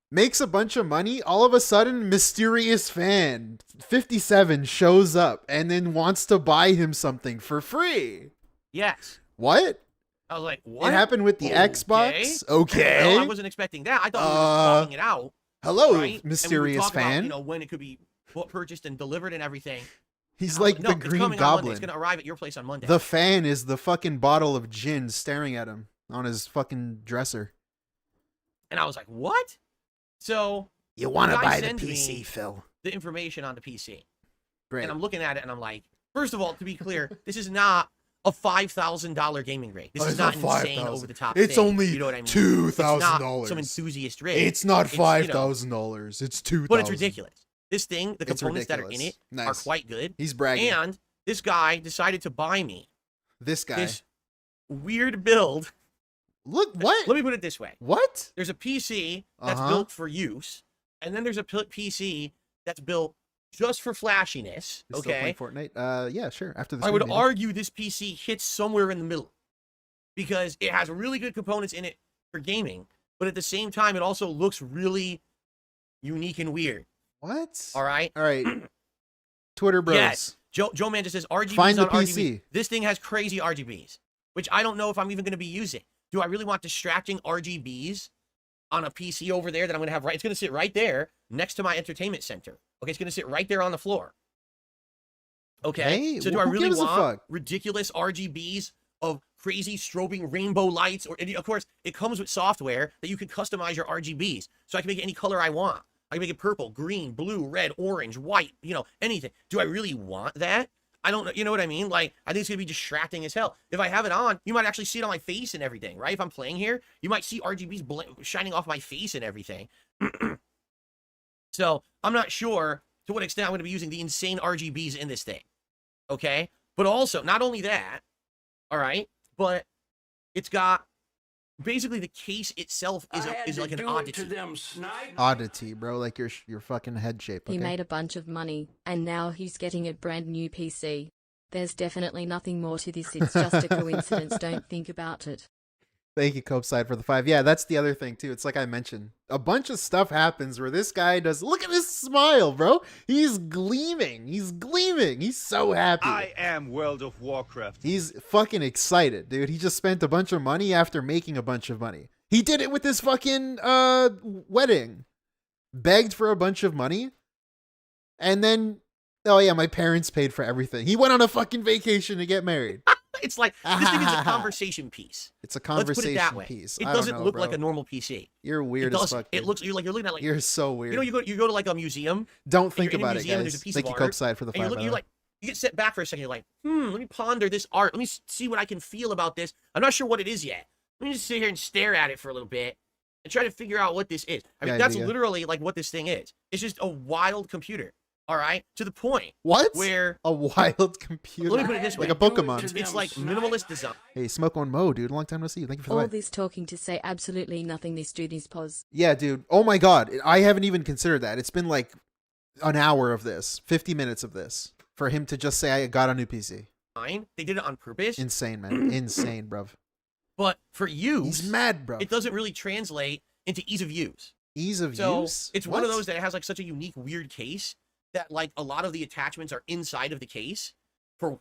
Makes a bunch of money. All of a sudden, mysterious fan 57 shows up and then wants to buy him something for free. Yes. What? I was like, what? It happened with the Xbox. Okay. No, I wasn't expecting that. I thought we were talking it out. Hello, right? And we mysterious were talking fan. about, you know, when it could be purchased and delivered and everything. He's I was like no, the it's Green coming on Monday. Goblin. It's going to arrive at your place on Monday. The fan is the fucking bottle of gin staring at him on his fucking dresser. And I was like, what? So you want to guy buy the sends me PC, Phil? The information on the PC. Great. And I'm looking at it and I'm like, first of all, to be clear, this is not a $5,000 gaming rig. This is not insane over the top. It's thing, only you know what I mean? $2,000. It's not some enthusiast rig. It's not you know, $5,000. It's $2,000. but it's ridiculous. This thing, the It's components that are in ridiculous. it Nice. are quite good. He's bragging. And this guy decided to buy me This guy. this weird build. Look, what? Let me put it this way. What? There's a PC that's built for use, and then there's a PC that's built just for flashiness, You're still okay, playing Fortnite? Yeah, sure. After this, I would argue this PC hits somewhere in the middle because it has really good components in it for gaming, but at the same time, it also looks really unique and weird. What? All right. Twitter bros. Yes. Joe Man just says RGBs Find the on RGB. PC. This thing has crazy RGBs, which I don't know if I'm even going to be using. Do I really want distracting RGBs on a PC over there that I'm going to have right? It's going to sit right there next to my entertainment center. Okay, it's going to sit right there on the floor. Okay, Hey, so do I who really gives a want fuck? ridiculous RGBs of crazy strobing rainbow lights? Or, and of course, it comes with software that you can customize your RGBs, so I can make it any color I want. I can make it purple, green, blue, red, orange, white, you know, anything. Do I really want that? I don't know. You know what I mean? Like, I think it's going to be distracting as hell. If I have it on, you might actually see it on my face and everything, right? If I'm playing here, you might see RGBs shining off my face and everything. So I'm not sure to what extent I'm going to be using the insane RGBs in this thing. Okay? But also, not only that, all right, but it's got basically the case itself is like an oddity. Oddity, bro. Like your fucking head shape. Okay? He made a bunch of money, and now he's getting a brand new PC. There's definitely nothing more to this, it's just a coincidence, don't think about it. Thank you, Copeside, for the 5. Yeah, that's the other thing, too. It's like I mentioned. A bunch of stuff happens where this guy does... Look at his smile, bro. He's gleaming. He's gleaming. He's so happy. I am World of Warcraft. He's fucking excited, dude. He just spent a bunch of money after making a bunch of money. He did it with his fucking wedding. Begged for a bunch of money. And then... Oh, yeah, my parents paid for everything. He went on a fucking vacation to get married. It's like, this thing is a conversation piece. It's a conversation Let's put it that way. piece. It I don't doesn't know, look bro. like a normal PC. You're weird as fuck. It looks, you're looking at like... You're so weird. You know, you go to like a museum. Don't think and you're in a about it, museum and guys. there's a piece Thank of you, art, Copeside, for the 5. you get set back for a second. You're like, let me ponder this art. Let me see what I can feel about this. I'm not sure what it is yet. Let me just sit here and stare at it for a little bit and try to figure out what this is. I mean, that's literally like what this thing is. It's just a wild computer. All right, to the point. What? Where a wild computer? Let me put it this way: like a Pokemon. It's like minimalist design. Hey, Smoke on Mo, dude. Long time no see. Thank you for the All light. this talking to say absolutely nothing. This dude is pos. Yeah, dude. Oh my god, I haven't even considered that. It's been like an hour of this, 50 minutes of this, for him to just say I got a new PC. They did it on purpose. Insane, man. Insane, bruv. But for use, he's mad, bro. It doesn't really translate into ease of use. Ease of so use. It's one of those that has like such a unique, weird case that like a lot of the attachments are inside of the case for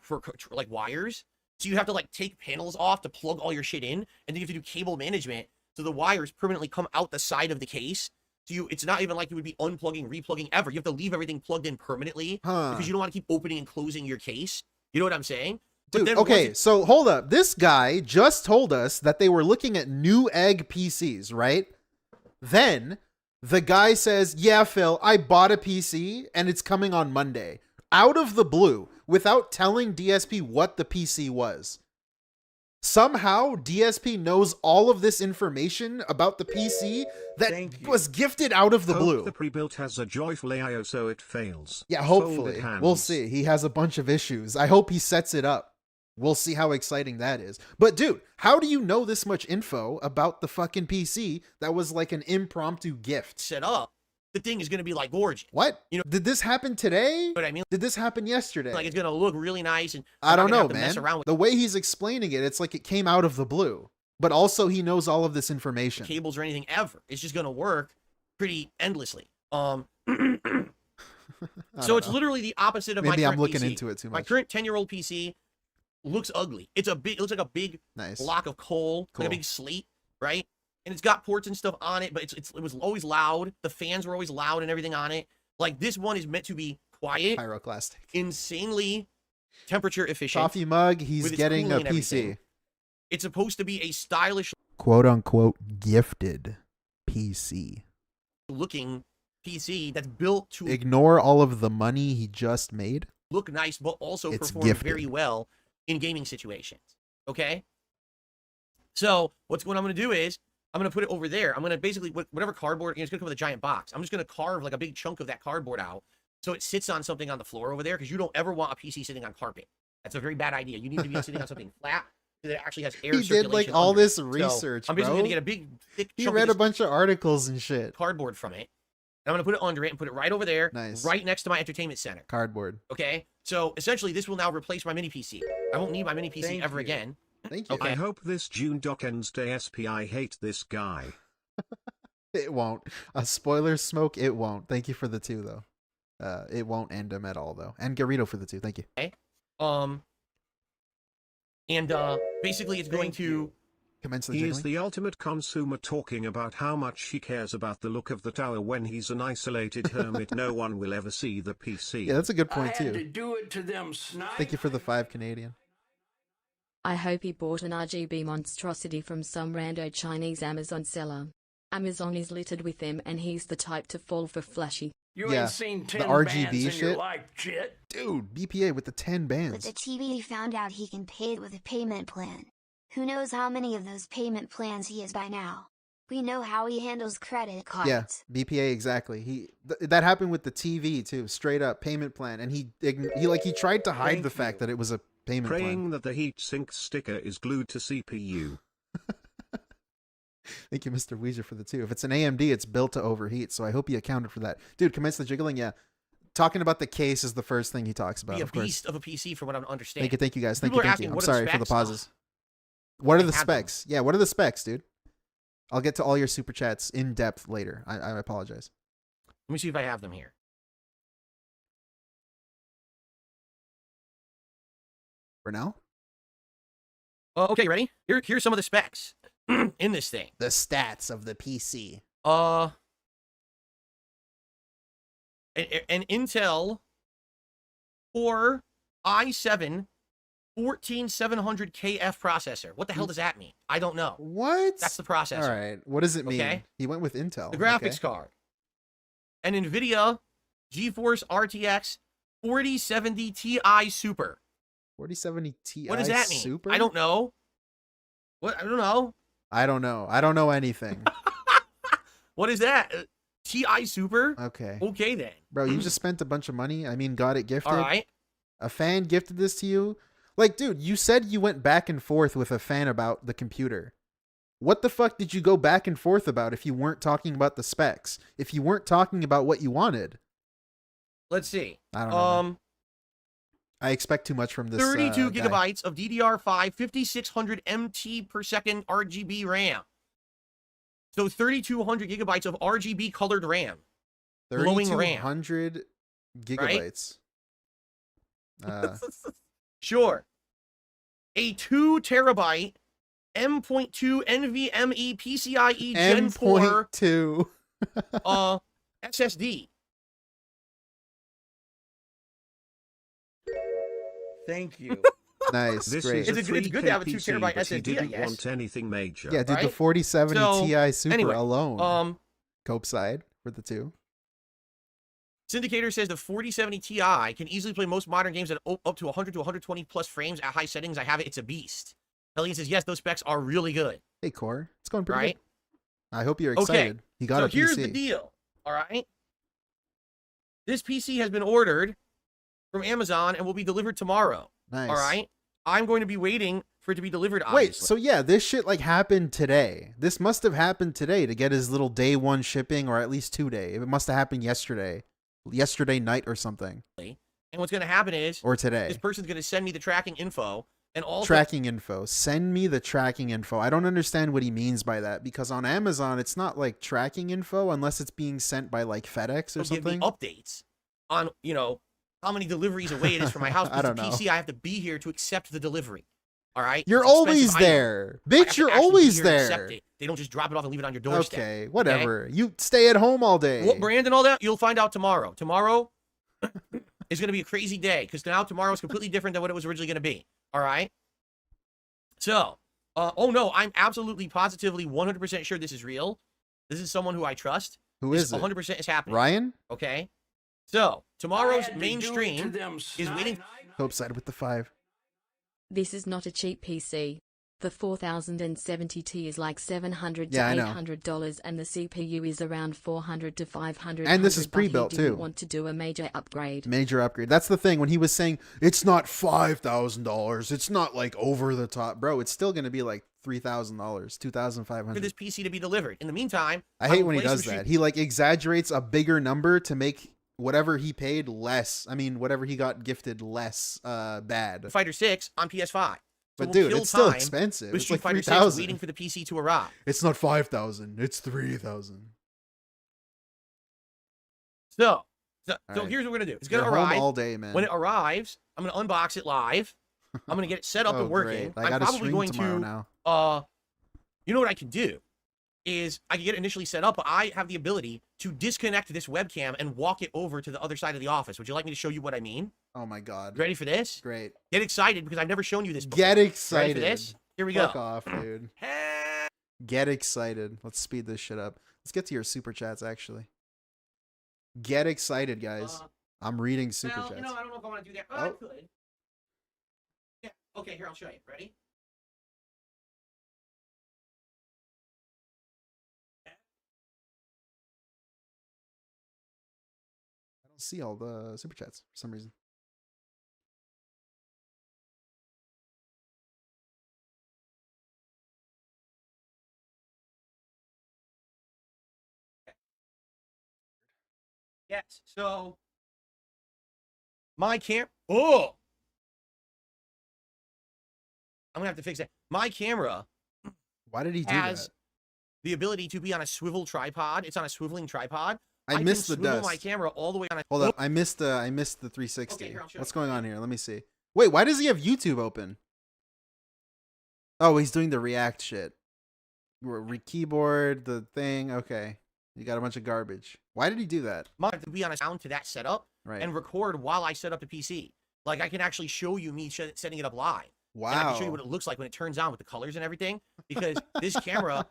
like wires. So you have to like take panels off to plug all your shit in, and then you have to do cable management so the wires permanently come out the side of the case. So it's not even like you would be unplugging, replugging ever. You have to leave everything plugged in permanently because you don't want to keep opening and closing your case. You know what I'm saying? Dude, okay, so hold up. This guy just told us that they were looking at new egg PCs, right? Then the guy says, yeah, Phil, I bought a PC and it's coming on Monday. Out of the blue, without telling DSP what the PC was. Somehow, DSP knows all of this information about the PC that was gifted out of the blue. The pre-built has a joyful IO so it fails. Yeah, hopefully. We'll see. He has a bunch of issues. I hope he sets it up. We'll see how exciting that is. But dude, how do you know this much info about the fucking PC that was like an impromptu gift? Set up. The thing is going to be like gorgeous. What? You know, did this happen today? What I mean? Did this happen yesterday? Like it's going to look really nice and I don't know, man. The way he's explaining it, it's like it came out of the blue. But also he knows all of this information. Cables or anything ever. It's just going to work pretty endlessly. So it's literally the opposite of my current Maybe I'm looking PC. into it too much. My current 10-year-old PC looks ugly. It looks like a big block of coal, like a big slate, right? And it's got ports and stuff on it, but it was always loud. The fans were always loud and everything on it. Like this one is meant to be quiet, pyroclastic, insanely temperature efficient. Coffee mug, he's getting a PC. It's supposed to be a stylish, quote unquote, gifted PC. Looking PC that's built to ignore all of the money he just made. Look nice, but also perform very well in gaming situations. Okay? So what I'm going to do is I'm going to put it over there. I'm going to basically, whatever cardboard, it's going to come with a giant box. I'm just going to carve like a big chunk of that cardboard out so it sits on something on the floor over there because you don't ever want a PC sitting on carpet. That's a very bad idea. You need to be sitting on something flat that actually has air circulation. He did like all this research, so I'm basically bro. going to get a big, thick He chunk read of a bunch of articles and shit. Cardboard from it. I'm going to put it under it and put it right over there, Nice. right next to my entertainment center. Cardboard. Okay? So essentially, this will now replace my mini PC. I won't need my mini PC ever again. Thank you. Okay. I hope this June doc ends DSP. I hate this guy. It won't. Spoiler smoke, it won't. Thank you for the 2, though. It won't end him at all, though. And Garrido for the 2. Thank you. Okay. And basically, it's going to commence the He jiggling. is the ultimate consumer, talking about how much he cares about the look of the tower when he's an isolated hermit. No one will ever see the PC. Yeah, that's a good point, I had too. to do it to them snipe. Thank you for the 5 Canadian. I hope he bought an RGB monstrosity from some rando Chinese Amazon seller. Amazon is littered with them, and he's the type to fall for flashy. You Yeah, ain't seen the 10 RGB bands in shit. your life, shit. Dude, BPA with the 10 With bands. the TV, he found out he can pay it with a payment plan. Who knows how many of those payment plans he has by now? We know how he handles credit cards. Yeah, BPA exactly. That happened with the TV too. Straight up payment plan, and he tried to hide the fact that it was a payment Praying plan. that the heatsink sticker is glued to CPU. Thank you, Mr. Weezer, for the 2. If it's an AMD, it's built to overheat, so I hope he accounted for that. Dude, commence the jiggling. Yeah, talking about the case is the first thing he talks about. be a Of course. beast of a PC, from what I understand. Thank you guys. Thank People you. are Thank you. asking, I'm what are the sorry for the specs? pauses. What are the have them. specs? Yeah, what are the specs, dude? I'll get to all your super chats in depth later. I apologize. Let me see if I have them here. For now, Okay, ready? Here's some of the specs in this thing. The stats of the PC. An Intel Core i7 14700KF processor. What the hell does that mean? I don't know. what? That's the processor. All right. What does it mean? Okay. He went with Intel. The graphics card. An NVIDIA GeForce RTX 4070 Ti Super. 4070 Ti. What does that mean? Super? I don't know. What? I don't know. I don't know. I don't know anything. What is that? Ti Super? Okay. Okay then. Bro, you just spent a bunch of money. I mean, got it gifted. All right. A fan gifted this to you. Like, dude, you said you went back and forth with a fan about the computer. What the fuck did you go back and forth about if you weren't talking about the specs? If you weren't talking about what you wanted? Let's see. I don't know. Man. I expect too much from this 32 guy. gigabytes of DDR5 5600 MT per second RGB RAM. So 3200 gigabytes of RGB colored RAM. Glowing RAM. 3200 gigabytes. Sure. A 2 terabyte M.2 NVMe PCIe Gen 4 M.2 SSD. Thank you. Nice. This great. is It's good to have a 2 PC, terabyte but he SSD, I didn't guess. want anything major. Yeah, dude, right? the 4070 So, Ti Super anyway, alone. Cope side for the 2. Syndicator says the 4070 Ti can easily play most modern games at up to 100 to 120 plus frames at high settings. I have it. It's a beast. Hellion says, yes, those specs are really good. Hey, Core. It's going pretty Right? good. I hope you're excited. Okay. He got so a PC. here's the deal. All right. This PC has been ordered from Amazon and will be delivered tomorrow. Nice. All right. I'm going to be waiting for it to be delivered. Wait, Obviously. so yeah, this shit like happened today. This must have happened today to get his little day 1 shipping, or at least 2 day. It must have happened yesterday night or something. And what's going to happen is, Or today. this person's going to send me the tracking info and also Tracking info. Send me the tracking info. I don't understand what he means by that, because on Amazon it's not like tracking info unless it's being sent by like FedEx or They'll give something. me updates on, how many deliveries away it is from my house. I Because don't the PC, I have to be here to accept the delivery. All right? You're It's expensive. always I know. there. I have Bitch, to you're actually be always here to accept there. it. They don't just drop it off and leave it on your doorstep. Okay, whatever. You stay at home all day. What brand and all that, you'll find out tomorrow. Tomorrow is going to be a crazy day, because now tomorrow is completely different than what it was originally going to be. All right? So, oh no, I'm absolutely, positively, 100% sure this is real. This is someone who I trust. Who is it? 100% is happening. Ryan? Okay? So, tomorrow's I had to main do it stream to them is waiting. Hope side with the 5. This is not a cheap PC. The 4070T is like $700 to Yeah, I know. $800, and the CPU is around $400 to $500. And this is but he pre-built, didn't too. Want to do a major upgrade. Major upgrade. That's the thing. When he was saying it's not $5,000, it's not like over the top, bro. It's still going to be like $3,000, $2,500 for this PC to be delivered. In the meantime, I hate will when he play some does that. Street- He like exaggerates a bigger number to make whatever he paid less. I mean, whatever he got gifted less bad. Fighter 6 on PS5. So But we'll dude, kill it's still time expensive. with It's Street like Fighter 6 $3,000. waiting for the PC to arrive. It's not 5,000. It's 3,000. So right. here's what we're gonna do. It's gonna You're home arrive all day, man. When it arrives, I'm gonna unbox it live. I'm gonna get it set up Oh, and working. great. I I'm gotta probably stream going tomorrow to now. You know what I can do is I can get it initially set up, but I have the ability to disconnect this webcam and walk it over to the other side of the office. Would you like me to show you what I mean? Oh my god. Ready for this? Great. Get excited because I've never shown you this before. Get excited. Ready for this? Here we Fuck go. off, dude. Get excited. Let's speed this shit up. Let's get to your super chats, actually. Get excited, guys. I'm reading super Well, chats. you know, I don't know if I want to do that. Oh. I could. Yeah. Okay, here, I'll show you. Ready? I don't see all the super chats for some reason. Yes. So my Oh, I'm gonna have to fix that. My camera. Why did he do has that? the ability to be on a swivel tripod. It's on a swiveling tripod. I missed the can swivel dust. my camera all the way on a. Hold up. I missed the 360. Okay, here, I'll show What's you. going on here? Let me see. Wait, why does he have YouTube open? Oh, he's doing the React shit. Keyboard, the thing. Okay. You got a bunch of garbage. Why did he do that? I have to be on a sound to that setup Right. and record while I set up the PC. Like I can actually show you me setting it up live. Wow. And I can show you what it looks like when it turns on with the colors and everything. Because this camera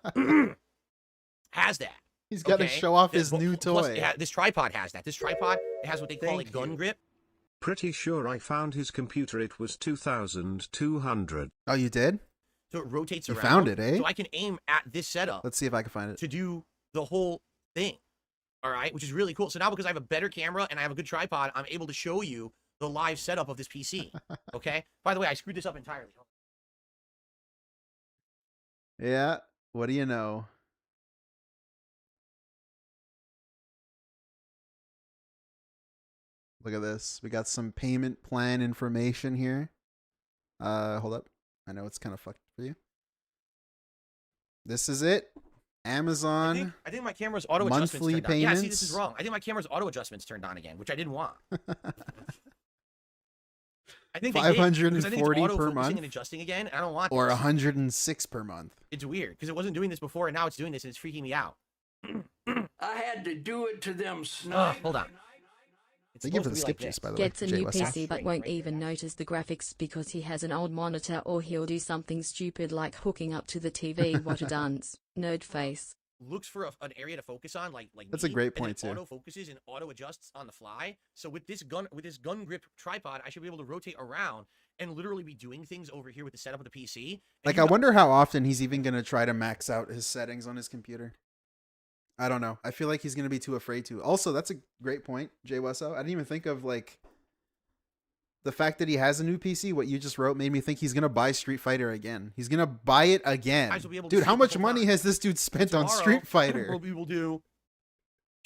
has that. He's got to show off his new Plus, toy. this tripod has that. This tripod, it has what they call a Thank gun you. grip. Pretty sure I found his computer. It was 2,200. Oh, you did? So it rotates You around. found it, eh? So I can aim at this setup Let's see if I can find it. to do the whole thing. All right, which is really cool. So now because I have a better camera and I have a good tripod, I'm able to show you the live setup of this PC. Okay? By the way, I screwed this up entirely. Yeah. What do you know? Look at this. We got some payment plan information here. Hold up. I know it's kind of fucked for you. This is it. Amazon. I think my camera's auto monthly adjustments turned on. Yeah, see, this payments. is wrong. I think my camera's auto adjustments turned on again, which I didn't want. I think they did, because I think it's 540 per auto-focusing month? and adjusting again, and I don't want Or this. 106 per month. It's weird because it wasn't doing this before, and now it's doing this, and it's freaking me out. I had to do it to them Ugh, snide. hold on. It's Thank you for the supposed to skip be like juice, this. by the Gets way. a Jay new Wessel. PC but won't even notice the graphics because he has an old monitor, or he'll do something stupid like hooking up to the TV. What a dunce. Nerd face. Looks for an area to focus on, like That's a me, great and then point, too. Auto focuses and auto adjusts on the fly. So with this gun grip tripod, I should be able to rotate around and literally be doing things over here with the setup of the PC. And Like, you I know- wonder how often he's even going to try to max out his settings on his computer. I don't know. I feel like he's going to be too afraid to. Also, that's a great point, Jay Wesso. I didn't even think of, like, the fact that he has a new PC. What you just wrote made me think he's going to buy Street Fighter again. He's going to buy it again. Guys will be able to Dude, see how the much whole money time. has this dude spent on Tomorrow, Street Fighter? We will do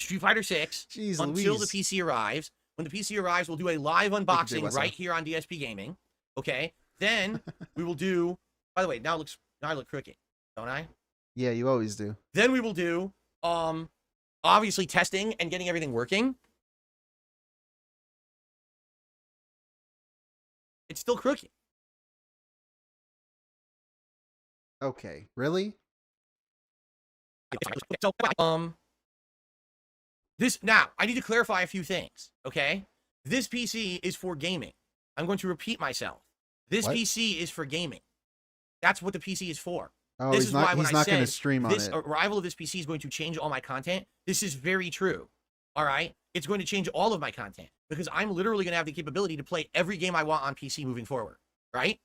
Street Fighter 6 Jeez until Louise. the PC arrives. When the PC arrives, we'll do a live Jay unboxing Wesso. right here on DSP Gaming. Okay. Then we will do. By the way, now I look crooked, don't I? Yeah, you always do. Then we will do obviously testing and getting everything working. It's still crooked. Okay, really? So this now I need to clarify a few things, okay? This PC is for gaming. I'm going to repeat myself. This What? PC is for gaming. That's what the PC is for. Oh, This he's is not. why when He's I not going to said stream on this it. arrival of this PC is going to change all my content. This is very true. All right, it's going to change all of my content because I'm literally going to have the capability to play every game I want on PC moving forward. Right?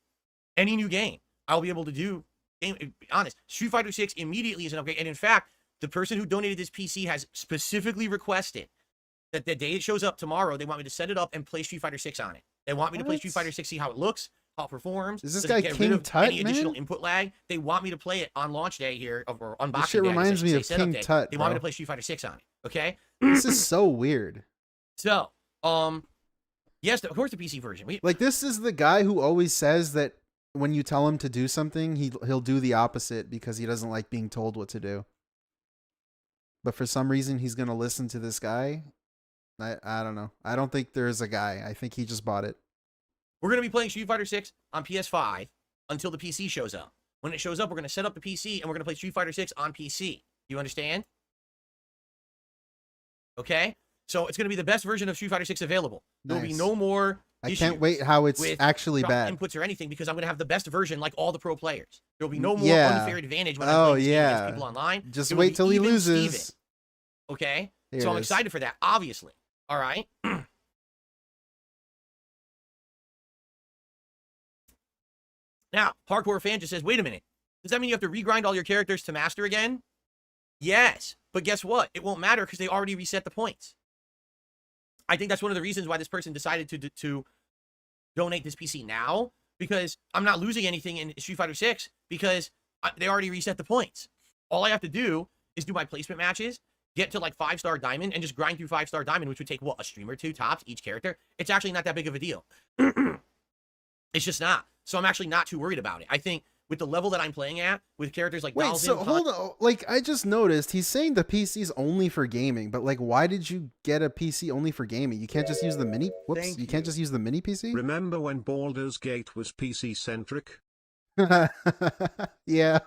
Any new game, I'll be able to do. Be honest, Street Fighter 6 immediately is an upgrade, and in fact, the person who donated this PC has specifically requested that the day it shows up tomorrow, they want me to set it up and play Street Fighter 6 on it. They want me to play Street Fighter 6, see how it looks, how it performs. Is this does guy it get rid King of Tut, any additional man? input lag? They want me to play it on launch day here, or unboxing This shit day, I guess I reminds should me say, of setup King day. Tut, They want me bro. to play Street Fighter 6 on it. Okay. This is so weird. So, yes, of course the PC version. Like, this is the guy who always says that when you tell him to do something, he'll do the opposite because he doesn't like being told what to do. But for some reason, he's gonna listen to this guy. I don't know. I don't think there's a guy. I think he just bought it. We're going to be playing Street Fighter 6 on PS5 until the PC shows up. When it shows up, we're going to set up the PC and we're going to play Street Fighter 6 on PC. You understand? Okay? So it's going to be the best version of Street Fighter 6 available. There'll be no more I can't wait how it's with actually drop bad. inputs or anything because I'm going to have the best version like all the pro players. There'll be no more Yeah. unfair advantage when I'm playing this game against people online. Just It'll wait be till he even loses. Steven. Okay? Here So it I'm is. excited for that, obviously. All right? Now, Hardcore Fan just says, wait a minute. Does that mean you have to regrind all your characters to master again? Yes. But guess what? It won't matter because they already reset the points. I think that's one of the reasons why this person decided to donate this PC now, because I'm not losing anything in Street Fighter 6 because they already reset the points. All I have to do is do my placement matches, get to like 5-star diamond, and just grind through 5-star diamond, which would take, what, a stream or two tops each character? It's actually not that big of a deal. It's just not. So I'm actually not too worried about it. I think with the level that I'm playing at, with characters like Wait, Dalvin, so hold on. Like, I just noticed he's saying the PC's only for gaming, but like, why did you get a PC only for gaming? You can't just use the mini. Whoops, you can't just use the mini PC. Remember when Baldur's Gate was PC centric? Yeah,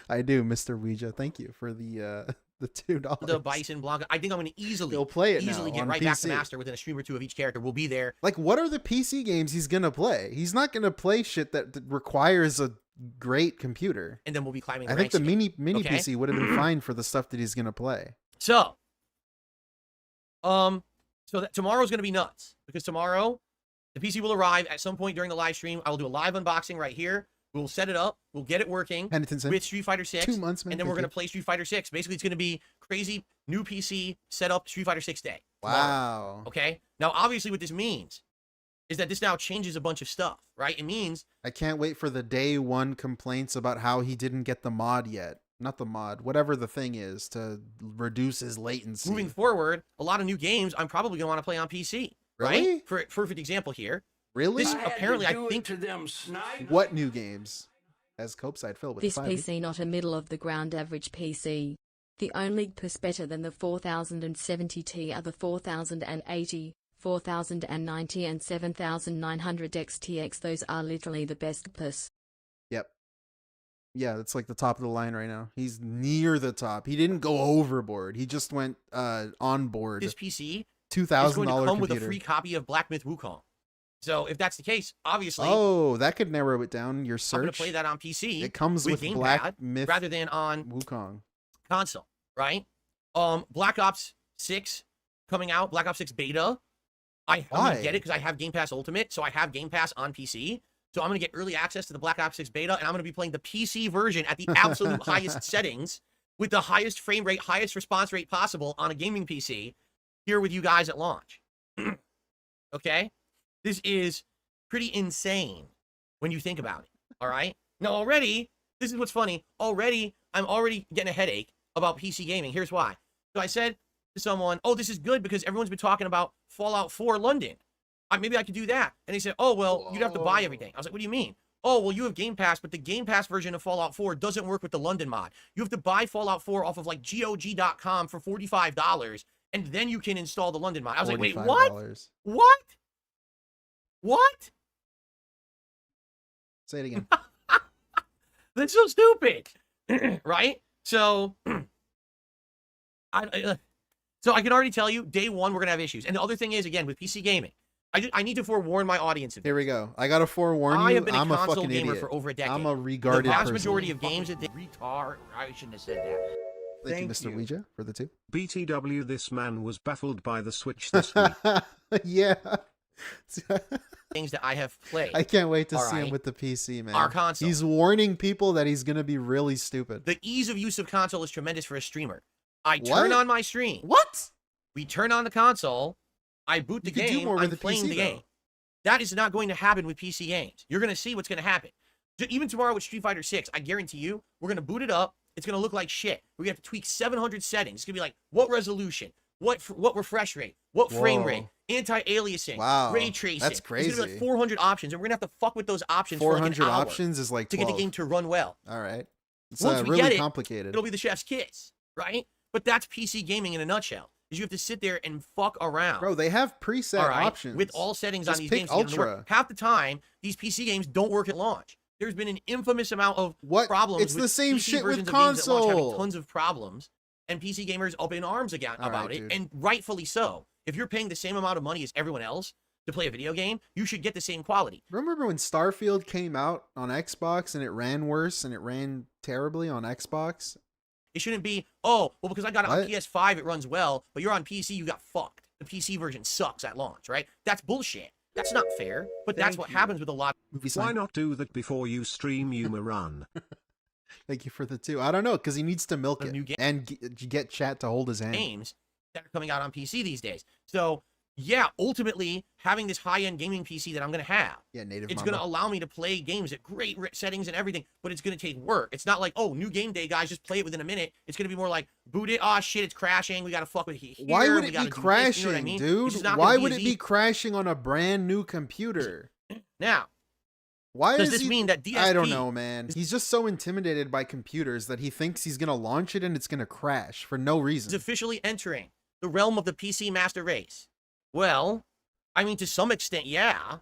I do, Mr. Ouija. Thank you for the $2. the Bison Blanca. I think I'm going to He'll play it easily now get on right back to PC. master within a stream or two of each character. We'll be there. Like, what are the PC games he's gonna play? He's not gonna play shit that requires a great computer. And then we'll be climbing. I think the mini okay? PC would have been fine for the stuff that he's gonna play. So, tomorrow's going to be nuts because tomorrow the PC will arrive at some point during the live stream. I will do a live unboxing right here. We'll set it up. We'll get it working with Street Fighter 6. 2 months, man. And then we're going to play Street Fighter 6. Basically, it's going to be crazy new PC setup Street Fighter 6 day. Tomorrow. Wow. Okay. Now, obviously, what this means is that this now changes a bunch of stuff, right? It means I can't wait for the day one complaints about how he didn't get the mod yet. Not the mod, whatever the thing is to reduce his latency. moving forward, a lot of new games I'm probably going to want to play on PC. Really? Right? For perfect example here. Really? This apparently, I think. To them, Snipe. What new games? As Copeside Phil with This 5. PC not a middle of the ground average PC. The only PS better than the 4070 Ti are the 4080, 4090 and 7900 XTX. Those are literally the best PS. Yep. Yeah, it's like the top of the line right now. He's near the top. He didn't go overboard. He just went on board. This PC $2,000 is going to come computer. with a free copy of Black Myth Wukong. So if that's the case, obviously, Oh, that could narrow it down. Your I'm search. going to play that on PC. It comes with Gamepad Black Myth rather than on Wukong. console, right? Black Ops 6 coming out, Black Ops 6 beta. I'm going to get it because I have Game Pass Ultimate, so I have Game Pass on PC. So I'm going to get early access to the Black Ops 6 beta, and I'm going to be playing the PC version at the absolute highest settings with the highest frame rate, highest response rate possible on a gaming PC here with you guys at launch. Okay? This is pretty insane when you think about it, all right? Now, already, this is what's funny. I'm already getting a headache about PC gaming. Here's why. So I said to someone, oh, this is good because everyone's been talking about Fallout 4 London. Maybe I could do that. And they said, oh, well, you'd have to buy everything. I was like, what do you mean? Oh, well, you have Game Pass, but the Game Pass version of Fallout 4 doesn't work with the London mod. You have to buy Fallout 4 off of like GOG.com for $45, and then you can install the London mod. I was like, wait, what? What? What? Say it again. That's so stupid, right? So, so I can already tell you, day one, we're going to have issues. And the other thing is, again, with PC gaming, I need to forewarn my audience of this. Here we go. I got to forewarn you. I have been I'm a a console fucking gamer idiot. for over a decade. I'm a regarded The vast person. majority of games that they retard. I shouldn't have said that. Thank you, Mr. Ouija, for the 2. BTW, this man was baffled by the Switch this week. Yeah. Things that I have played. I can't wait to All see him right. with the PC, man. Our console. He's warning people that he's going to be really stupid. The ease of use of console is tremendous for a streamer. I turn on my stream. What? We turn on the console. I boot the You could do game. more with I'm the playing PC, the though. game. That is not going to happen with PC games. You're going to see what's going to happen. Even tomorrow with Street Fighter 6, I guarantee you, we're going to boot it up. It's going to look like shit. We're going to have to tweak 700 settings. It's going to be like, what resolution? What refresh rate? What frame rate? Anti-aliasing? Wow. Ray tracing? That's crazy. It's going to be like 400 options, and we're going to have to fuck with those options for like 400 an hour options is like 12. to get the game to run well. All right. It's Once we really get it, complicated. It'll be the chef's kiss, right? But that's PC gaming in a nutshell. Is you have to sit there and fuck around. Bro, they have preset options. With all settings Just on these pick games. To get them to Ultra. work. Half the time, these PC games don't work at launch. There's been an infamous amount of problems. It's with the same PC shit with versions of games at launch having console. tons of problems, and PC gamers up in arms about right, it, dude. and rightfully so. If you're paying the same amount of money as everyone else to play a video game, you should get the same quality. Remember when Starfield came out on Xbox and it ran worse and it ran terribly on Xbox? It shouldn't be, oh, well, because I got it on What? PS5, it runs well, but you're on PC, you got fucked. The PC version sucks at launch, right? That's bullshit. That's not fair, but that's what happens with a lot of movies. Why not do that before you stream Run? Thank you for the 2. I don't know, because he needs to milk it new game. and get chat to hold his hand. games that are coming out on PC these days. So, yeah, ultimately, having this high-end gaming PC that I'm going to have, native it's mama. going to allow me to play games at great settings and everything, but it's going to take work. It's not like, oh, new game day, guys, just play it within a minute. It's going to be more like, boot it, oh, shit, it's crashing, we got to fuck with it here. Why would we it gotta be do this, crashing, you know what I mean? dude? It's just not Why gonna would as it be crashing on a brand new computer? Now, why does is this he... mean that DSP... I don't know, man. He's just so intimidated by computers that he thinks he's going to launch it and it's going to crash for no is reason. officially entering the realm of the PC master race. Well, I mean, to some extent, yeah,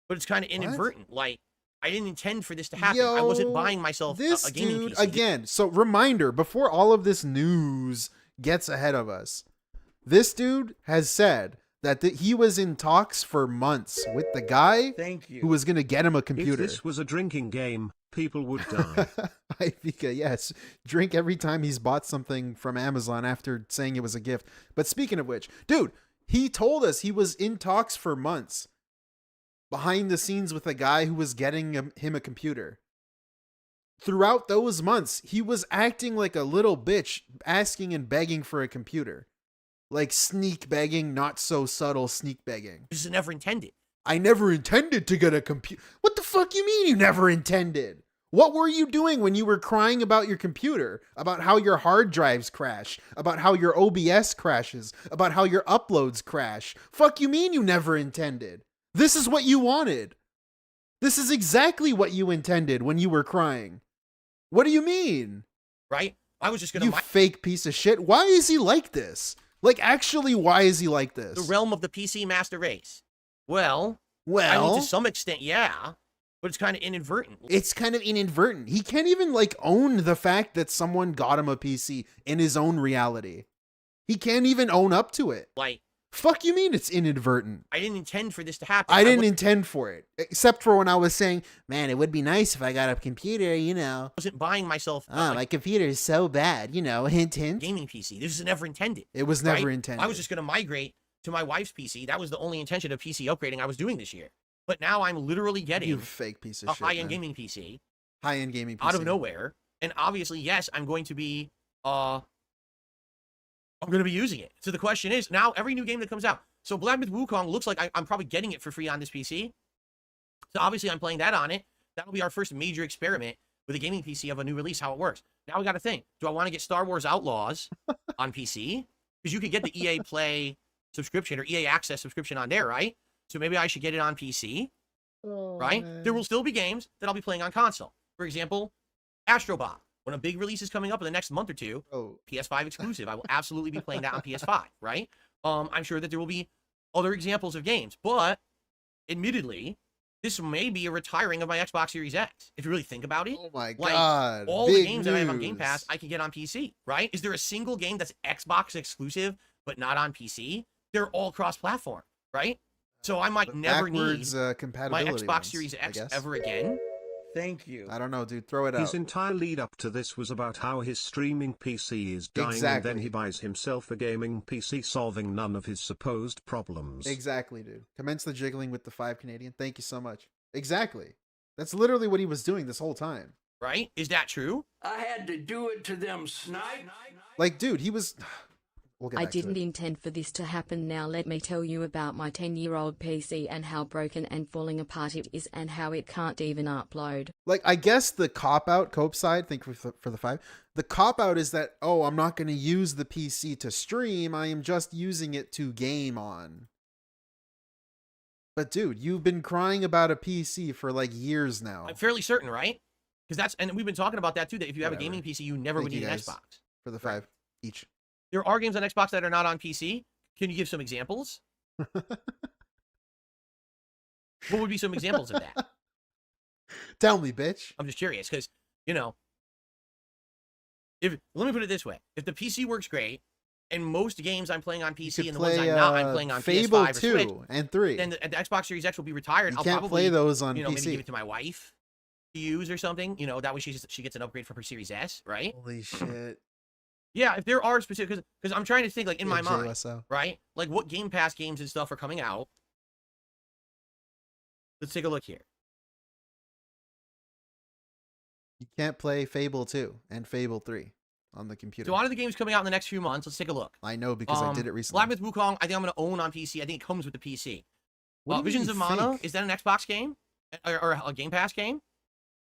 but it's kind of inadvertent. Like, I didn't intend for this to happen. I wasn't buying myself this a gaming dude, PC. again, so reminder, before all of this news gets ahead of us, this dude has said that he was in talks for months with the guy who was going to get him a computer. If this was a drinking game, people would die. Ivika, yes. Drink every time he's bought something from Amazon after saying it was a gift. But speaking of which, dude, he told us he was in talks for months behind the scenes with a guy who was getting him a computer. Throughout those months, he was acting like a little bitch, asking and begging for a computer. Like sneak begging, not so subtle sneak begging. This is never intended. I never intended to get a computer. What the fuck you mean you never intended? What were you doing when you were crying about your computer? About how your hard drives crash? About how your OBS crashes? About how your uploads crash? Fuck you mean you never intended? This is what you wanted. This is exactly what you intended when you were crying. What do you mean? Right? I was just going to... You fake piece of shit. Why is he like this? Like, actually, why is he like this? The realm of the PC master race. Well, I mean, to some extent, yeah, but it's kind of inadvertent. It's kind of inadvertent. He can't even, like, own the fact that someone got him a PC in his own reality. He can't even own up to it. Like, fuck you mean it's inadvertent? I didn't intend for this to happen. I didn't intend for it. Except for when I was saying, man, it would be nice if I got a computer, you know. I wasn't buying myself... my computer is so bad, you know, hint, hint. Gaming PC. This was never intended. It was never intended. I was just going to migrate to my wife's PC. That was the only intention of PC upgrading I was doing this year. But now I'm literally getting... You fake piece of shit, man. high-end gaming PC. High-end gaming PC. Out of nowhere. And obviously, yes, I'm going to be... I'm going to be using it. So the question is, now every new game that comes out... So Black Myth Wukong looks like I'm probably getting it for free on this PC. So obviously I'm playing that on it. That'll be our first major experiment with a gaming PC of a new release, how it works. Now we got to think, do I want to get Star Wars Outlaws on PC? Because you could get the EA Play subscription or EA Access subscription on there, right? So maybe I should get it on PC, right? Man. There will still be games that I'll be playing on console. For example, Astro Bot. When a big release is coming up in the next month or two, PS5 exclusive, I will absolutely be playing that on PS5, right? I'm sure that there will be other examples of games, but admittedly, this may be a retiring of my Xbox Series X. If you really think about it. Oh my like, God. all Big the games that I have on Game news. Pass, I can get on PC, right? Is there a single game that's Xbox exclusive, but not on PC? They're all cross-platform, right? So I might never need my compatibility Xbox ones, Series I X guess. ever again. Thank you. I don't know, dude. Throw it out. His entire lead up to this was about how his streaming PC is dying and then he buys himself a gaming PC, solving none of his supposed problems. Exactly, dude. Commence the jiggling with the 5 Canadian. Thank you so much. Exactly. That's literally what he was doing this whole time. Right? Is that true? I had to do it to them snipe. Like, dude, he was... We'll get I back to didn't it. intend for this to happen. Now let me tell you about my 10-year-old PC and how broken and falling apart it is and how it can't even upload. Like, I guess the cope side, think for the 5, the cop out is that, oh, I'm not going to use the PC to stream. I am just using it to game on. But dude, you've been crying about a PC for like years now. I'm fairly certain, right? Because that's, and we've been talking about that too, that if you have a gaming PC, you never would Thank need you an guys Xbox. for the 5 each. There are games on Xbox that are not on PC. Can you give some examples? What would be some examples of that? Tell me, bitch. I'm just curious because, you know, if let me put it this way: if the PC works great, and most games I'm playing on PC and the ones I'm not, I'm playing on Fable PS5 or 2 Switch, and 3. then the Xbox Series X will be retired. You I'll can't probably play those on maybe PC. give it to my wife to use or something. You know, that way she gets an upgrade from her Series S, right? Holy shit. Yeah, if there are specific, because I'm trying to think like in my mind, JSO. right? Like what Game Pass games and stuff are coming out. Let's take a look here. You can't play Fable 2 and Fable 3 on the computer. So out of the games coming out in the next few months, let's take a look. I know because I did it recently. Black Myth Wukong, I think I'm going to own on PC. I think it comes with the PC. What do you Visions mean of Mana, fake? is that an Xbox game? Or a Game Pass game?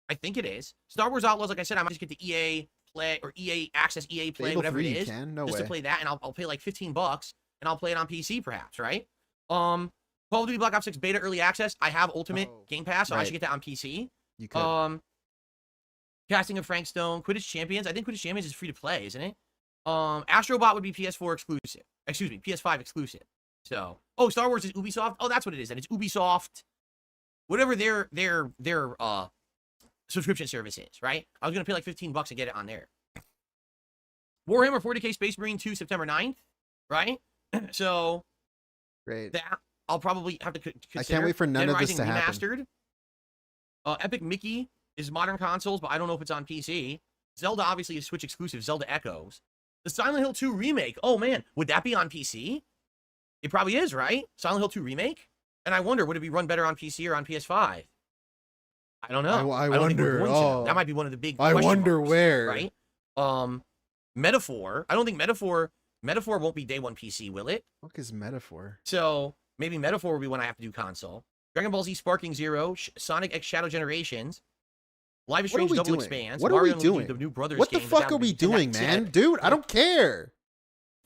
I think it is. Star Wars Outlaws, like I said, I might just get the EA Play or EA Access, EA Play, Fable whatever 3 it you is. can? No just way. to play that, and I'll pay like $15, and I'll play it on PC perhaps, right? Call of Duty Black Ops 6 Beta Early Access. I have Ultimate Game Pass, so I right. should get that on PC. You could. Casting of Frank Stone, Quidditch Champions. I think Quidditch Champions is free to play, isn't it? Astrobot would be PS4 exclusive. Excuse me, PS5 exclusive. So, Star Wars is Ubisoft. Oh, that's what it is. And it's Ubisoft, whatever their subscription service is, right? I was gonna pay like $15 and get it on there. Warhammer 40K Space Marine 2 September 9th, right? So, great. That I'll probably have to consider. I can't wait for none Dead of this Rising to happen. Remastered. Epic Mickey is modern consoles, but I don't know if it's on PC. Zelda obviously is Switch exclusive. Zelda Echoes. The Silent Hill 2 remake. Oh man, would that be on PC? It probably is, right? Silent Hill 2 remake. And I wonder, would it be run better on PC or on PS5? I don't know. I don't think we're wonder. going to know. Oh. That might be one of the big. I question wonder marks, where. Right? Metaphor. I don't think Metaphor won't be day one PC, will it? What is Metaphor? So maybe Metaphor will be when I have to do console. Dragon Ball Z Sparking Zero, Sonic X Shadow Generations, Life is What are Strange we Double doing? Expands. What are we Mario and Luigi, doing? The new Brothers What the game, but fuck that are would we be- doing, man? Dude, I don't care.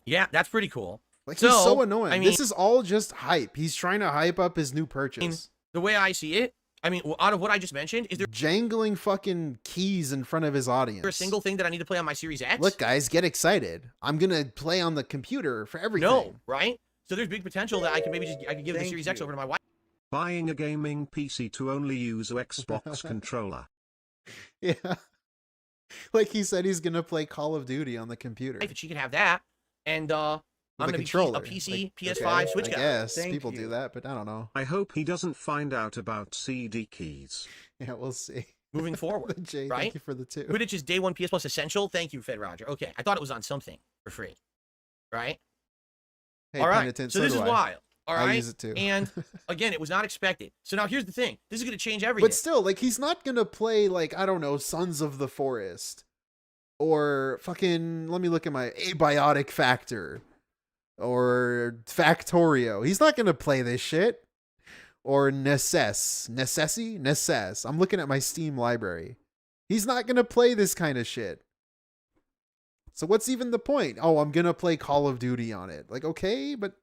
Yeah, that's pretty cool. Like, he's so annoying. I mean, This is all just hype. He's trying to hype up his new purchase. the way I see it, I mean, out of what I just mentioned, is there Jangling fucking keys in front of his audience. a single thing that I need to play on my Series X? Look, guys, get excited. I'm gonna play on the computer for everything. No, right? So there's big potential that I can maybe I can give the Thank Series X you. over to my wife. Buying a gaming PC to only use a Xbox controller. Yeah. Like he said he's gonna play Call of Duty on the computer. If she can have that, and I'm With a gonna be controller. a PC, Like, PS5 okay, Switch I guy. guess people do that, but I don't know. I hope he doesn't find out about CD keys. Yeah, we'll see. Moving forward, Jay, right? thank you for the 2. Quidditch is day one PS Plus Essential. Thank you, Fed Roger. Okay, I thought it was on something for free, right? Hey, All right. Penitent, So this do is I. wild. All I right. use it too. And again, it was not expected. So now here's the thing. This is going to change everything. But still, like, he's not gonna play, like, I don't know, Sons of the Forest. Or fucking, let me look at my Abiotic Factor. Or Factorio. He's not gonna play this shit. Or Necess. I'm looking at my Steam library. He's not gonna play this kind of shit. So what's even the point? Oh, I'm gonna play Call of Duty on it. Like, okay, but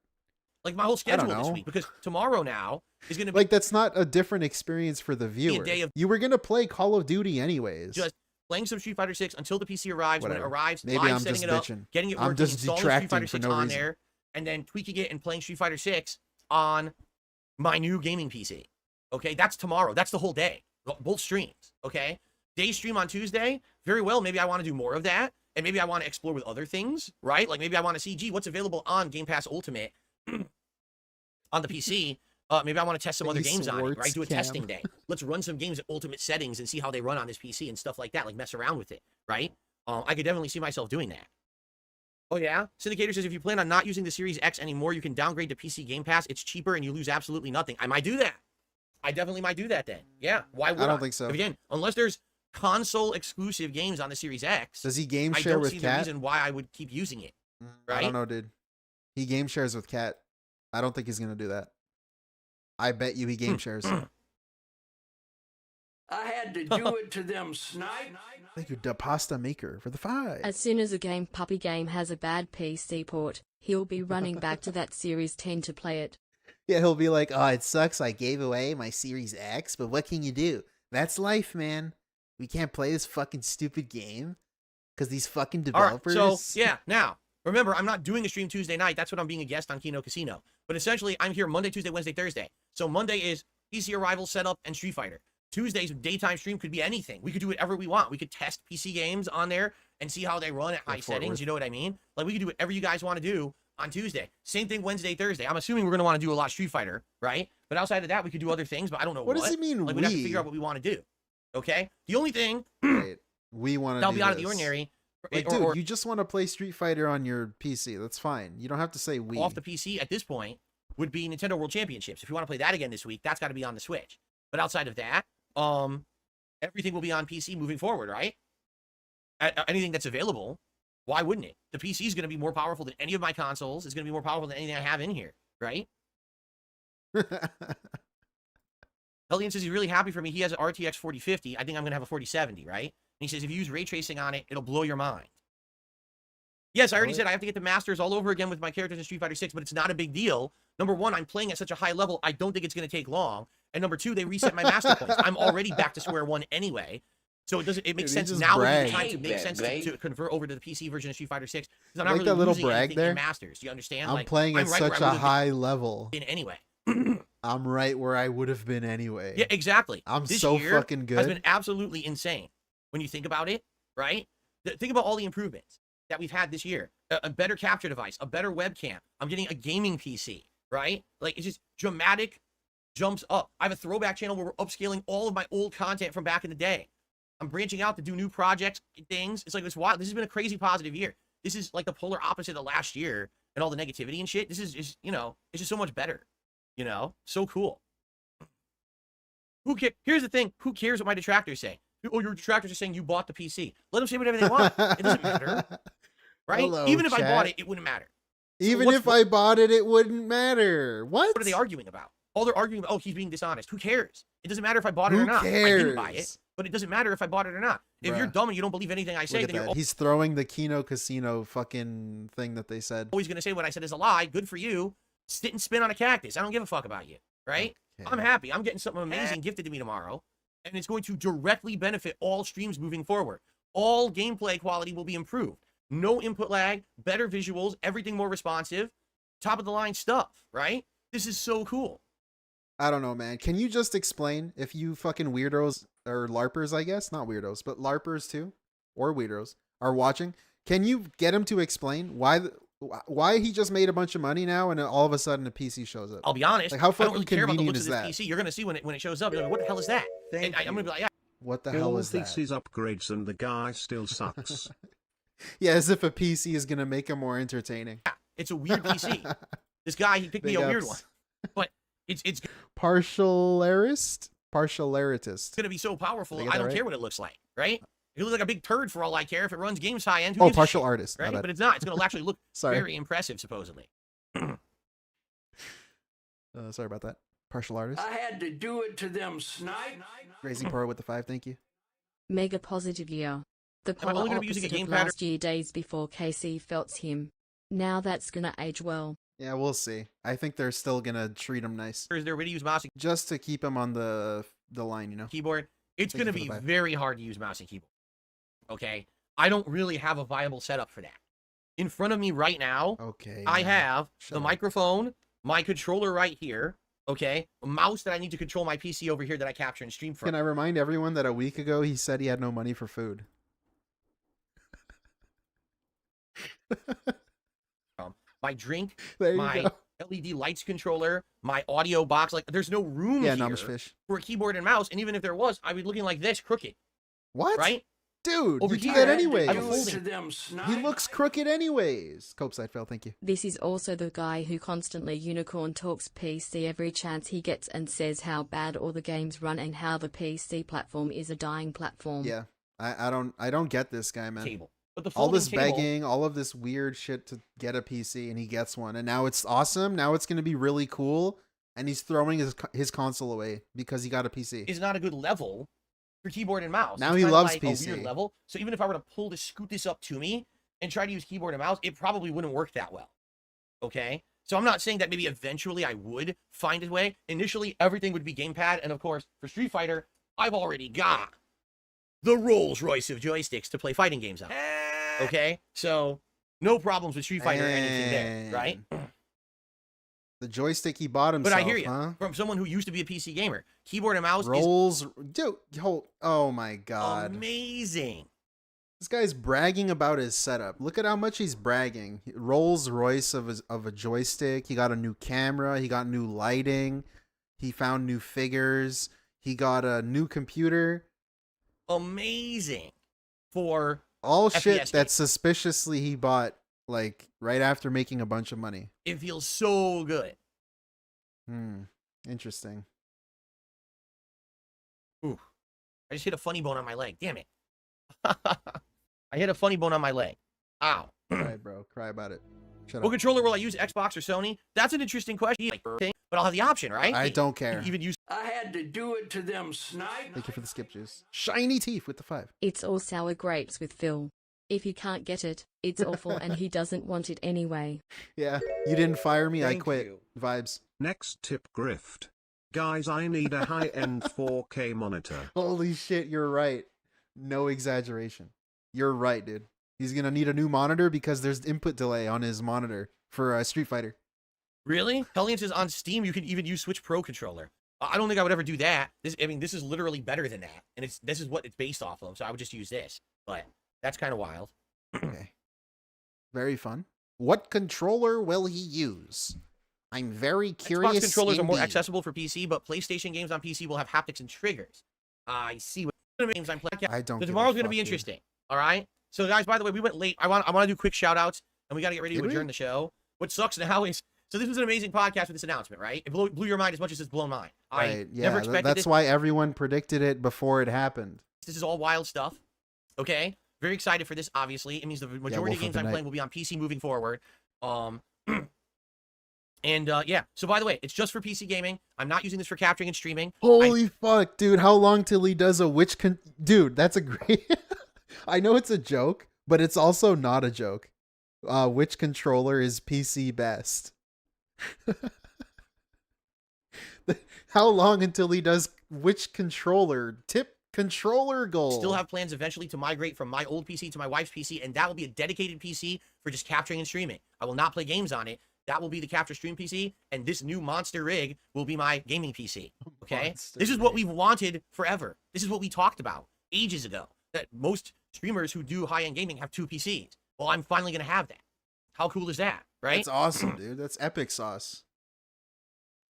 like my whole schedule this know. week, because tomorrow now is going to be like that's not a different experience for the viewer. day of- You were gonna play Call of Duty anyways. just playing some Street Fighter 6 until the PC arrives. Whatever. When it arrives, Maybe live I'm setting just it up, bitching. getting it I'm working, just installing detracting Street Fighter for 6 no on reason. there, and then tweaking it and playing Street Fighter 6 on my new gaming PC. Okay, that's tomorrow. That's the whole day. Both streams. Okay, day stream on Tuesday. Very well. Maybe I want to do more of that, and maybe I want to explore with other things, right? Like maybe I want to see, gee, what's available on Game Pass Ultimate on the PC. Maybe I want to test some other games on it, right? Do a testing day. Let's run some games at Ultimate settings and see how they run on this PC and stuff like that. Like mess around with it, right? I could definitely see myself doing that. Oh yeah, Syndicator says if you plan on not using the Series X anymore, you can downgrade to PC Game Pass. It's cheaper and you lose absolutely nothing. I might do that. I definitely might do that then. Yeah, why would I? don't think so. Again, unless there's console exclusive games on the Series X. Does he game I share don't with see Kat? the reason why I would keep using it. right? I don't know, dude. He game shares with Cat. I don't think he's gonna do that. I bet you he game shares. I had to do it to them snipe. Thank you, Da Pasta Maker, for the 5. As soon as a puppy game has a bad PC port, he'll be running back to that Series 10 to play it. Yeah, he'll be like, oh, it sucks I gave away my Series X, but what can you do? That's life, man. We can't play this fucking stupid game because these fucking developers... All right, so, yeah, now, remember, I'm not doing a stream Tuesday night. That's what I'm being a guest on Kino Casino. But essentially, I'm here Monday, Tuesday, Wednesday, Thursday. So Monday is PC Arrival Setup and Street Fighter. Tuesday's daytime stream could be anything. We could do whatever we want. We could test PC games on there and see how they run at high settings. You know what I mean? Like, we could do whatever you guys want to do on Tuesday. Same thing Wednesday, Thursday. I'm assuming we're going to want to do a lot of Street Fighter, right? But outside of that, we could do other things, but I don't know what. What does it mean, like, we'd have to figure out what we want to do. Okay? The only thing we want to that'll be out of the ordinary. Like, dude, you just want to play Street Fighter on your PC. That's fine. You don't have to say we. Off the PC at this point would be Nintendo World Championships. If you want to play that again this week, that's got to be on the Switch. But outside of that, everything will be on PC moving forward, right? Anything that's available, why wouldn't it? The PC is going to be more powerful than any of my consoles. It's going to be more powerful than anything I have in here, right? Elian says he's really happy for me. He has an RTX 4050. I think I'm going to have a 4070, right? And he says if you use ray tracing on it, it'll blow your mind. Yes, I already said I have to get the masters all over again with my characters in Street Fighter 6, but it's not a big deal. Number one, I'm playing at such a high level, I don't think it's going to take long. And number two, they reset my master points. I'm already back to square one anyway. So it makes sense now when you're trying to make sense to convert over to the PC version of Street Fighter 6. Because I'm not really that little losing brag anything there? in masters. Do you understand? I'm like, playing at right such a high level. In anyway. I'm right where I would have been anyway. Yeah, exactly. I'm this so year fucking good. Has been absolutely insane when you think about it, right? Think about all the improvements that we've had this year. A better capture device, a better webcam. I'm getting a gaming PC, right? Like, it's just dramatic jumps up. I have a throwback channel where we're upscaling all of my old content from back in the day. I'm branching out to do new projects, things. It's like, it's wild. This has been a crazy positive year. This is like the polar opposite of last year and all the negativity and shit. This is just, you know, it's just so much better. You know, so cool. Who cares? Here's the thing. Who cares what my detractors say? Oh, your detractors are saying you bought the PC. Let them say whatever they want. It doesn't matter. Right? Hello, even if chat. I bought it, it wouldn't matter. Even if I bought it, it wouldn't matter. What? What are they arguing about? All they're arguing about, oh, he's being dishonest. Who cares? It doesn't matter if I bought it Who or not. cares? I didn't buy it, but it doesn't matter if I bought it or not. If you're dumb and you don't believe anything I say, Look at then that. you're He's throwing the Kino Casino fucking thing that they said. always going to say what I said is a lie. Good for you. Sit and spin on a cactus. I don't give a fuck about you, right? Okay. I'm happy. I'm getting something amazing gifted to me tomorrow, and it's going to directly benefit all streams moving forward. All gameplay quality will be improved. No input lag, better visuals, everything more responsive, top of the line stuff, right? This is so cool. I don't know, man. Can you just explain, if you fucking weirdos or LARPers, I guess, not weirdos, but LARPers too, or weirdos are watching, can you get him to explain why he just made a bunch of money now and all of a sudden a PC shows up? I'll be honest. Like, how I don't fucking really care about the convenient looks is of that? this PC. You're going to see when it shows up. You're like, what the hell is that? And I'm going to be like, yeah. What the hell is that? All this is upgrades and the guy still sucks. Yeah, as if a PC is going to make him more entertaining. Yeah, it's a weird PC. This guy, he picked me a weird one. But it's Partialaritist? It's going to be so powerful, I don't care what it looks like, right? It looks like a big turd for all I care. If it runs games high end, who gives a partial shit, artist. right? But it's not. It's going to actually look Sorry. very impressive, supposedly. Sorry about that. Partial artist. I had to do it to them snipe. Crazy Pro with the 5, thank you. Mega positive year. The Am I only polar gonna be using a opposite game of pad or- last year days before KC felts him. Now that's gonna age well. Yeah, we'll see. I think they're still going to treat him nice. Is there a way to use mouse and Just to keep him on the line, you know? keyboard? It's Thank going to you be for the 5. very hard to use mouse and keyboard. Okay? I don't really have a viable setup for that. In front of me right now, Okay. I have Shut the up. microphone, my controller right here, okay? A mouse that I need to control my PC over here that I capture and stream from. Can I remind everyone that a week ago he said he had no money for food? My drink, There you my go. LED lights controller, my audio box. Like, there's no room Yeah, here Nomish Fish. for a keyboard and mouse. And even if there was, I'd be looking like this, crooked. What? Right? Dude, Over you do here, that anyways. I have a folding. He looks crooked anyways. Cope side fail, thank you. This is also the guy who constantly unicorn talks PC every chance he gets and says how bad all the games run and how the PC platform is a dying platform. Yeah. I don't get this guy, man. Cable. But the all folding this table, begging, all of this weird shit to get a PC, and he gets one, and now it's awesome. Now it's gonna be really cool, and he's throwing his console away because he got a PC. is not a good level for keyboard and mouse. Now It's he kinda loves like PC. a weird level. So even if I were to scoot this up to me and try to use keyboard and mouse, it probably wouldn't work that well. Okay? So I'm not saying that maybe eventually I would find a way. Initially, everything would be gamepad, and of course, for Street Fighter, I've already got the Rolls Royce of joysticks to play fighting games on. Okay? So no problems with Street Fighter or anything there, right? The joystick he bought himself, But I hear you. huh? From someone who used to be a PC gamer, keyboard and mouse Rolls, dude, oh my is god. amazing. This guy's bragging about his setup. Look at how much he's bragging. Rolls Royce of a joystick. He got a new camera. He got new lighting. He found new figures. He got a new computer. Amazing for all FPS shit games. that suspiciously he bought like right after making a bunch of money. It feels so good. Interesting. Ooh, I just hit a funny bone on my leg. Damn it. I hit a funny bone on my leg. Ow. Cry, bro. Cry about it. Shut What up. controller will I use, Xbox or Sony? That's an interesting question. But I'll have the option, right? I don't care. Even use. I had to do it to them snipe. Thank you for the skip juice. Shiny teeth with the 5. It's all sour grapes with Phil. If you can't get it, it's awful and he doesn't want it anyway. Yeah, you didn't fire me, I Thank quit. you. Vibes. Next tip grift. Guys, I need a high-end 4K monitor. Holy shit, you're right. No exaggeration. You're right, dude. He's gonna need a new monitor because there's input delay on his monitor for Street Fighter. Really? Hellion says on Steam you can even use Switch Pro controller. I don't think I would ever do that. This is literally better than that, and this is what it's based off of. So I would just use this. But that's kind of wild. Okay. Very fun. What controller will he use? I'm very curious. Xbox controllers are more indeed. accessible for PC, but PlayStation games on PC will have haptics and triggers. I see what games I'm playing. I don't So give a tomorrow's going to fuck, be dude. interesting. All right. So guys, by the way, we went late. I want to do quick shout outs, and we got to get ready to Did we? adjourn the show. What sucks now is, so this was an amazing podcast with this announcement, right? It blew your mind as much as it's blown mine. I Right, yeah, never expected that's this. why everyone predicted it before it happened. This is all wild stuff. Okay. Very excited for this, obviously. It means the majority Wolf of games of the I'm Night. playing will be on PC moving forward. Yeah. So by the way, it's just for PC gaming. I'm not using this for capturing and streaming. Holy fuck, dude. How long till he does a dude, that's a great... I know it's a joke, but it's also not a joke. Which controller is PC best? How long until he does which controller? Tip controller goal. Still have plans eventually to migrate from my old PC to my wife's PC, and that will be a dedicated PC for just capturing and streaming. I will not play games on it. That will be the capture stream PC, and this new monster rig will be my gaming PC. Okay? Monster This is what rig. we've wanted forever. This is what we talked about ages ago, that most streamers who do high-end gaming have 2 PCs. Well, I'm finally going to have that. How cool is that, right? That's awesome, dude. That's epic sauce.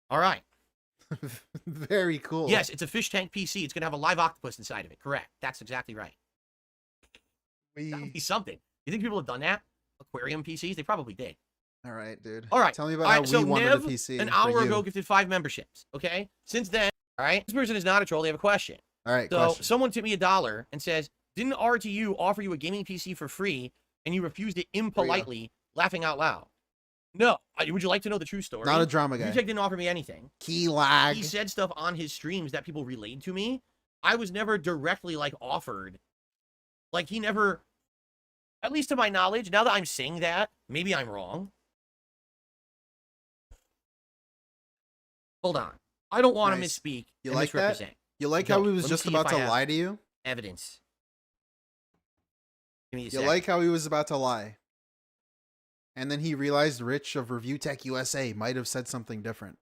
All right. Very cool. Yes, it's a fish tank PC. It's going to have a live octopus inside of it. Correct. That's exactly right. That would be something. You think people have done that? Aquarium PCs? They probably did. All right, dude. All right. Tell me about All how right, so we wanted Nev, a PC. an for hour you. ago, gifted 5 memberships. Okay? Since then, all right, this person is not a troll. They have a question. All right, So question. someone tipped me $1 and says, didn't RTU offer you a gaming PC for free and you refused it impolitely, laughing out loud? No. Would you like to know the true story? Not a drama guy. ReviewTech didn't offer me anything. Key lag. He said stuff on his streams that people relayed to me. I was never directly, offered. He never, at least to my knowledge, now that I'm saying that, maybe I'm wrong. Hold on. I don't want Nice. to misspeak You and like that? misrepresent. You like Don't. how he was Let me just see about if to I have lie to you? Evidence. Give me a You sec. like how he was about to lie. And then he realized Rich of ReviewTech USA might have said something different.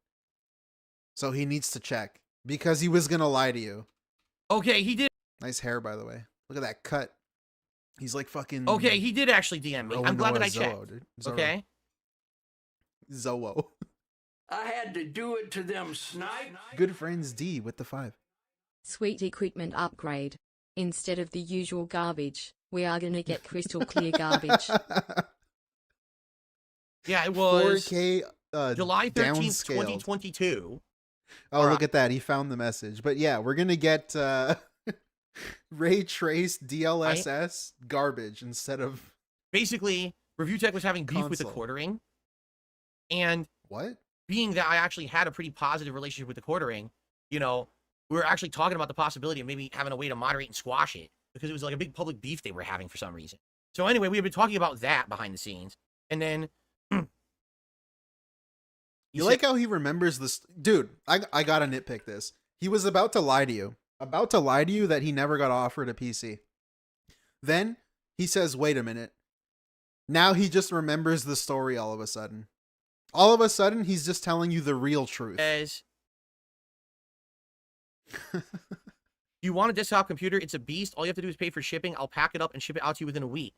So he needs to check. Because he was going to lie to you. Okay, he did. Nice hair, by the way. Look at that cut. He's like fucking... Okay, he did actually DM me. I'm glad that I checked. Dude. Zorro. Okay. Zoe. I had to do it to them snipe. Good friends D with the 5. Sweet equipment upgrade. Instead of the usual garbage, we are gonna get crystal clear garbage. Yeah, it was 4K July 13th, downscaled. 2022. Oh, look at that. He found the message. But yeah, we're going to get Ray trace DLSS garbage instead of basically ReviewTech was having beef with the console. quartering, and what? Being that I actually had a pretty positive relationship with the quartering, you know, we were actually talking about the possibility of maybe having a way to moderate and squash it because it was like a big public beef they were having for some reason. So anyway, we had been talking about that behind the scenes, and then you like how he remembers this, dude. I gotta nitpick this. He was about to lie to you, that he never got offered a PC. Then he says, "Wait a minute." Now he just remembers the story all of a sudden. All of a sudden, he's just telling you the real truth. As you want a desktop computer, it's a beast. All you have to do is pay for shipping. I'll pack it up and ship it out to you within a week.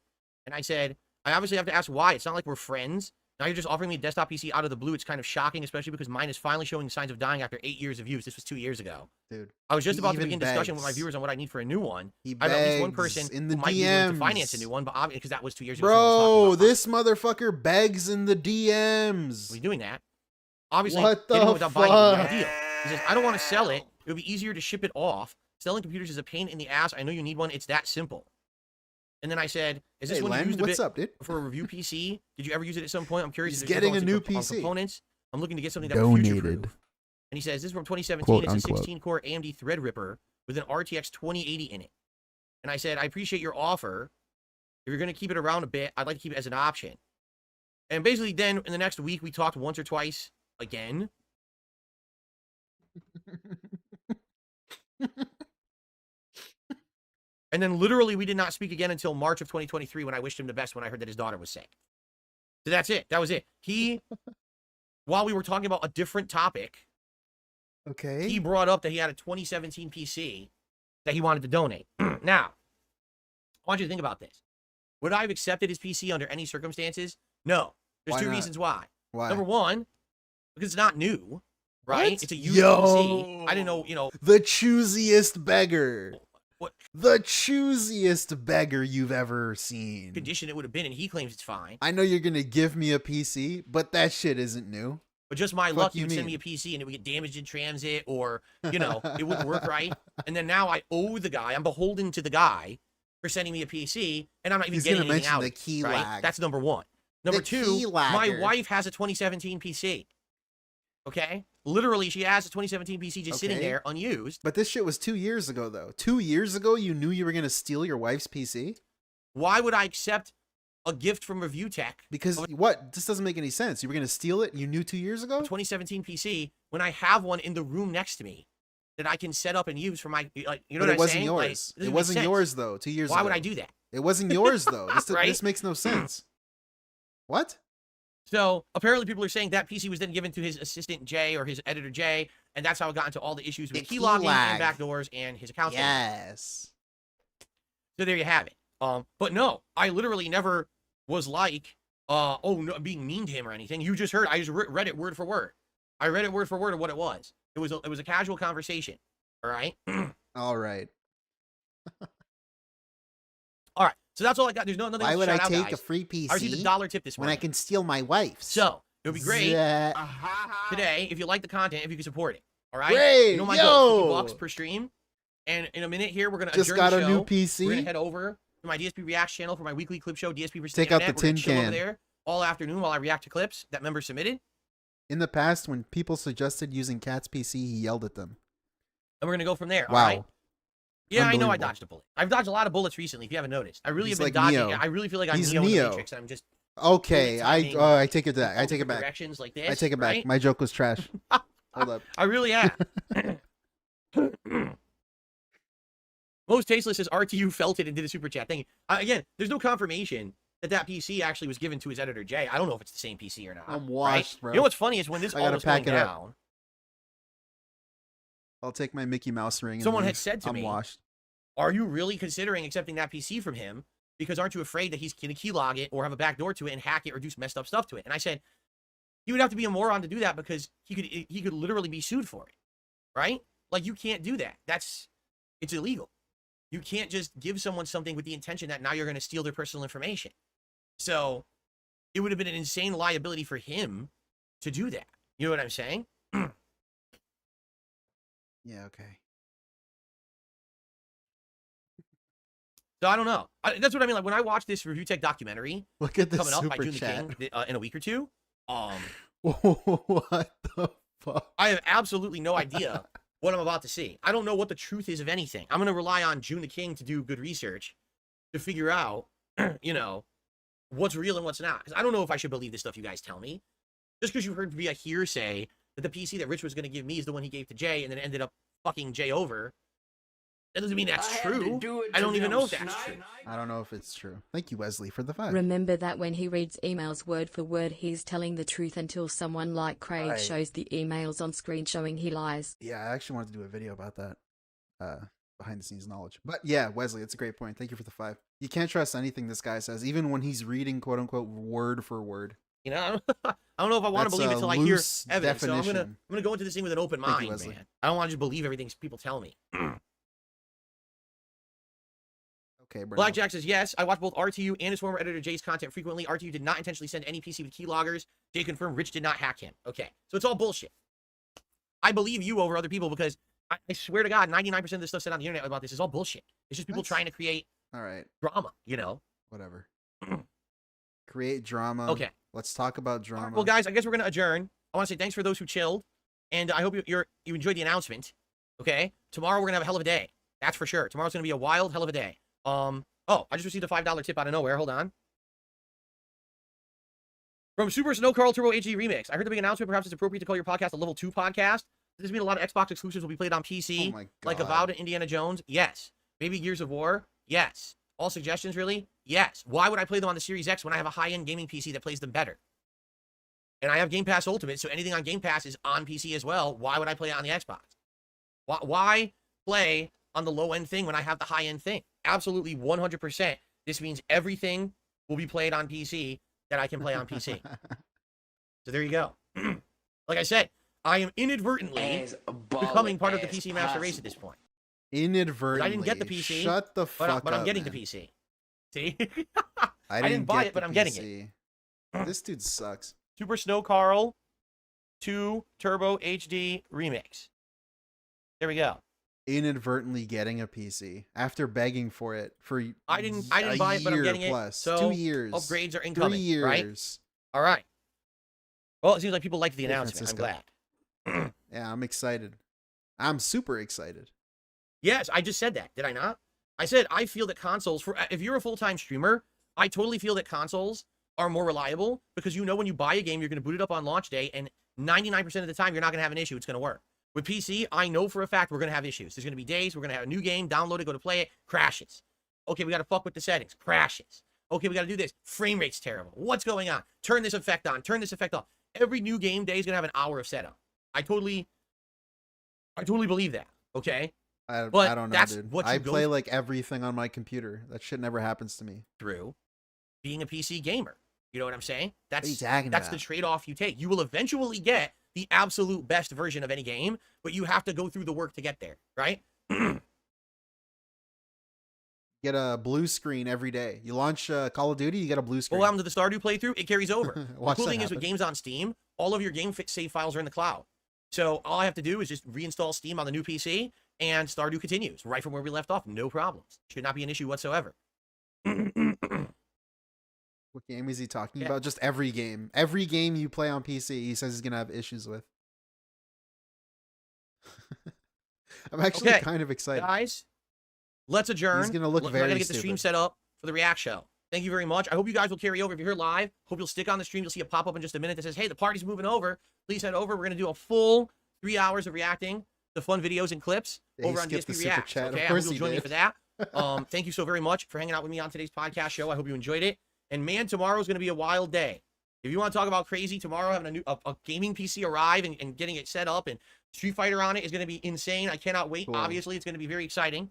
And I said, I obviously have to ask why. It's not like we're friends. Now you're just offering me a desktop PC out of the blue. It's kind of shocking, especially because mine is finally showing signs of dying after 8 years of use. This was 2 years ago. Dude, I was just about to even begin discussion with my viewers on what I need for a new one. I have at least one person in the who might be willing to DMs. finance a new one, but obviously because that was 2 years ago. Bro, this motherfucker begs in the DMs. We're doing that. Obviously, what the getting it without buying it would be fuck? ideal. He says, I don't want to sell it. It would be easier to ship it off. Selling computers is a pain in the ass. I know you need one. It's that simple. And then I said, is this Hey, one Len, you used a what's bit up, dude? for a review PC? Did you ever use it at some point? I'm curious. He's if there's getting a new on PC. components. I'm looking to get something that will future-proof. Donated. And he says, this is from 2017. Quote, it's unquote. a 16-core AMD Threadripper with an RTX 2080 in it. And I said, I appreciate your offer. If you're going to keep it around a bit, I'd like to keep it as an option. And basically then, in the next week, we talked once or twice again. And then literally we did not speak again until March of 2023 when I wished him the best when I heard that his daughter was sick. So that's it. That was it. He, while we were talking about a different topic, okay, he brought up that he had a 2017 PC that he wanted to donate. Now, I want you to think about this. Would I have accepted his PC under any circumstances? No. There's Why two not? reasons why. Why? Number one, because it's not new, right? What? It's a used PC. I didn't know, you know. The choosiest beggar. What the choosiest beggar you've ever seen. Condition it would have been, and he claims it's fine. I know you're gonna give me a PC, but that shit isn't new. But just my Fuck luck, you you would send mean? me a PC and it would get damaged in transit, or, you know, it wouldn't work right. And then now I owe the guy, I'm beholden to the guy for sending me a PC, and I'm not even He's getting gonna anything mention out the of it, key right? lag. That's number one. Number The two, key my lagger. wife has a 2017 PC. Okay? Literally, she has a 2017 PC just sitting Okay. there, unused. But this shit was 2 years ago, though. 2 years ago, you knew you were gonna steal your wife's PC? Why would I accept a gift from ReviewTech? Because what? This doesn't make any sense. You were gonna steal it. You knew 2 years ago. 2017 PC when I have one in the room next to me that I can set up and use for my, like, you know But what it I'm wasn't saying? yours. Like, It doesn't make wasn't sense. yours though. 2 years ago. Why would I do that? It wasn't yours though. Right? This makes no sense. What? So apparently people are saying that PC was then given to his assistant Jay or his editor Jay, and that's how it got into all the issues with The keylogging key lag. and backdoors and his account. Yes. So there you have it. But no, I literally never was like, oh, no, being mean to him or anything. You just heard. I just read it word for word. I read it word for word of what it was. It was a casual conversation. All right. All right. All right. So that's all I got. There's nothing Why else would to I shout out, take guys. a free PC I received a dollar tip this when morning. I can steal my wife's? So it would be great Zah. today if you like the content, if you can support it. All right. Great, You know my yo. goal, $50 per stream. And in a minute here, we're gonna Just adjourn got the a show. new PC? We're gonna head over to my DSP Reacts channel for my weekly clip show, DSP versus Take out the Internet. We're gonna tin chill over can. there all afternoon while I react to clips that members submitted. In the past, when people suggested using Cat's PC, he yelled at them. And we're gonna go from there. Wow. All right. Yeah, I know I Unbelievable. dodged a bullet. I've dodged a lot of bullets recently, if you haven't noticed. I really He's have been like dodging. Neo. I really feel like I'm He's Neo in the Neo. Matrix, and I'm just Okay, timing I take it back. I take it back. directions like this. I take it back. right? My joke was trash. Hold up. I really am. Most tasteless says RTU felt it and did a super chat. Thank you. Again, there's no confirmation that that PC actually was given to his editor Jay. I don't know if it's the same PC or not. I'm right? washed, bro. You know what's funny is when this I all gotta was going pack it up. down, I'll take my Mickey Mouse ring. And someone had leave. said to I'm me, washed. "Are you really considering accepting that PC from him? Because aren't you afraid that he's going to keylog it or have a backdoor to it and hack it or do messed up stuff to it?" And I said, "He would have to be a moron to do that because he could literally be sued for it, right? Like you can't do that. It's illegal. You can't just give someone something with the intention that now you're going to steal their personal information. So it would have been an insane liability for him to do that. You know what I'm saying?" Yeah. Okay. So I don't know. That's what I mean. Like when I watch this ReviewTech documentary, look at this coming up by super June the chat. King in a week or two. What the fuck? I have absolutely no idea what I'm about to see. I don't know what the truth is of anything. I'm going to rely on June the King to do good research to figure out, you know, what's real and what's not. Because I don't know if I should believe this stuff you guys tell me. Just because you heard via hearsay that the PC that Rich was going to give me is the one he gave to Jay and then ended up fucking Jay over. That doesn't mean that's true. I don't even know if that's true. I don't know if it's true. Thank you, Wesley, for the 5. Remember that when he reads emails word for word, he's telling the truth until someone like Craig shows the emails on screen showing he lies. Yeah, I actually wanted to do a video about that. Behind the scenes knowledge. But yeah, Wesley, it's a great point. Thank you for the 5. You can't trust anything this guy says, even when he's reading quote unquote word for word. You know, I don't know if I want to believe it until I hear evidence. So I'm gonna go into this thing with an open mind, man. I don't want to just believe everything people tell me. Okay, Blackjack says, yes, I watch both RTU and his former editor Jay's content frequently. RTU did not intentionally send any PC with keyloggers. Jay confirmed Rich did not hack him. Okay, so it's all bullshit. I believe you over other people because I swear to God, 99% of the stuff said on the internet about this is all bullshit. It's just people trying to create drama, you know? Whatever. Create drama. Okay. Let's talk about drama. Well, guys, I guess we're going to adjourn. I want to say thanks for those who chilled, and I hope you enjoyed the announcement, okay? Tomorrow we're going to have a hell of a day. That's for sure. Tomorrow's going to be a wild hell of a day. Oh, I just received a $5 tip out of nowhere. Hold on. From Super Snow Carl Turbo HD Remix. I heard the big announcement. Perhaps it's appropriate to call your podcast a level 2 podcast. Does this mean a lot of Xbox exclusives will be played on PC? Oh my God. Like Avowed and Indiana Jones? Yes. Maybe Gears of War? Yes. All suggestions, really? Yes. Why would I play them on the Series X when I have a high-end gaming PC that plays them better? And I have Game Pass Ultimate, so anything on Game Pass is on PC as well. Why would I play it on the Xbox? Why play on the low-end thing when I have the high-end thing? Absolutely 100%. This means everything will be played on PC that I can play on PC. So there you go. Like I said, I am inadvertently becoming part of the PC Master Race at this point. Inadvertently. I didn't get the PC. Shut the fuck up, but I'm getting man. the PC. See? I didn't buy it, but I'm getting it. This dude sucks. Super Snow Carl 2 Turbo HD Remix. There we go. Inadvertently getting a PC after begging for it for I didn't buy it, but I'm getting plus. it. So 2 years. Upgrades are incoming. 3 years. Right? All right. Well, it seems like people liked the announcement. I'm glad. Yeah, I'm excited. I'm super excited. Yes, I just said that. Did I not? I said I feel that consoles, if you're a full-time streamer, I totally feel that consoles are more reliable because you know when you buy a game, you're going to boot it up on launch day, and 99% of the time, you're not going to have an issue. It's going to work. With PC, I know for a fact we're going to have issues. There's going to be days we're going to have a new game, download it, go to play it, crashes. Okay, we got to fuck with the settings, crashes. Okay, we got to do this. Frame rate's terrible. What's going on? Turn this effect on, turn this effect off. Every new game day is going to have an hour of setup. I totally believe that, okay? I don't know, that's dude. What I play like everything on my computer. That shit never happens to me. Through being a PC gamer. You know what I'm saying? That's about? The trade-off you take. You will eventually get the absolute best version of any game, but you have to go through the work to get there, right? Get a blue screen every day. You launch Call of Duty, you get a blue screen. What happened to the Stardew playthrough? It carries over. The cool thing is happen. with games on Steam, all of your game save files are in the cloud. So all I have to do is just reinstall Steam on the new PC, and Stardew continues right from where we left off. No problems. Should not be an issue whatsoever. What game is he talking about? Just every game. Every game you play on PC, he says he's going to have issues with. I'm actually kind of excited. Guys, let's adjourn. He's going to look very I got to get the stream set up for the React show. Thank you very much. I hope you guys will carry over. If you're here live, hope you'll stick on the stream. You'll see a pop-up in just a minute that says, hey, the party's moving over. Please head over. We're going to do a full 3 hours of reacting to fun videos and clips over on DSP React. Okay, I hope you'll join me for that. Thank you so very much for hanging out with me on today's podcast show. I hope you enjoyed it. And man, tomorrow's going to be a wild day. If you want to talk about crazy, tomorrow having a gaming PC arrive and getting it set up and Street Fighter on it is going to be insane. I cannot wait. Cool. Obviously, it's going to be very exciting.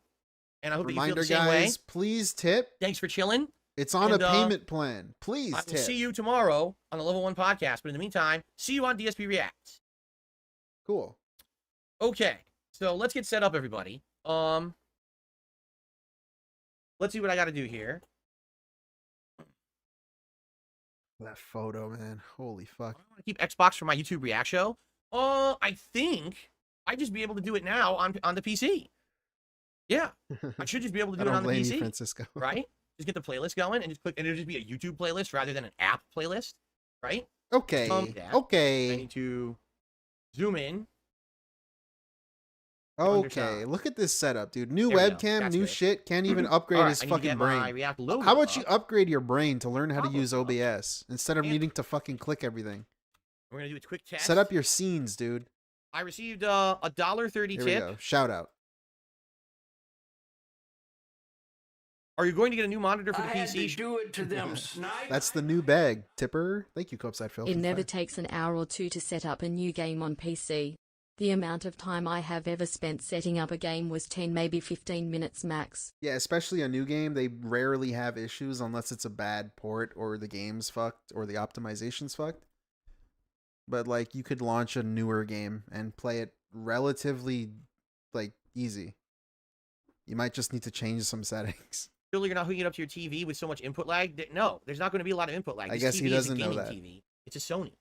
And I hope that you feel the same way. Please tip. Thanks for chilling. It's on a payment plan. Please tip. I will see you tomorrow on the Level 1 podcast. But in the meantime, see you on DSP Reacts. Cool. Okay. So let's get set up, everybody. Let's see what I got to do here. That photo, man. Holy fuck. I want to keep Xbox for my YouTube React show. I think I'd just be able to do it now on the PC. Yeah, I should just be able to do I it don't on the blame PC, you, Francisco. right? Just get the playlist going and just click, and it'll just be a YouTube playlist rather than an app playlist, right? Okay. I Okay. need to zoom in. Okay. Look at this setup, dude. New There we go. webcam, That's new good. shit. Can't even upgrade All right, his I need to fucking get my brain. React logo How about you up. upgrade your brain to learn how to use Problem OBS instead of needing to fucking click everything? We're gonna do a quick test. Set up your scenes, dude. I received a $1.30 Here we tip. go. Shout out. Are you going to get a new monitor for the I had PC? to do it to them snipe. That's the new bag. Tipper. Thank you, Copside Phil. It never takes an hour or two to set up a new game on PC. The amount of time I have ever spent setting up a game was 10, maybe 15 minutes max. Yeah, especially a new game, they rarely have issues unless it's a bad port or the game's fucked or the optimization's fucked. But like you could launch a newer game and play it relatively like easy. You might just need to change some settings. Surely you're not hooking it up to your TV with so much input lag? No, there's not going to be a lot of input lag. I This guess TV he doesn't is a know gaming that. TV. It's a Sony.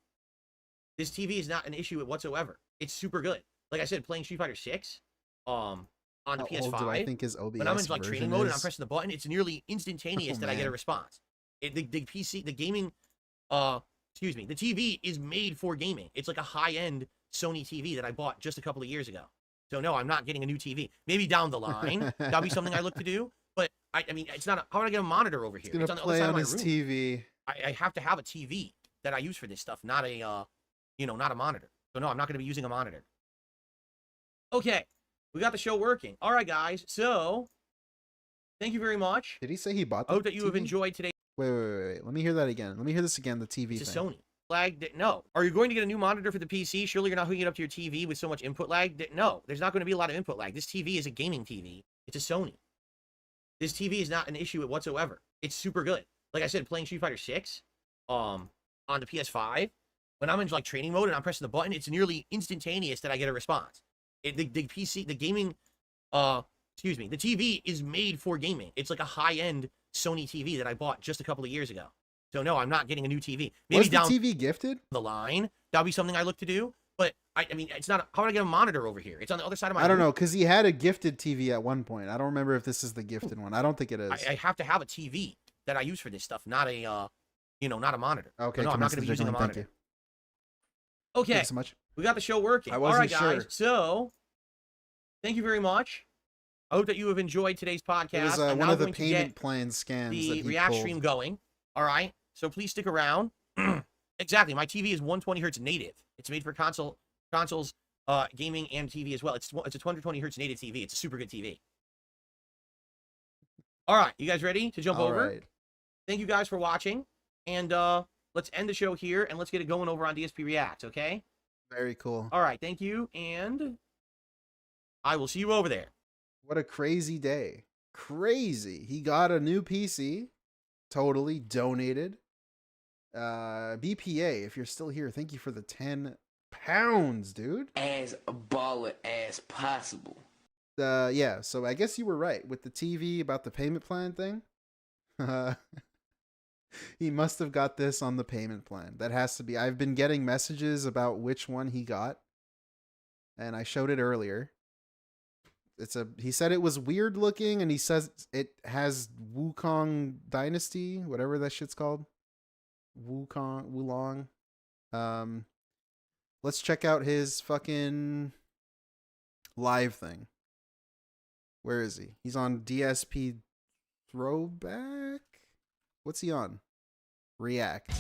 This TV is not an issue whatsoever. It's super good. Like I said, playing Street Fighter 6 on the How PS5. old do I think his OBS when I'm in like training version mode and I'm is? pressing the button, it's nearly instantaneous Oh, that I get a man. response. The PC, the gaming, excuse me, the TV is made for gaming. It's like a high-end Sony TV that I bought just a couple of years ago. So no, I'm not getting a new TV. Maybe down the line, that'll be something I look to do. But I mean, it's not. How would I get a monitor over here? He's It's gonna on the other play side on of my his room. TV. I have to have a TV that I use for this stuff, not a, not a monitor. So no, I'm not going to be using a monitor. Okay, we got the show working. All right, guys. So thank you very much. Did he say he bought I the hope that you have TV? enjoyed today. Wait. Let me hear that again. Let me hear this again, the TV It's a thing. Sony. Lag? No. Are you going to get a new monitor for the PC? Surely you're not hooking it up to your TV with so much input lag? No, there's not going to be a lot of input lag. This TV is a gaming TV. It's a Sony. This TV is not an issue whatsoever. It's super good. Like I said, playing Street Fighter 6 on the PS5, when I'm in like training mode and I'm pressing the button, it's nearly instantaneous that I get a response. The PC, the gaming, excuse me, the TV is made for gaming. It's like a high-end Sony TV that I bought just a couple of years ago. So no, I'm not getting a new TV. Maybe Was the down TV gifted? the line, that'll be something I look to do. But I mean, it's not. How would I get a monitor over here? It's on the other side of my. I don't room. know, because he had a gifted TV at one point. I don't remember if this is the gifted one. I don't think it is. I have to have a TV that I use for this stuff, not a, not a monitor. Okay, So no, I'm not commence going to be the using a jiggling. Thank monitor. you. Okay, Thanks so much. we got the show working. I All right, wasn't guys. sure. So, thank you very much. I hope that you have enjoyed today's podcast. It was I'm one now of the going to payment get plan scams that the he React pulled. stream going. All right, so please stick around. Exactly, my TV is 120 hertz native. It's made for consoles, gaming, and TV as well. It's a 220 hertz native TV. It's a super good TV. All right, you guys ready to jump All over? right. Thank you guys for watching, and let's end the show here and let's get it going over on DSP React. Okay. Very cool. All right, thank you, and I will see you over there. What a crazy day. Crazy. He got a new PC. Totally donated. BPA, if you're still here, thank you for the 10 pounds, dude. As a baller as possible. Yeah, so I guess you were right with the TV about the payment plan thing. He must have got this on the payment plan. That has to be. I've been getting messages about which one he got, and I showed it earlier. He said it was weird looking, and he says it has Wukong Dynasty, whatever that shit's called. Wulong. Let's check out his fucking live thing. Where is he? He's on DSP Throwback? What's he on? React.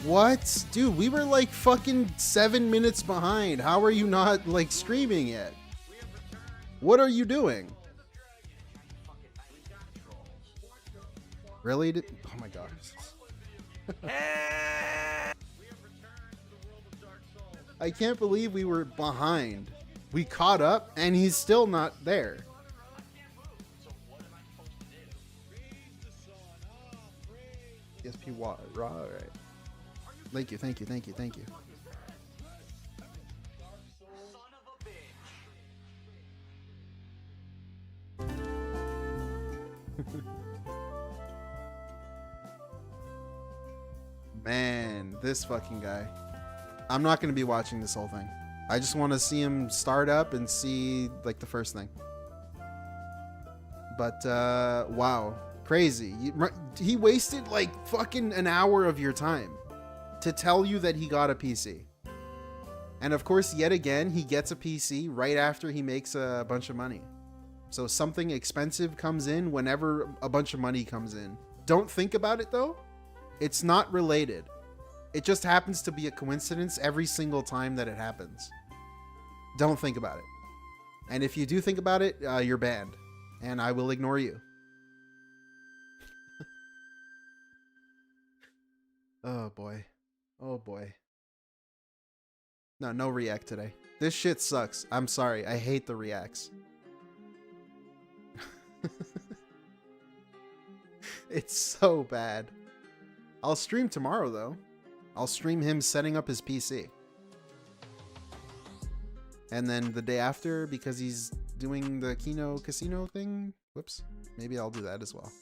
What? Dude, we were like fucking 7 minutes behind. How are you not like streaming yet? What are you doing? Really? Oh my god. I can't believe we were behind. We caught up and he's still not there. DSP raw, all right. Thank you. Man, this fucking guy. I'm not going to be watching this whole thing. I just want to see him start up and see like the first thing. But wow, crazy. He wasted like fucking an hour of your time to tell you that he got a PC. And of course, yet again, he gets a PC right after he makes a bunch of money. So something expensive comes in whenever a bunch of money comes in. Don't think about it though. It's not related. It just happens to be a coincidence every single time that it happens. Don't think about it. And if you do think about it, you're banned. And I will ignore you. Oh boy. Oh boy. No react today. This shit sucks. I'm sorry. I hate the reacts. It's so bad. I'll stream tomorrow though. I'll stream him setting up his PC. And then the day after, because he's doing the Kino Casino thing. Whoops. Maybe I'll do that as well.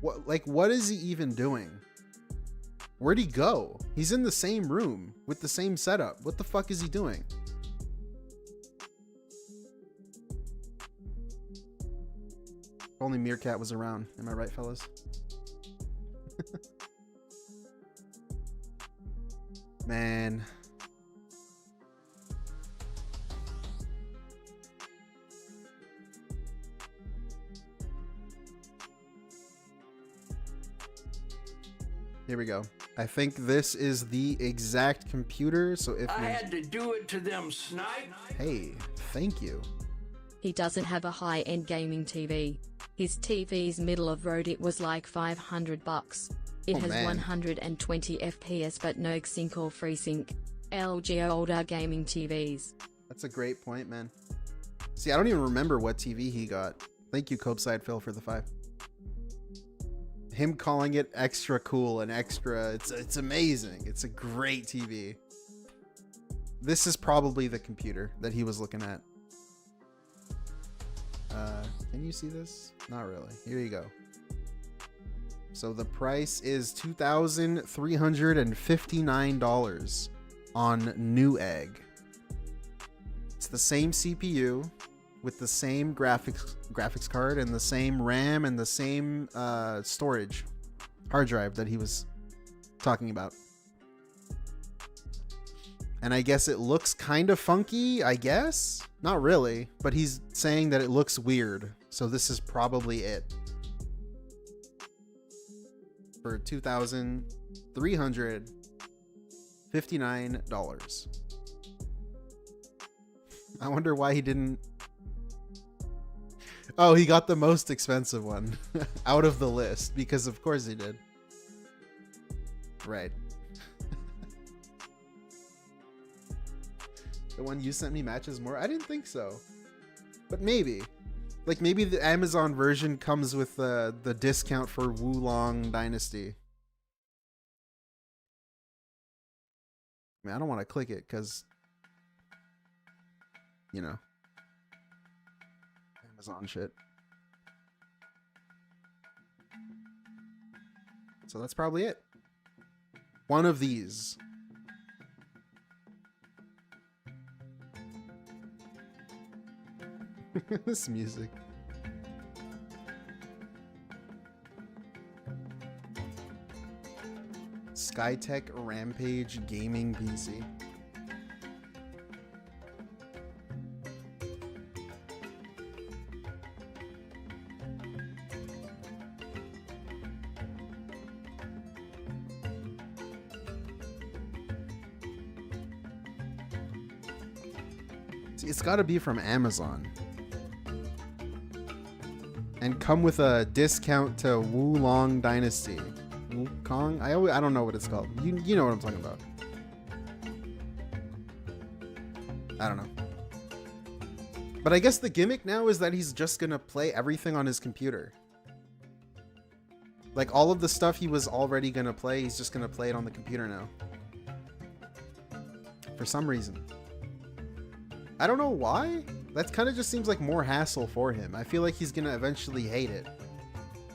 What is he even doing? Where'd he go? He's in the same room with the same setup. What the fuck is he doing? If only Meerkat was around. Am I right, fellas? Man. Here we go. I think this is the exact computer. So if I had to do it to them snipe. Hey, thank you. He doesn't have a high-end gaming TV. His TV's middle of road. It was like $500. It has 120 FPS but no sync or FreeSync. LG older gaming TVs. That's a great point, man. See, I don't even remember what TV he got. Thank you, Copeside Phil, for the 5. Him calling it extra cool and extra, it's amazing. It's a great TV. This is probably the computer that he was looking at. Can you see this? Not really. Here you go. So the price is $2,359 on Newegg. It's the same CPU with the same graphics card and the same RAM and the same storage hard drive that he was talking about. And I guess it looks kind of funky, I guess. Not really, but he's saying that it looks weird. So this is probably it. For $2,359. I wonder why he didn't... Oh, he got the most expensive one out of the list, because of course he did. Right. The one you sent me matches more? I didn't think so. But maybe. Like, maybe the Amazon version comes with the discount for Wulong Dynasty. I mean, I don't want to click it because, you know, Amazon shit. So that's probably it. One of these. This music. Skytech Rampage Gaming PC. See, it's got to be from Amazon. And come with a discount to Wulong Dynasty. Wukong? I don't know what it's called. You know what I'm talking about. I don't know. But I guess the gimmick now is that he's just gonna play everything on his computer. Like all of the stuff he was already gonna play, he's just gonna play it on the computer now. For some reason. I don't know why. That kind of just seems like more hassle for him. I feel like he's gonna eventually hate it.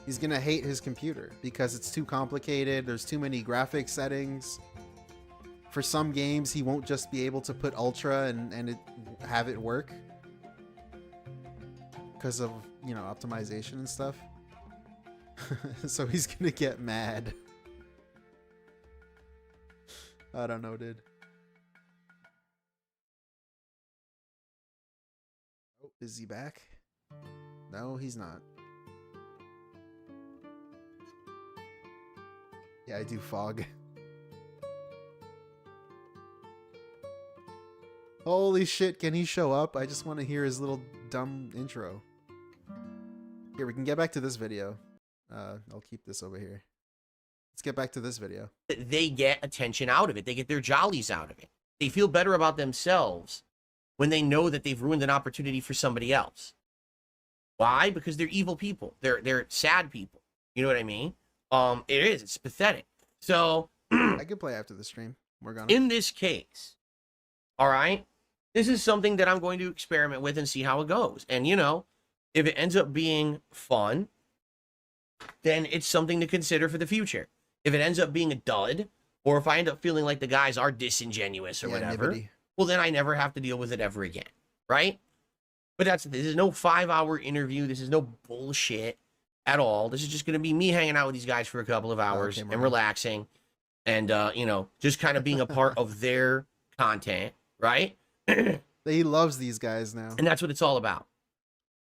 He's gonna hate his computer because it's too complicated. There's too many graphics settings. For some games, he won't just be able to put Ultra and have it work. because of, you know, optimization and stuff. So he's gonna get mad. I don't know, dude. Oh, is he back? No, he's not. Yeah, I do fog. Holy shit, can he show up? I just want to hear his little dumb intro. Here, we can get back to this video. I'll keep this over here. Let's get back to this video. They get attention out of it. They get their jollies out of it. They feel better about themselves when they know that they've ruined an opportunity for somebody else. Why? Because they're evil people. They're sad people. You know what I mean? It is. It's pathetic. So I could play after the stream. We're gonna. In this case, all right, this is something that I'm going to experiment with and see how it goes. And you know, if it ends up being fun, then it's something to consider for the future. If it ends up being a dud, or if I end up feeling like the guys are disingenuous or whatever, well, then I never have to deal with it ever again, right? But this is no 5-hour interview. This is no bullshit at all. This is just going to be me hanging out with these guys for a couple of hours and relaxing and, you know, just kind of being a part of their content, right? He loves these guys now. And that's what it's all about.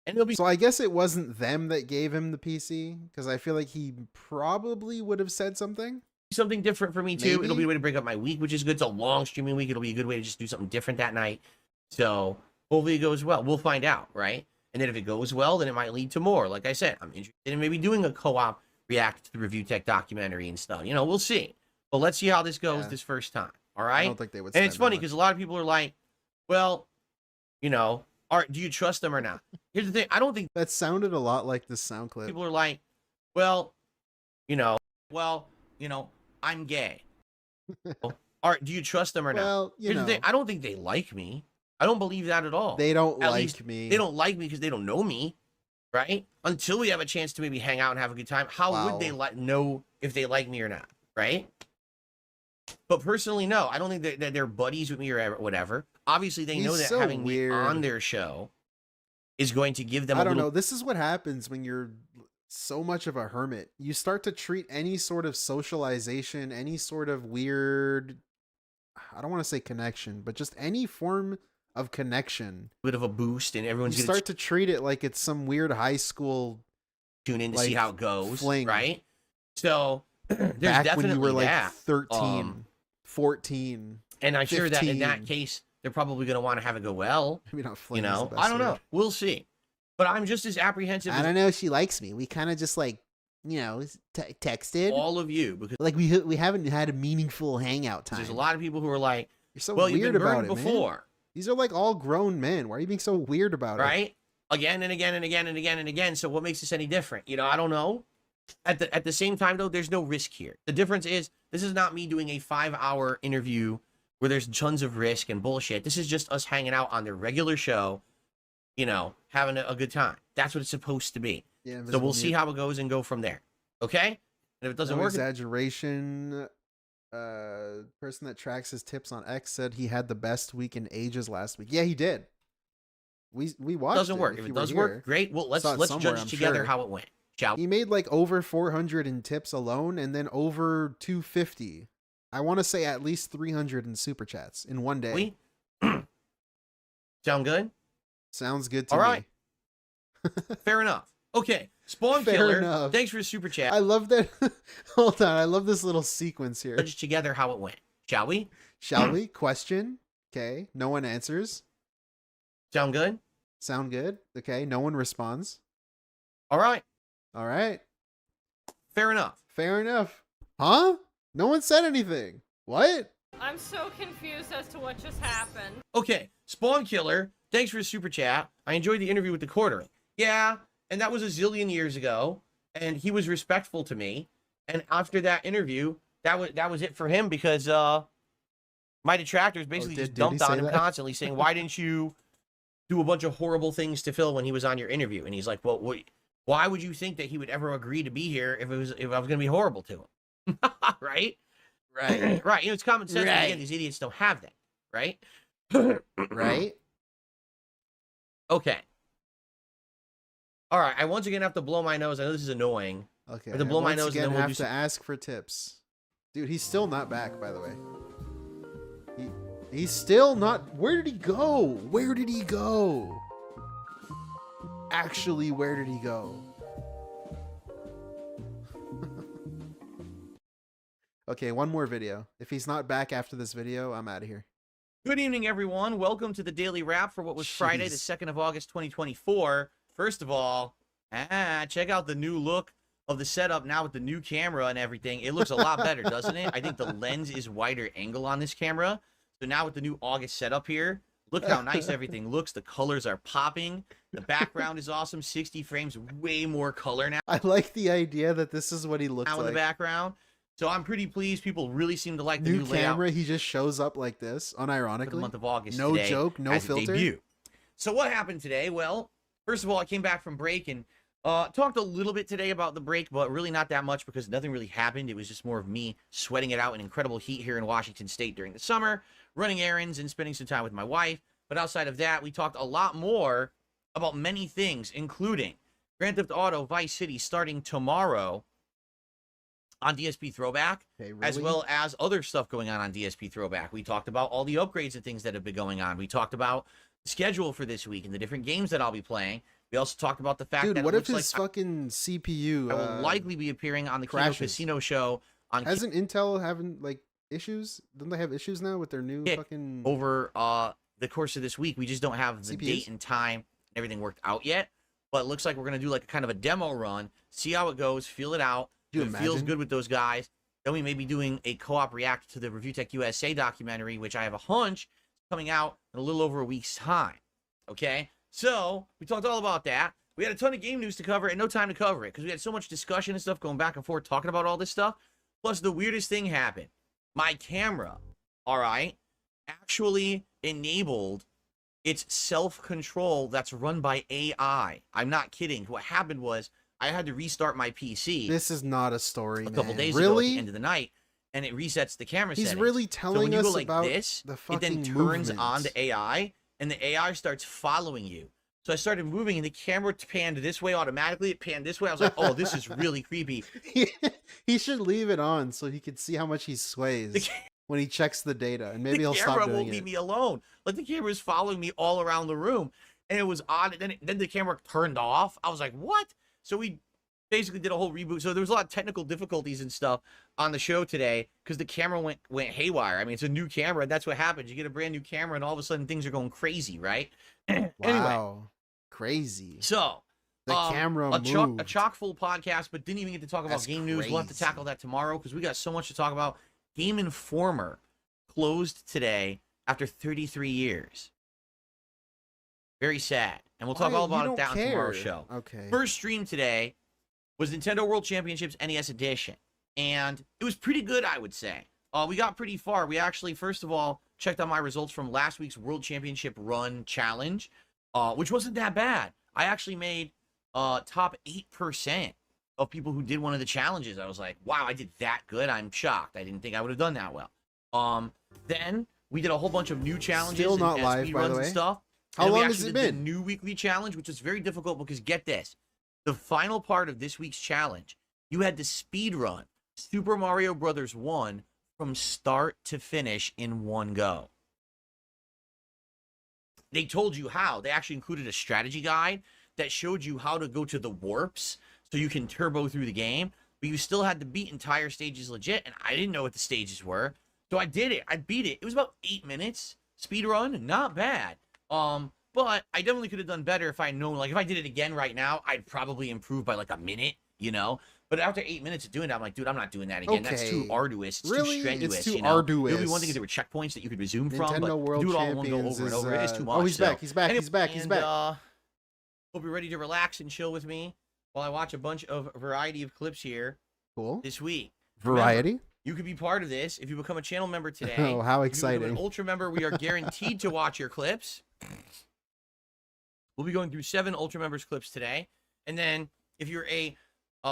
And it'll be so I guess it wasn't them that gave him the PC, because I feel like he probably would have said something different for me too. Maybe? It'll be a way to break up my week, which is good. It's a long streaming week. It'll be a good way to just do something different that night. So hopefully it goes well. We'll find out, right? And then if it goes well, then it might lead to more. Like I said, I'm interested in maybe doing a co-op react to the ReviewTech documentary and stuff. You know, we'll see. But let's see how this goes this first time. All right. I don't think they would. And it's funny because a lot of people are like, well, you know, do you trust them or not? Here's the thing. I don't think that sounded a lot like this sound clip. People are like, well, you know, I'm gay. Do you trust them or not? Well, Here's the thing. I don't think they like me. I don't believe that at all. They don't At like least me. They don't like me because they don't know me, right? Until we have a chance to maybe hang out and have a good time. How would they know if they like me or not, right? But personally, no. I don't think that they're buddies with me or whatever. Obviously, they know that so having weird. me on their show is going to give them I don't know. This is what happens when you're so much of a hermit. You start to treat any sort of socialization, any sort of weird, I don't want to say connection, but just any form of connection, bit of a boost, and everyone's you start to treat it like it's some weird high school tune in to see how it goes, fling. Right? So there's back definitely when you were like that. 13, 14, and I'm 15. sure that in that case they're probably going to want to have it go well. Maybe not you know, I don't know. We'll see. But I'm just as apprehensive. I don't know if she likes me. We kind of just like, you know, texted. All of you, because like we haven't had a meaningful hangout time. There's a lot of people who are like, you're so well, weird you've been about burned it, before. Man. These are like all grown men. Why are you being so weird about it? Right? Again and again and again and again and again. So what makes this any different? You know, I don't know. At the same time, though, there's no risk here. The difference is this is not me doing a 5-hour interview where there's tons of risk and bullshit. This is just us hanging out on their regular show, you know, having a good time. That's what it's supposed to be. Yeah, so we'll see how it goes and go from there. Okay? And if it doesn't work, exaggeration. Person that tracks his tips on X said he had the best week in ages last week. Yeah, he did. We watched. It doesn't work. If it does work, great. Well, let's judge together how it went. Shall we? He made like over 400 in tips alone, and then over 250. I want to say at least 300 in super chats in one day. Sound good? Sounds good to me. All right. Fair enough. Okay. Spawn Fair Killer. enough. Thanks for the super chat. I love that. Hold on. I love this little sequence here. Judge together how it went. Shall we? Shall we? Question. Okay. No one answers. Sound good? Sound good. Okay. No one responds. All right. All right. Fair enough. Fair enough. Huh? No one said anything. What? I'm so confused as to what just happened. Okay. Spawn Killer. Thanks for the super chat. I enjoyed the interview with the quarterly. Yeah. And that was a zillion years ago. And he was respectful to me. And after that interview, that was it for him because my detractors basically just dumped on him constantly saying, why didn't you do a bunch of horrible things to Phil when he was on your interview? And he's like, well, why would you think that he would ever agree to be here if I was going to be horrible to him? Right? Right. Right. You know, it's common sense. Right. Again, these idiots don't have that. Right? Right? Okay. All right, I once again have to blow my nose. I know this is annoying. Okay. I have to blow my nose Again, and then we'll have to ask for tips. Dude, he's still not back, by the way. He's still not. Where did he go? Where did he go? Actually, where did he go? Okay, one more video. If he's not back after this video, I'm out of here. Good evening, everyone. Welcome to the Daily Wrap for what was Friday, the 2nd of August, 2024. First of all, check out the new look of the setup now with the new camera and everything. It looks a lot better, doesn't it? I think the lens is wider angle on this camera. So now with the new August setup here, look how nice everything looks. The colors are popping. The background is awesome. 60 frames, way more color now. I like the idea that this is what he looks now like. In the background. So I'm pretty pleased. People really seem to like the new camera. layout. He just shows up like this, unironically. For the month of August. No today, joke, no filter. Debut. So what happened today? Well, first of all, I came back from break and talked a little bit today about the break, but really not that much because nothing really happened. It was just more of me sweating it out in incredible heat here in Washington State during the summer, running errands and spending some time with my wife. But outside of that, we talked a lot more about many things, including Grand Theft Auto Vice City starting tomorrow on DSP Throwback, as well as other stuff going on DSP Throwback. We talked about all the upgrades and things that have been going on. We talked about the schedule for this week and the different games that I'll be playing. We also talked about the fact that what it if looks his fucking CPU I will likely be appearing on the Kino Casino show on Hasn't Intel having like issues? Don't they have issues now with their new fucking over the course of this week? We just don't have the CPUs? date and time and everything worked out yet. But it looks like we're gonna do like a kind of a demo run, see how it goes, feel it out. If it feels good with those guys, then we may be doing a co-op react to the ReviewTech USA documentary, which I have a hunch is coming out in a little over a week's time. Okay, so we talked all about that. We had a ton of game news to cover and no time to cover it because we had so much discussion and stuff going back and forth talking about all this stuff. Plus, the weirdest thing happened. My camera, all right, actually enabled its self-control that's run by AI. I'm not kidding. What happened was I had to restart my PC. This is not a story, a couple days ago at the end of the night, and it resets the camera settings. He's really telling so when you us go like about this, the it fucking then turns movement. on the AI, and the AI starts following you. So I started moving, and the camera panned this way automatically. It panned this way. I was like, oh, this is really creepy. He should leave it on so he can see how much he sways when he checks the data, and maybe he'll stop doing The camera won't leave me alone. Like, the camera is following me all around the room, and it was odd. Then the camera turned off. I was like, what? So we basically did a whole reboot. So there was a lot of technical difficulties and stuff on the show today because the camera went haywire. I mean, it's a new camera, and that's what happens. You get a brand new camera, and all of a sudden things are going crazy, right? Wow, anyway, crazy. So the camera a chock full podcast, but didn't even get to talk about game news. We'll have to tackle that tomorrow because we got so much to talk about. Game Informer closed today after 33 years. Very sad, and we'll talk all about that on tomorrow's show. Okay. First stream today was Nintendo World Championships NES Edition, and it was pretty good, I would say. We got pretty far. We actually, first of all, checked out my results from last week's World Championship Run Challenge, which wasn't that bad. I actually made top 8% of people who did one of the challenges. I was like, wow, I did that good. I'm shocked. I didn't think I would have done that well. Then we did a whole bunch of new challenges. Still not and live, speed by the runs way. And stuff. How and long we has actually it did been? The new weekly challenge, which was very difficult because get this. The final part of this week's challenge, you had to speed run Super Mario Brothers 1 from start to finish in one go. They told you how. They actually included a strategy guide that showed you how to go to the warps so you can turbo through the game, but you still had to beat entire stages legit, and I didn't know what the stages were. So I did it. I beat it. It was about 8 minutes. Speed run, not bad. But I definitely could have done better if I had known. Like, if I did it again right now, I'd probably improve by like a minute, you know? But after 8 minutes of doing that, I'm like, dude, I'm not doing that again. That's too arduous. It's really? too strenuous. It's too you know? arduous. It would be one thing if there were checkpoints that you could resume from, Nintendo but World do it all in one go Champions over and over. It is too much. Oh, he's back. He's back. Anyway, He's back. He's back. Hope you're ready to relax and chill with me while I watch a bunch of variety of clips here. Cool. This week. Variety? Remember, you could be part of this if you become a channel member today. Oh, how If you exciting. become an Ultra member, we are guaranteed to watch your clips. We'll be going through 7 Ultra members clips today. And then if you're a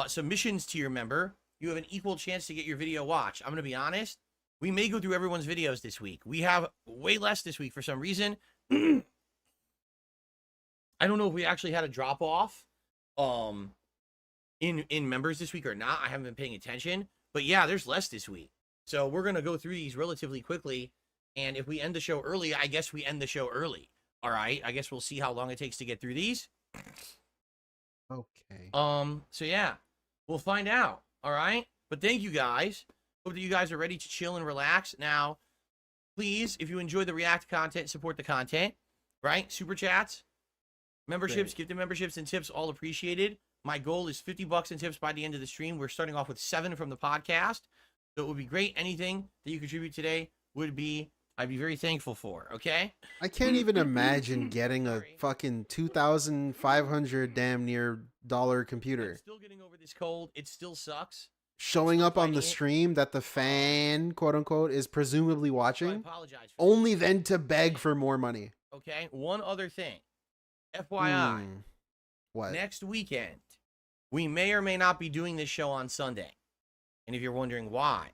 submissions tier member, you have an equal chance to get your video watched. I'm going to be honest. We may go through everyone's videos this week. We have way less this week for some reason. I don't know if we actually had a drop off in members this week or not. I haven't been paying attention, but yeah, there's less this week. So we're gonna go through these relatively quickly, and if we end the show early, I guess we end the show early. All right, I guess we'll see how long it takes to get through these. Okay. So yeah, we'll find out. All right, but thank you guys. Hope that you guys are ready to chill and relax. Now, please, if you enjoy the React content, support the content. Right? Super chats, memberships, gifted memberships, and tips, all appreciated. My goal is $50 in tips by the end of the stream. We're starting off with 7 from the podcast. So it would be great. Anything that you contribute today would be, I'd be very thankful for. Okay? I can't even imagine getting a fucking 2,500 damn near dollar computer. I'm still getting over this cold. It still sucks. Showing up on the stream that the fan, quote unquote, is presumably watching. I apologize for only then to beg for more money. Okay, one other thing. FYI, what? Next weekend, we may or may not be doing this show on Sunday. And if you're wondering why,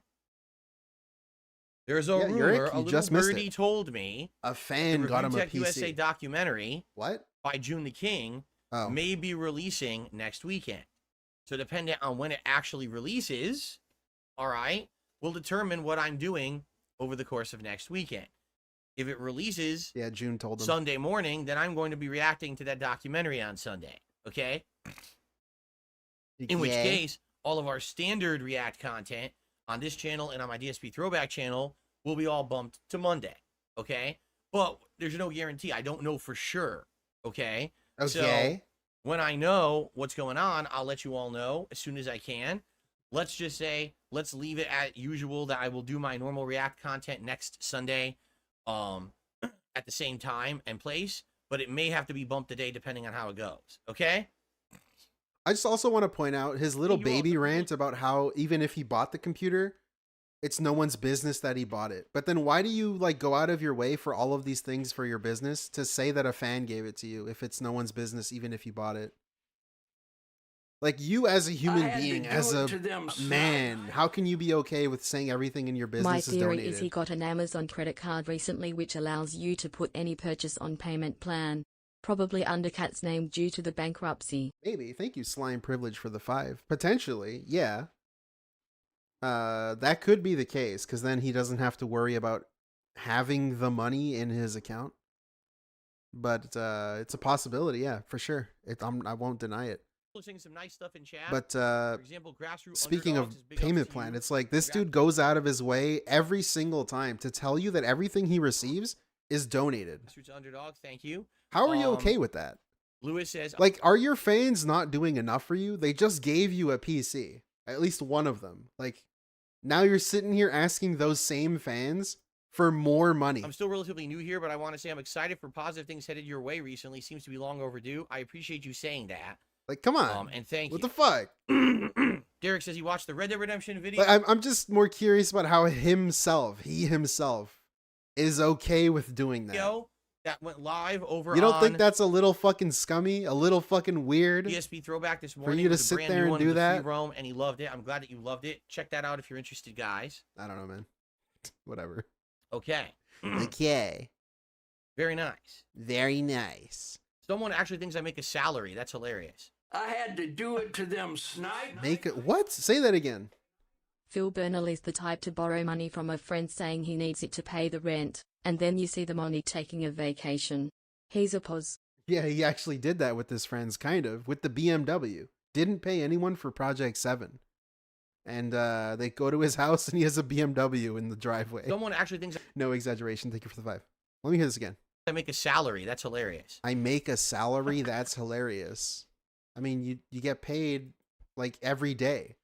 there's a rumor, a little birdie told me, a fan got him a ReviewTech PC. USA documentary, what? By June the King, may be releasing next weekend. So depending on when it actually releases, all right, will determine what I'm doing over the course of next weekend. If it releases June told them Sunday morning, then I'm going to be reacting to that documentary on Sunday. Okay? In which case, all of our standard React content on this channel and on my DSP Throwback channel will be all bumped to Monday. Okay? But there's no guarantee. I don't know for sure. Okay? Okay. So when I know what's going on, I'll let you all know as soon as I can. Let's just say, let's leave it at usual that I will do my normal React content next Sunday. At the same time and place, but it may have to be bumped today depending on how it goes. Okay? I just also want to point out his little baby rant about how even if he bought the computer, it's no one's business that he bought it. But then why do you like go out of your way for all of these things for your business to say that a fan gave it to you if it's no one's business even if you bought it? Like, you as a human being, as a man, how can you be okay with saying everything in your business is donated? My theory is he got an Amazon credit card recently which allows you to put any purchase on payment plan. Probably under Cat's name due to the bankruptcy. Maybe. Thank you, Slime Privilege, for the 5. Potentially, yeah. That could be the case, because then he doesn't have to worry about having the money in his account. But it's a possibility, yeah, for sure. I won't deny it. Some nice stuff in chat. But for example, Grassroots speaking of payment plan, it's like this dude goes out of his way every single time to tell you that everything he receives is donated. Grassroots Underdog, thank you. How are you okay with that? Lewis says, like, are your fans not doing enough for you? They just gave you a PC, at least one of them. Like, now you're sitting here asking those same fans for more money. I'm still relatively new here, but I want to say I'm excited for positive things headed your way recently. Seems to be long overdue. I appreciate you saying that. Like, come on. And thank you. What the fuck? Derek says he watched the Red Dead Redemption video. Like, I'm just more curious about how he himself is okay with doing that. That went live over You don't think that's a little fucking scummy? A little fucking weird? DSP Throwback this morning. For you to sit there and do that? Rome, and he loved it. I'm glad that you loved it. Check that out if you're interested, guys. I don't know, man. Whatever. Okay. Okay. Very nice. Very nice. Someone actually thinks I make a salary. That's hilarious. I had to do it to them snipe. Make it what? Say that again. Phil Bernal is the type to borrow money from a friend saying he needs it to pay the rent, and then you see the money taking a vacation. He's a pos. Yeah, he actually did that with his friends, kind of, with the BMW. Didn't pay anyone for Project 7. And they go to his house and he has a BMW in the driveway. Someone actually thinks... No exaggeration. Thank you for the 5. Let me hear this again. I make a salary. That's hilarious. I make a salary? That's hilarious. I mean, you get paid like every day.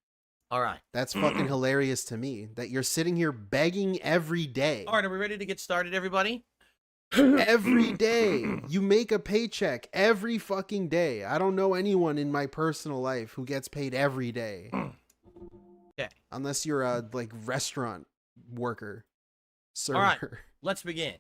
All right. That's fucking hilarious to me that you're sitting here begging every day. All right, are we ready to get started, everybody? Every day. You make a paycheck every fucking day. I don't know anyone in my personal life who gets paid every day. Okay. Unless you're a like restaurant worker. Server. All right, let's begin.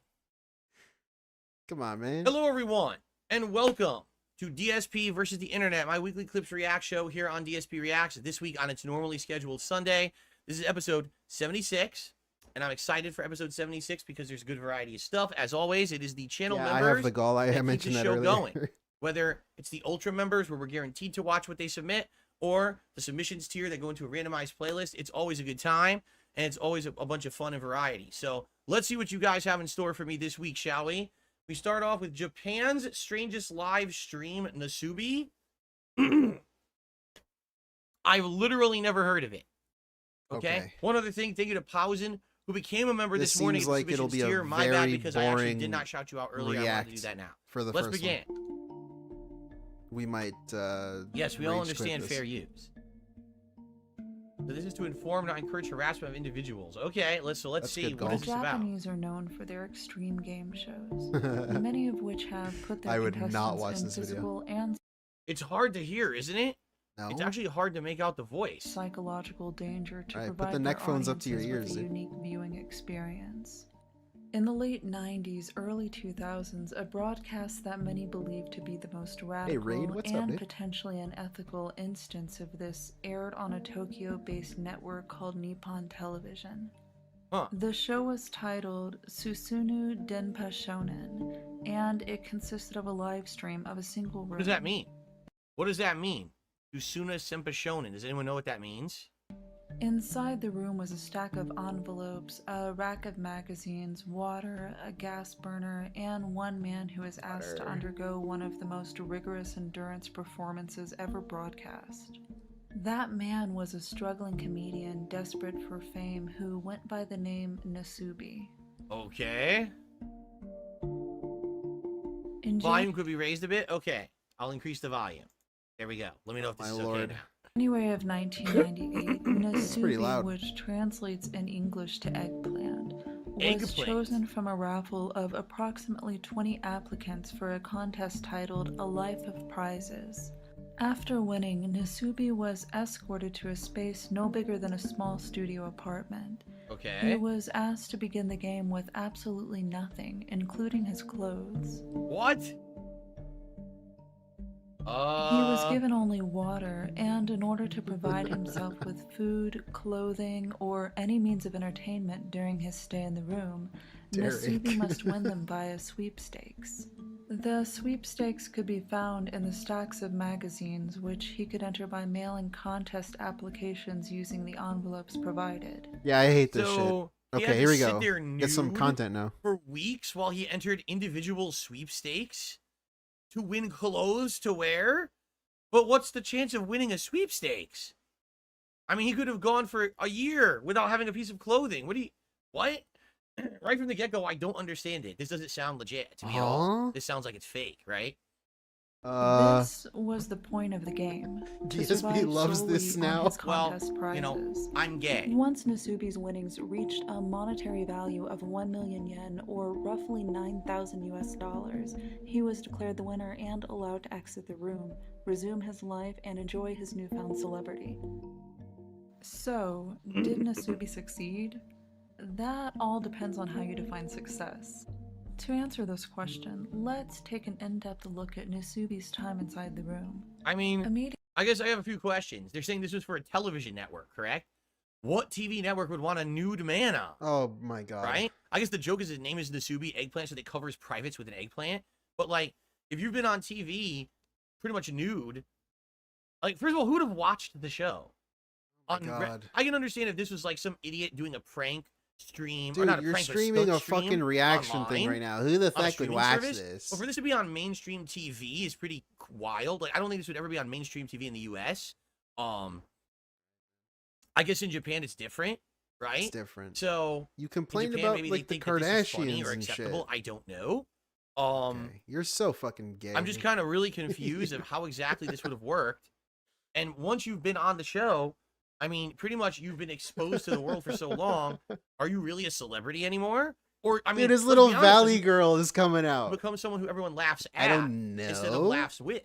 Come on, man. Hello, everyone, and welcome to DSP versus the Internet, my weekly clips react show here on DSP Reacts. This week on its normally scheduled Sunday. This is episode 76, and I'm excited for episode 76 because there's a good variety of stuff. As always, it is the channel members. I have the gall. I mentioned that earlier. Going. Whether it's the Ultra members where we're guaranteed to watch what they submit, or the submissions tier that go into a randomized playlist, it's always a good time, and it's always a bunch of fun and variety. So let's see what you guys have in store for me this week, shall we? We start off with Japan's strangest live stream, Nasubi. I've literally never heard of it. Okay? One other thing, thank you to Pausen, who became a member this morning. Seems like it'll be a My bad, very because I actually boring did not shout you out earlier. I wanted to do that now. For the Let's first begin. We might. Yes, we all rage understand quit this. fair use. So this is to inform, not encourage harassment of individuals. Okay, let's see. What is this about? Japanese are known for their extreme game shows, many of which have put their I would contestants not watch in this video. physical and It's hard to hear, isn't it? No. It's actually hard to make out the voice. psychological danger to All right, put provide the neck their phones up to your audiences with ears, a dude. unique viewing experience. In the late 90s, early 2000s, a broadcast that many believe to be the most radical Raid, what's up, and dude? potentially unethical instance of this aired on a Tokyo-based network called Nippon Television. Huh. The show was titled Susunu Denpa Shonen, and it consisted of a live stream of a single room. What does that mean? What does that mean? Usuna Senpa Shonen. Does anyone know what that means? Inside the room was a stack of envelopes, a rack of magazines, water, a gas burner, and one man who was asked to undergo one of the most rigorous endurance performances ever broadcast. That man was a struggling comedian desperate for fame who went by the name Nasubi. Okay. In Volume could be raised a bit? Okay. I'll increase the volume. There we go. Let me know if this is okay now. January of 1998, pretty loud. Nasubi, which translates in English to eggplant, was Eggplant. chosen from a raffle of approximately 20 applicants for a contest titled A Life of Prizes. After winning, Nasubi was escorted to a space no bigger than a small studio apartment. Okay. He was asked to begin the game with absolutely nothing, including his clothes. What? He was given only water, and in order to provide himself with food, clothing, or any means of entertainment during his stay in the room, Nasubi must win them via sweepstakes. The sweepstakes could be found in the stacks of magazines, which he could enter by mailing contest applications using the envelopes provided. Yeah, I hate this So, shit. he Okay, had here to we sit go. there Get some nude content now. For weeks while he entered individual sweepstakes to win clothes to wear? But what's the chance of winning a sweepstakes? I mean, he could have gone for a year without having a piece of clothing. What? Right from the get-go, I don't understand it. This doesn't sound legit to me at all. This sounds like it's fake, right? This was the point of the game. to DSP survive loves solely this on now. his contest You know, prizes. I'm gay. Once Nasubi's winnings reached a monetary value of 1 million yen, or roughly $9,000 US, he was declared the winner and allowed to exit the room, resume his life, and enjoy his newfound celebrity. So, did Nasubi succeed? That all depends on how you define success. To answer this question, let's take an in-depth look at Nasubi's time inside the room. I mean, I guess I have a few questions. They're saying this was for a television network, correct? What TV network would want a nude man on? Oh my god. Right? I guess the joke is his name is Nasubi Eggplant, so they cover his privates with an eggplant. But like, if you've been on TV pretty much nude, like, first of all, who would have watched the show? God. I can understand if this was like some idiot doing a prank stream. Dude, or not a you're prank, but streaming stunt a stream fucking reaction thing online right now. Who the on a fuck would streaming watch service. this? But for this to be on mainstream TV is pretty wild. Like, I don't think this would ever be on mainstream TV in the US. I guess in Japan it's different, right? It's different. So You in complained Japan, about maybe like they the think that this is funny Kardashians or and shit. acceptable. I don't know. Okay. You're so fucking gay. I'm just kind of really confused of how exactly this would have worked. And once you've been on the show, I mean, pretty much you've been exposed to the world for so long. Are you really a celebrity anymore? Or, I mean, Dude, his let's little be honest, Valley does girl is coming he out. become someone who everyone laughs at I don't know. instead of laughs with.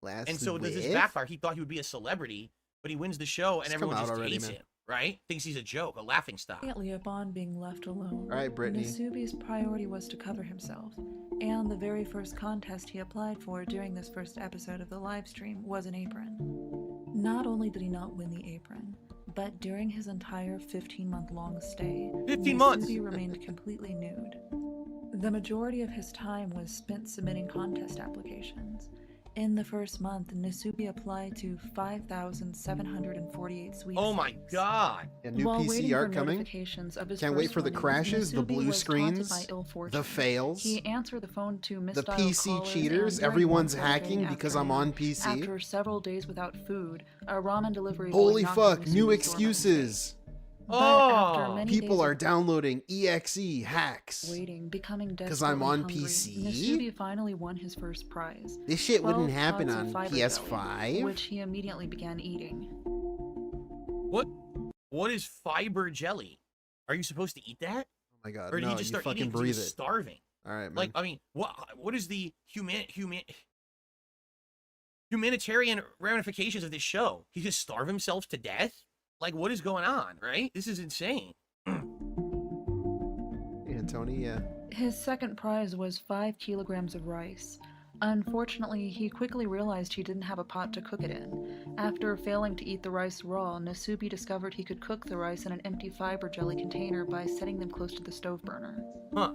Laughs And so does this with? backfire? He thought he would be a celebrity, but he wins the show and Just everyone come out just already, hates man. him, right? Thinks he's a joke, a laughing stock. Immediately upon being left alone, All right, Brittany. Nasubi's priority was to cover himself, and the very first contest he applied for during this first episode of the live stream was an apron. Not only did he not win the apron, but during his entire 15-month-long stay, 15 months! Nasubi remained completely nude. The majority of his time was spent submitting contest applications. In the first month, Nasubi applied to 5,748 sweepstakes. Oh my god! A new While PC waiting art for coming. notifications of his Can't wait first for the winnings, crashes, the Nasubi blue was taunted screens, by ill fortune. the fails, He answered the phone to the misdialed PC callers, cheaters. and during Everyone's one Saturday hacking because I'm on afternoon, PC. After several days without food, a ramen delivery boy Holy knocked fuck! on New Nasubi's excuses. But after Oh! many People days are of downloading EXE hacks. waiting, becoming Because I'm on desperately hungry, PC? Nasubi finally won his first prize. This shit wouldn't 12 happen pods of on fiber PS5. jelly, which he immediately began eating. What is fiber jelly? Are you supposed to eat that? Oh my god! Or did no, he just you start fucking eating 'cause he breathe was it. starving? All right, man. Like, I mean, what is the humanitarian ramifications of this show? He just starve himself to death? Like, what is going on, right? This is insane. Yeah, Tony, yeah. His second prize was 5 kilograms of rice. Unfortunately, he quickly realized he didn't have a pot to cook it in. After failing to eat the rice raw, Nasubi discovered he could cook the rice in an empty fiber jelly container by setting them close to the stove burner. Huh.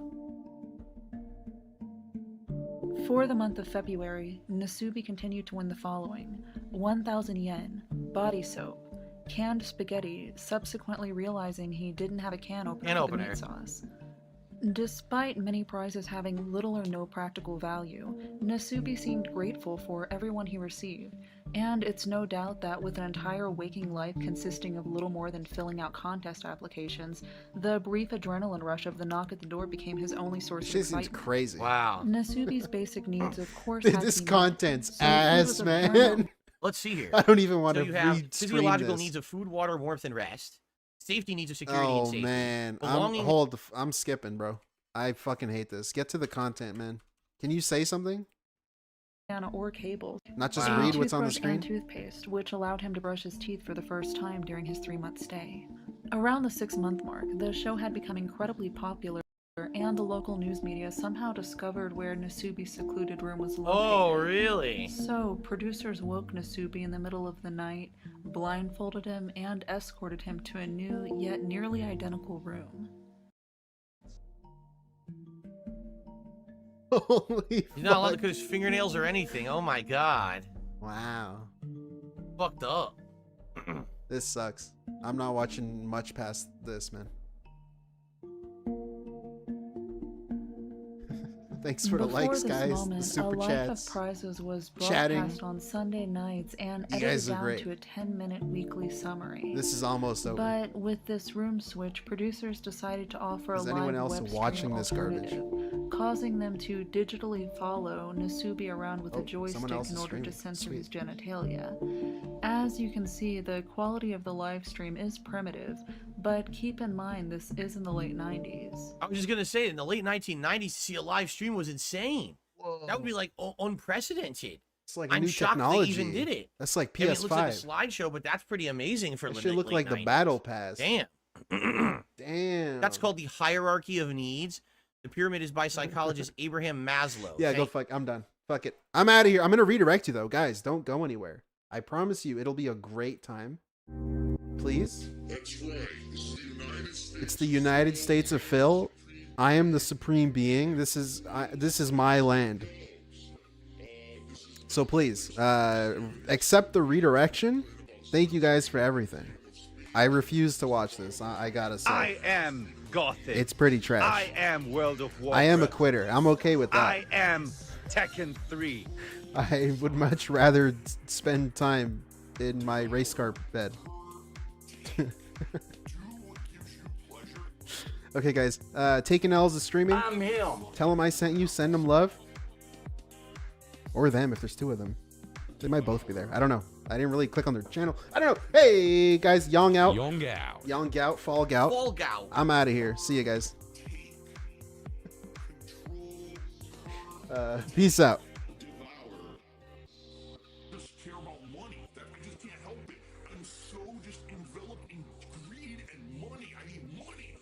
For the month of February, Nasubi continued to win the following: 1,000 yen, body soap, canned spaghetti, subsequently realizing he didn't have a can opener for the meat sauce. Despite many prizes having little or no practical value, Nasubi seemed grateful for everyone he received, and it's no doubt that with an entire waking life consisting of little more than filling out contest applications, the brief adrenaline rush of the knock at the door became his only source of Shit seems excitement. crazy. Wow. Nasubi's basic needs, of course, Dude, had this to be met, content's so food ass, was a man. paramount. Let's see here. I don't even want So to you have read physiological this. needs of food, water, warmth, and rest. Safety needs of security and Oh safety. man, Belonging... I'm skipping, bro. I fucking hate this. Get to the content, man. Can you say something? Or cables. Not just A read what's on the toothbrush screen? and toothpaste, which allowed him to brush his teeth for the first time during his 3-month stay. Around the 6-month mark, the show had become incredibly popular, and the local news media somehow discovered where Nasubi's secluded room was located. Oh, really? So, producers woke Nasubi in the middle of the night, blindfolded him, and escorted him to a new, yet nearly identical room. Holy He's not allowed to cut his fingernails or anything. Oh my god. Wow. Fucked up. This sucks. I'm not watching much past this, man. Thanks for the Before likes, this guys. moment, The super a Life chats. of Prizes was Chatting. broadcast on Sunday nights and You edited guys are down great. to a 10-minute weekly summary. This is almost over. But with this room switch, producers decided to offer Is a anyone live else web watching stream this garbage? alternative, causing them to digitally follow Nasubi around with a joystick else in is order to streaming. censor Sweet. his genitalia. As you can see, the quality of the live stream is primitive, but keep in mind this is in the late 90s. I was just gonna say, in the late 1990s, to see a live stream was insane. Whoa. That would be like unprecedented. It's like a I'm new shocked technology. they even did it. That's like PS5. I mean, it looks like a slideshow, but that's pretty amazing for That the should look late like the 90s. battle pass. Damn. Damn. That's called the hierarchy of needs. The pyramid is by psychologist Abraham Maslow. Yeah, okay? go fuck. I'm done. Fuck it. I'm out of here. I'm gonna redirect you though, guys. Don't go anywhere. I promise you, it'll be a great time. Please. That's right. It's the United States of Phil. I am the supreme being. This is my land. So please, accept the redirection. Thank you guys for everything. I refuse to watch this. I gotta say. I am Gothic. It's pretty trash. I am World of Warcraft. I am a quitter. I'm okay with that. I am Tekken 3. I would much rather spend time in my race car bed. Okay, guys. Taking L's is streaming. I'm him. Tell them I sent you. Send them love. Or them, if there's two of them. They might both be there. I don't know. I didn't really click on their channel. I don't know. Hey, guys. Young out. Young out. Young gout. Fall gout. Fall gout. I'm out of here. See you guys. Peace out. Just care about money. I just can't help it. I'm so just enveloped in greed and money. I need money.